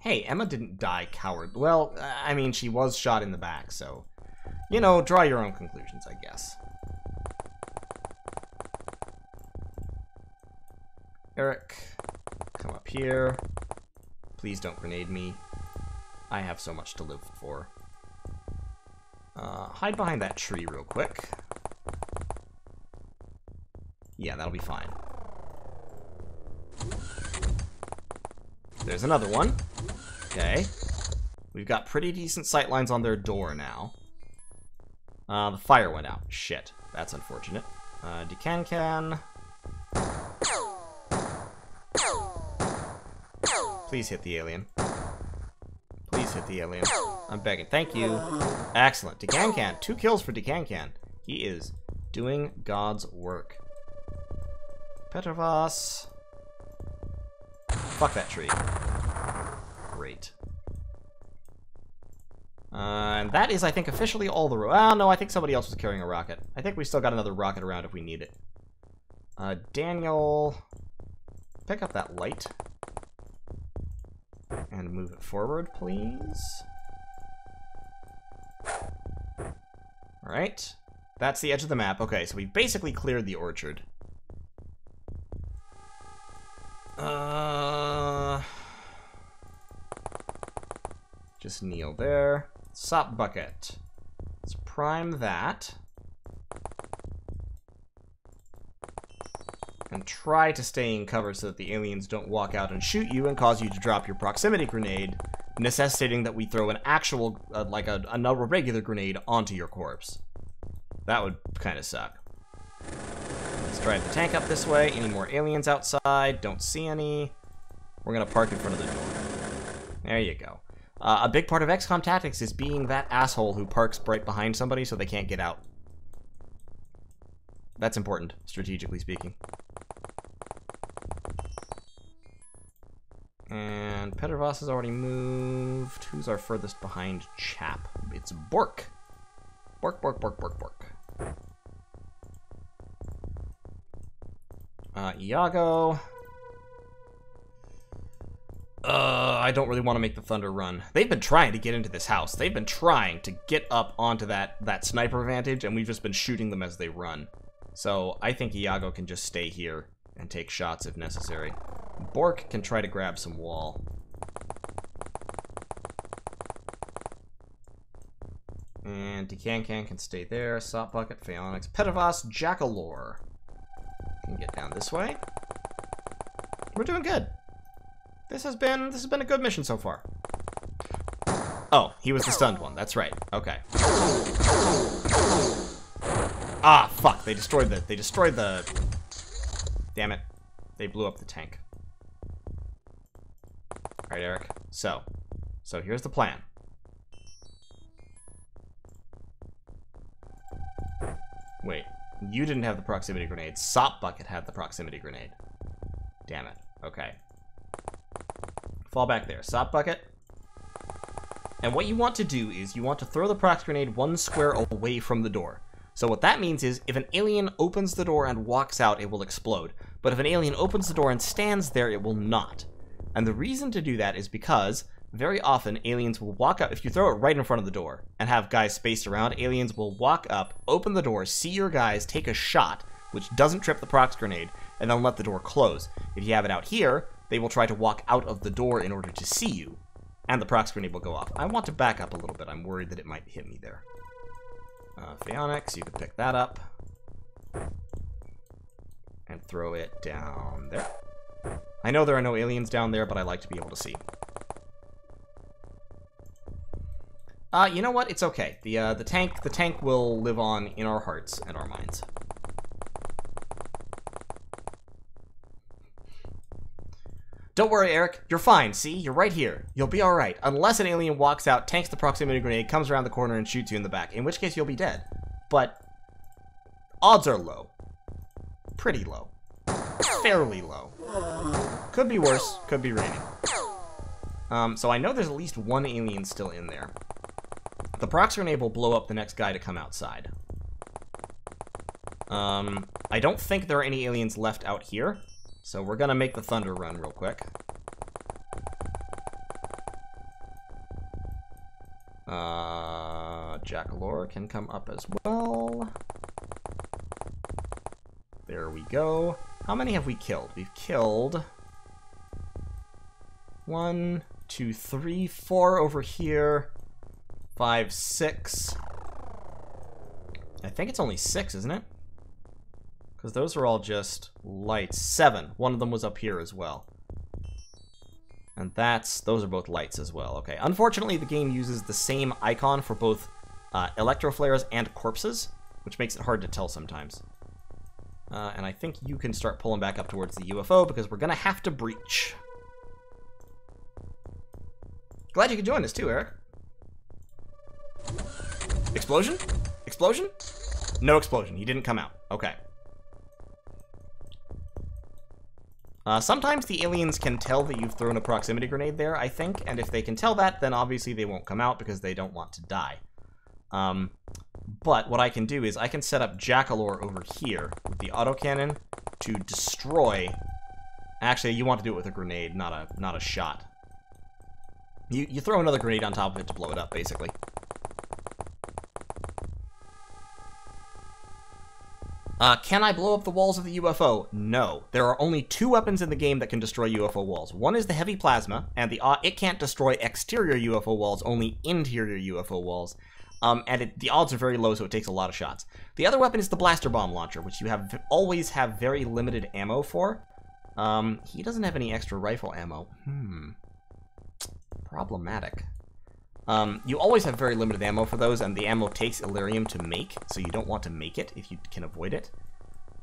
Hey, Emma didn't die, coward. Well, I mean, she was shot in the back, so... You know, draw your own conclusions, I guess. Eric, come up here. Please don't grenade me. I have so much to live for. Hide behind that tree real quick. Yeah, that'll be fine. There's another one. Okay. We've got pretty decent sightlines on their door now. The fire went out. Shit. That's unfortunate. Decan. Please hit the alien. Please hit the alien. I'm begging. Thank you. Excellent. Decan. 2 kills for Decan. He is doing God's work. Petrovas. Fuck that tree. Great. And that is, I think, officially all the... no, I think somebody else was carrying a rocket. I think we still got another rocket around if we need it. Daniel... Pick up that light. And move it forward, please. Alright. That's the edge of the map. Okay, so we basically cleared the orchard. Just kneel there. Sop bucket. Let's prime that. And try to stay in cover so that the aliens don't walk out and shoot you and cause you to drop your proximity grenade, necessitating that we throw an actual, like another regular grenade onto your corpse. That would kind of suck. Let's drive the tank up this way. Any more aliens outside? Don't see any. We're going to park in front of the door. There you go. A big part of XCOM tactics is being that asshole who parks right behind somebody so they can't get out. That's important, strategically speaking. And Petrovas has already moved. Who's our furthest behind chap? It's Bork. Bork. Iago. I don't really want to make the Thunder run. They've been trying to get into this house. They've been trying to get up onto that sniper vantage, and we've just been shooting them as they run. So I think Iago can just stay here and take shots if necessary. Bork can try to grab some wall. And Decan can stay there. Sop Bucket, Phaonix, Petavas, Jackalore can get down this way. We're doing good. This has been a good mission so far. Oh, he was the stunned one. That's right. Okay. Ah, fuck. They destroyed the... Damn it. They blew up the tank. Alright, Eric. So here's the plan. Wait. You didn't have the proximity grenade. Sop Bucket had the proximity grenade. Damn it. Okay. Fall back there. Sop Bucket. And what you want to do is you want to throw the prox grenade 1 square away from the door. So what that means is if an alien opens the door and walks out, it will explode. But if an alien opens the door and stands there, it will not. And the reason to do that is because very often aliens will walk up. If you throw it right in front of the door and have guys spaced around, aliens will walk up, open the door, see your guys, take a shot, which doesn't trip the prox grenade, and then let the door close. If you have it out here, they will try to walk out of the door in order to see you, and the prox grenade will go off. I want to back up a little bit. I'm worried that it might hit me there. Phaonix, you can pick that up and throw it down there. I know there are no aliens down there, but I like to be able to see. You know what? It's okay. The tank will live on in our hearts and our minds. Don't worry, Eric. You're fine. See? You're right here. You'll be alright. Unless an alien walks out, tanks the proximity grenade, comes around the corner, and shoots you in the back. In which case, you'll be dead. But odds are low. Pretty low. Fairly low. Could be worse. Could be raining. So I know there's at least 1 alien still in there. The prox grenade will blow up the next guy to come outside. I don't think there are any aliens left out here. So we're gonna make the Thunder run real quick. Jackalore can come up as well. There we go. How many have we killed? We've killed 1, 2, 3, 4 over here. 5, 6. I think it's only 6, isn't it? Because those are all just lights. 7. One of them was up here as well. And those are both lights as well. Okay. Unfortunately, the game uses the same icon for both electroflares and corpses, which makes it hard to tell sometimes. And I think you can start pulling back up towards the UFO because we're going to have to breach. Glad you could join us too, Eric. Explosion? Explosion? No explosion. He didn't come out. Okay. Sometimes the aliens can tell that you've thrown a proximity grenade there, I think, and if they can tell that, then obviously they won't come out because they don't want to die. But what I can do is I can set up Jackalore over here with the autocannon to destroy... Actually, you want to do it with a grenade, not a shot. You throw another grenade on top of it to blow it up, basically. Can I blow up the walls of the UFO? No. There are only 2 weapons in the game that can destroy UFO walls. One is the heavy plasma, and it can't destroy exterior UFO walls, only interior UFO walls. And the odds are very low, so it takes a lot of shots. The other weapon is the blaster bomb launcher, which you always have very limited ammo for. He doesn't have any extra rifle ammo. Problematic. You always have very limited ammo for those, and the ammo takes Elerium to make, so you don't want to make it if you can avoid it.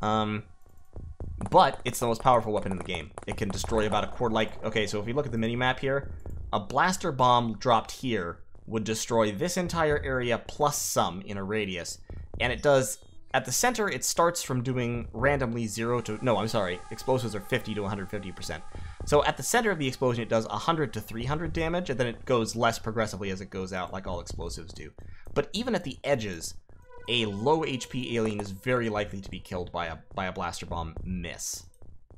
But it's the most powerful weapon in the game. It can destroy about a quarter, okay, so if we look at the mini-map here, a blaster bomb dropped here would destroy this entire area plus some in a radius, and it does, at the center, it starts from doing randomly 0 to, no, I'm sorry, explosives are 50 to 150%. So at the center of the explosion, it does 100 to 300 damage, and then it goes less progressively as it goes out, like all explosives do. But even at the edges, a low HP alien is very likely to be killed by a blaster bomb miss.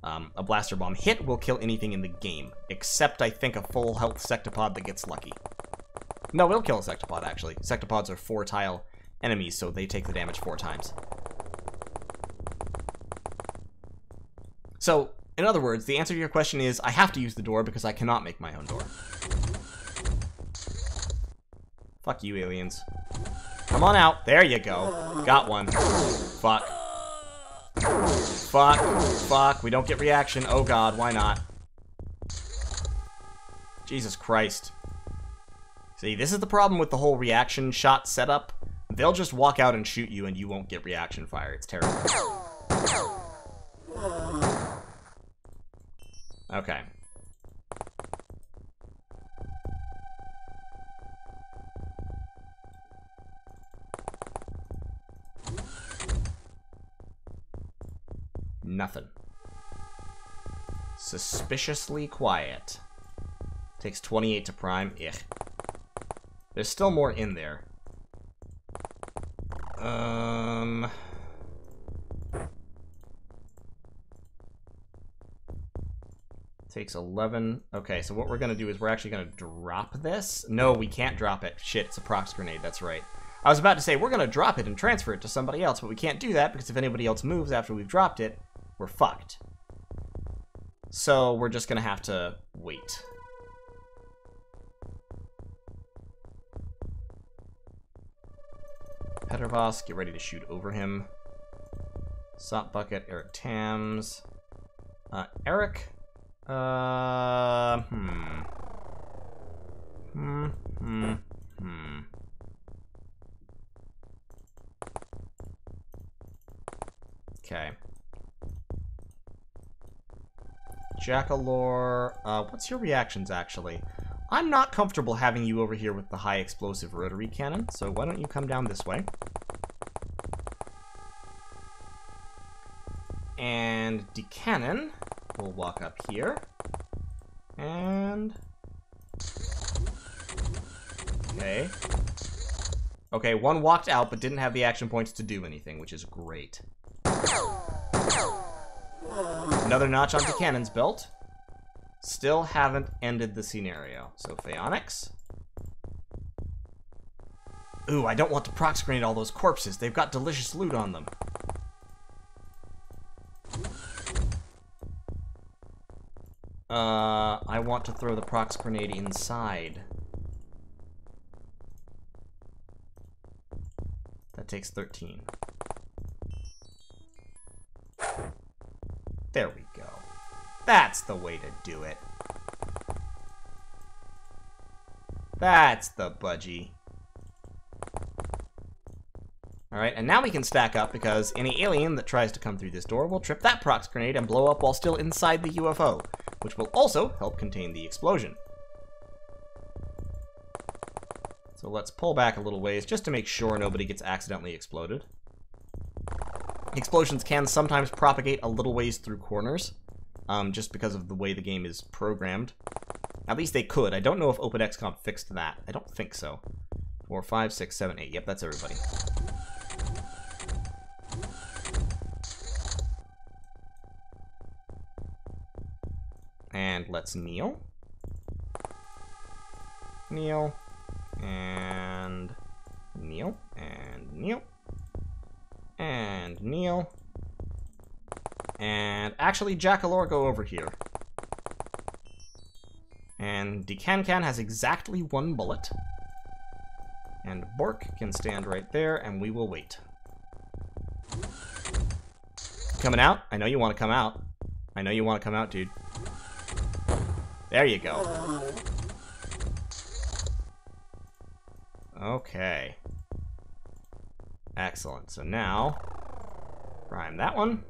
A blaster bomb hit will kill anything in the game, except, I think, a full health Sectopod that gets lucky. No, it'll kill a Sectopod, actually. Sectopods are 4-tile enemies, so they take the damage 4 times. So, in other words, the answer to your question is, I have to use the door because I cannot make my own door. Fuck you, aliens. Come on out. There you go. Got one. Fuck. Fuck. Fuck. We don't get reaction. Oh god, why not? Jesus Christ. See, this is the problem with the whole reaction shot setup. They'll just walk out and shoot you and you won't get reaction fire. It's terrible. Okay. Nothing. Suspiciously quiet. Takes 28 to prime. Ugh. There's still more in there. Takes 11. Okay, so what we're gonna do is we're actually gonna drop this. No, we can't drop it. Shit, it's a prox grenade, that's right. I was about to say, we're gonna drop it and transfer it to somebody else, but we can't do that because if anybody else moves after we've dropped it, we're fucked. So we're just gonna have to wait. Petervoss, get ready to shoot over him. Sop Bucket, Eric Tams. Eric. Okay. Jackalore, what's your reactions, actually? I'm not comfortable having you over here with the high explosive rotary cannon, so why don't you come down this way? And DeCannon will walk up here. And... okay. Okay, one walked out but didn't have the action points to do anything, which is great. Another notch on DeCannon's belt. Still haven't ended the scenario. So Phaonix. Ooh, I don't want to prox grenade all those corpses. They've got delicious loot on them. I want to throw the prox grenade inside. That takes 13. There we go. That's the way to do it. That's the budgie. Alright, and now we can stack up because any alien that tries to come through this door will trip that prox grenade and blow up while still inside the UFO, which will also help contain the explosion. So let's pull back a little ways just to make sure nobody gets accidentally exploded. Explosions can sometimes propagate a little ways through corners, just because of the way the game is programmed. At least they could. I don't know if OpenXComp fixed that. I don't think so. 4, 5, 6, 7, 8. Yep, that's everybody. And let's kneel. Kneel. And kneel. And kneel. And kneel. And actually, Jackalor, go over here. And Decancan has exactly 1 bullet. And Bork can stand right there, and we will wait. Coming out? I know you want to come out. I know you want to come out, dude. There you go. Okay. Excellent. So now, prime that one.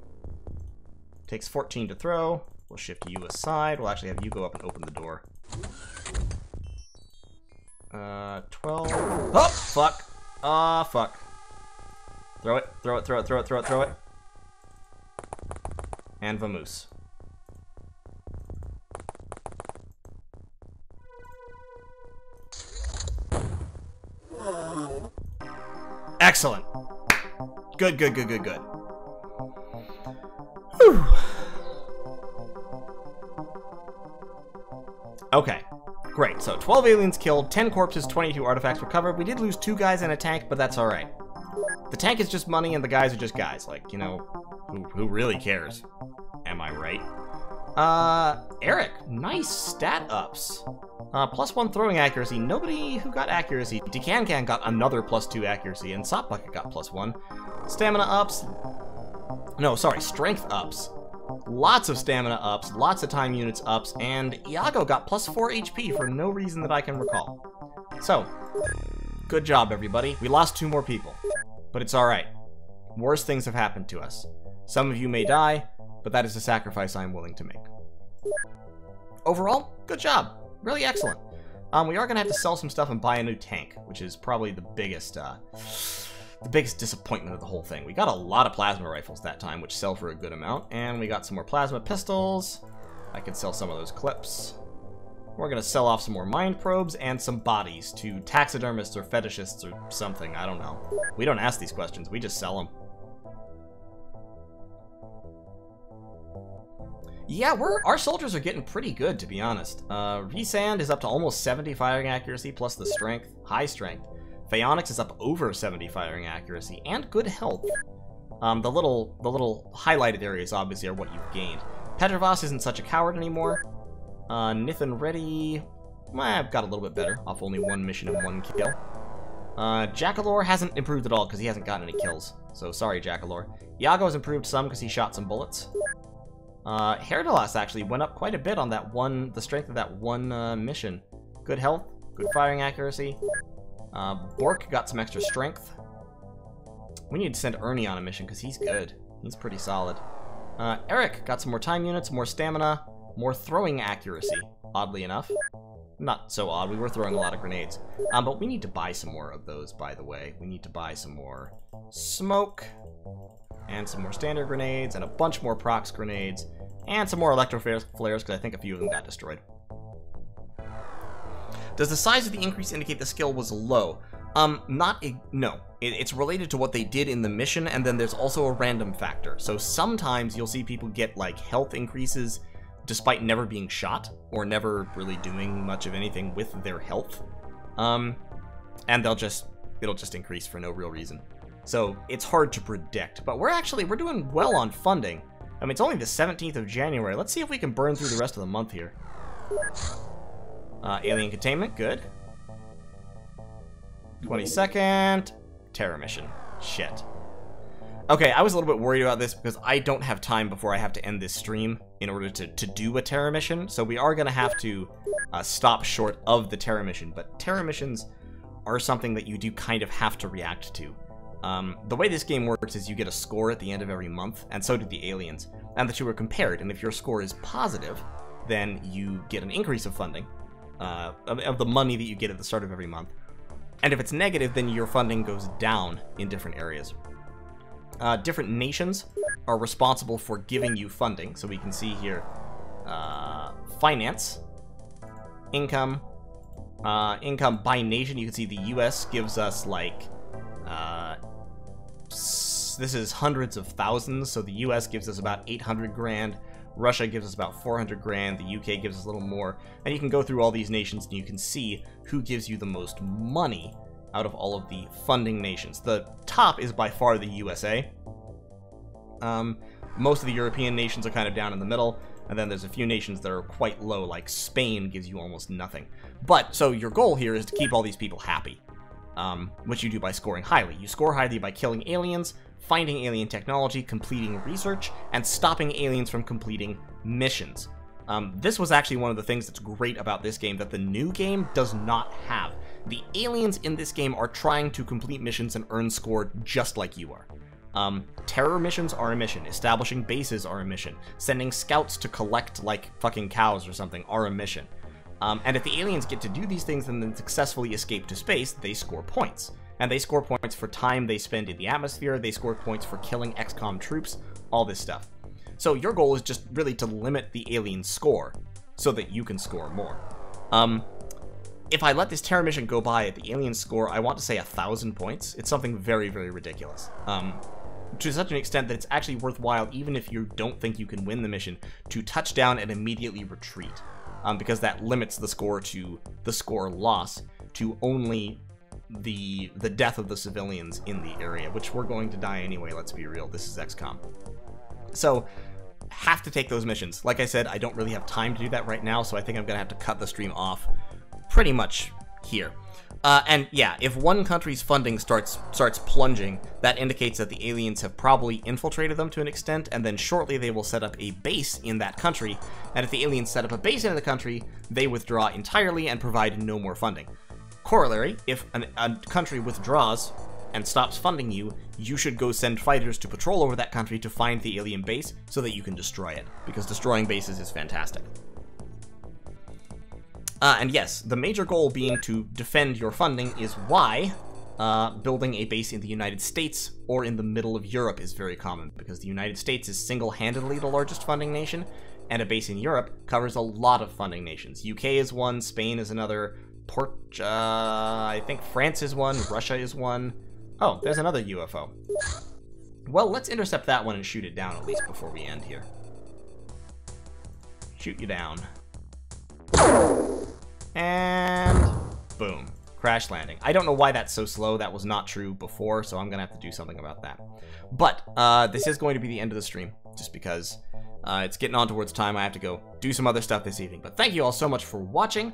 Takes 14 to throw. We'll shift you aside. We'll actually have you go up and open the door. 12. Oh, fuck. Ah, fuck. Throw it, throw it, throw it, throw it, throw it, throw it. And vamoose. Excellent. Good, good, good, good, good. Whew. Okay, great. So 12 aliens killed, 10 corpses, 22 artifacts recovered. We did lose 2 guys and a tank, but that's all right. The tank is just money and the guys are just guys. Like, you know, who really cares? Am I right? Eric, nice stat ups. +1 throwing accuracy. Nobody who got accuracy. Decancan got another +2 accuracy, and Sopbucket got +1. Stamina ups. No, sorry, strength ups. Lots of stamina ups, lots of time units ups, and Iago got +4 HP for no reason that I can recall. So, good job, everybody. We lost 2 more people, but it's alright. Worse things have happened to us. Some of you may die, but that is a sacrifice I'm willing to make. Overall, good job. Really excellent. We are going to have to sell some stuff and buy a new tank, which is probably the biggest disappointment of the whole thing. We got a lot of plasma rifles that time, which sell for a good amount, and we got some more plasma pistols. I could sell some of those clips. We're going to sell off some more mind probes and some bodies to taxidermists or fetishists or something. I don't know. We don't ask these questions. We just sell them. Yeah, our soldiers are getting pretty good, to be honest. Resand is up to almost 70 firing accuracy, plus the strength, high strength. Phaonix is up over 70 firing accuracy, and good health. The little highlighted areas, obviously, are what you've gained. Petrovas isn't such a coward anymore. Nithan Reddy, I've got a little bit better, off only 1 mission and 1 kill. Jackalor hasn't improved at all, because he hasn't gotten any kills. So, sorry, Jackalor. Iago has improved some, because he shot some bullets. Herdalas actually went up quite a bit on that the strength of that one mission. Good health, good firing accuracy. Bork got some extra strength. We need to send Ernie on a mission because he's good. He's pretty solid. Eric got some more time units, more stamina, more throwing accuracy, oddly enough. Not so odd, we were throwing a lot of grenades. But we need to buy some more of those, by the way. We need to buy some more smoke, and some more standard grenades, and a bunch more prox grenades, and some more electro flares, because I think a few of them got destroyed. Does the size of the increase indicate the skill was low? No. It's related to what they did in the mission, and then there's also a random factor. So sometimes you'll see people get, like, health increases despite never being shot, or never really doing much of anything with their health. And they'll just it'll just increase for no real reason. So it's hard to predict, but we're doing well on funding. I mean, it's only the 17th of January. Let's see if we can burn through the rest of the month here. Alien containment, good. 22nd, terror mission. Shit. Okay, I was a little bit worried about this because I don't have time before I have to end this stream in order to do a terror mission, so we are going to have to stop short of the terror mission, but terror missions are something that you do kind of have to react to. The way this game works is you get a score at the end of every month, and so do the aliens, and the two are compared, and if your score is positive, then you get an increase of funding, of the money that you get at the start of every month, and if it's negative, then your funding goes down in different areas. Different nations are responsible for giving you funding, so we can see here, finance, income by nation. You can see the US gives us like, this is hundreds of thousands, so the US gives us about 800 grand, Russia gives us about 400 grand, the UK gives us a little more, and you can go through all these nations and you can see who gives you the most money out of all of the funding nations. The top is by far the USA. Most of the European nations are kind of down in the middle, and then there's a few nations that are quite low, like Spain gives you almost nothing. But, so your goal here is to keep all these people happy, which you do by scoring highly. You score highly by killing aliens, finding alien technology, completing research, and stopping aliens from completing missions. This was actually one of the things that's great about this game that the new game does not have. The aliens in this game are trying to complete missions and earn score just like you are. Terror missions are a mission, establishing bases are a mission, sending scouts to collect, like, fucking cows or something are a mission. And if the aliens get to do these things and then successfully escape to space, they score points. And they score points for time they spend in the atmosphere, they score points for killing XCOM troops, all this stuff. So your goal is just really to limit the alien score so that you can score more. If I let this terror mission go by at the alien score, I want to say 1,000 points. It's something very, very ridiculous. To such an extent that it's actually worthwhile, even if you don't think you can win the mission, to touch down and immediately retreat. Because that limits the score to the score loss to only the death of the civilians in the area, which we're going to die anyway, let's be real. This is XCOM. So, have to take those missions. Like I said, I don't really have time to do that right now, so I think I'm going to have to cut the stream off pretty much here. And yeah, if one country's funding starts plunging, that indicates that the aliens have probably infiltrated them to an extent, and then shortly they will set up a base in that country, and if the aliens set up a base in the country, they withdraw entirely and provide no more funding. Corollary, if a country withdraws and stops funding you, you should go send fighters to patrol over that country to find the alien base so that you can destroy it, because destroying bases is fantastic. And yes, the major goal being to defend your funding is why building a base in the United States or in the middle of Europe is very common, because the United States is single-handedly the largest funding nation, and a base in Europe covers a lot of funding nations. UK is one, Spain is another, I think France is one, Russia is one. Oh, there's another UFO. Well, let's intercept that one and shoot it down at least before we end here. Shoot you down. And boom. Crash landing. I don't know why that's so slow. That was not true before, so I'm going to have to do something about that. But this is going to be the end of the stream, just because it's getting on towards time. I have to go do some other stuff this evening. But thank you all so much for watching.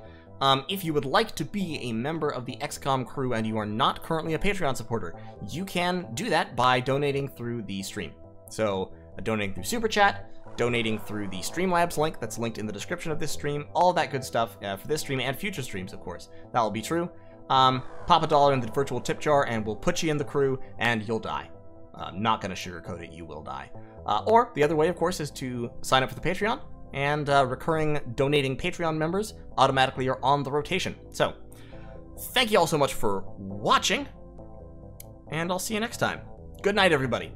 If you would like to be a member of the XCOM crew and you are not currently a Patreon supporter, you can do that by donating through the stream. So, donating through Super Chat, donating through the Streamlabs link that's linked in the description of this stream, all that good stuff for this stream and future streams, of course. That will be true. Pop $1 in the virtual tip jar and we'll put you in the crew and you'll die. Not gonna sugarcoat it, you will die. Or, the other way, of course, is to sign up for the Patreon, and recurring donating Patreon members automatically are on the rotation. So, thank you all so much for watching, and I'll see you next time. Good night, everybody.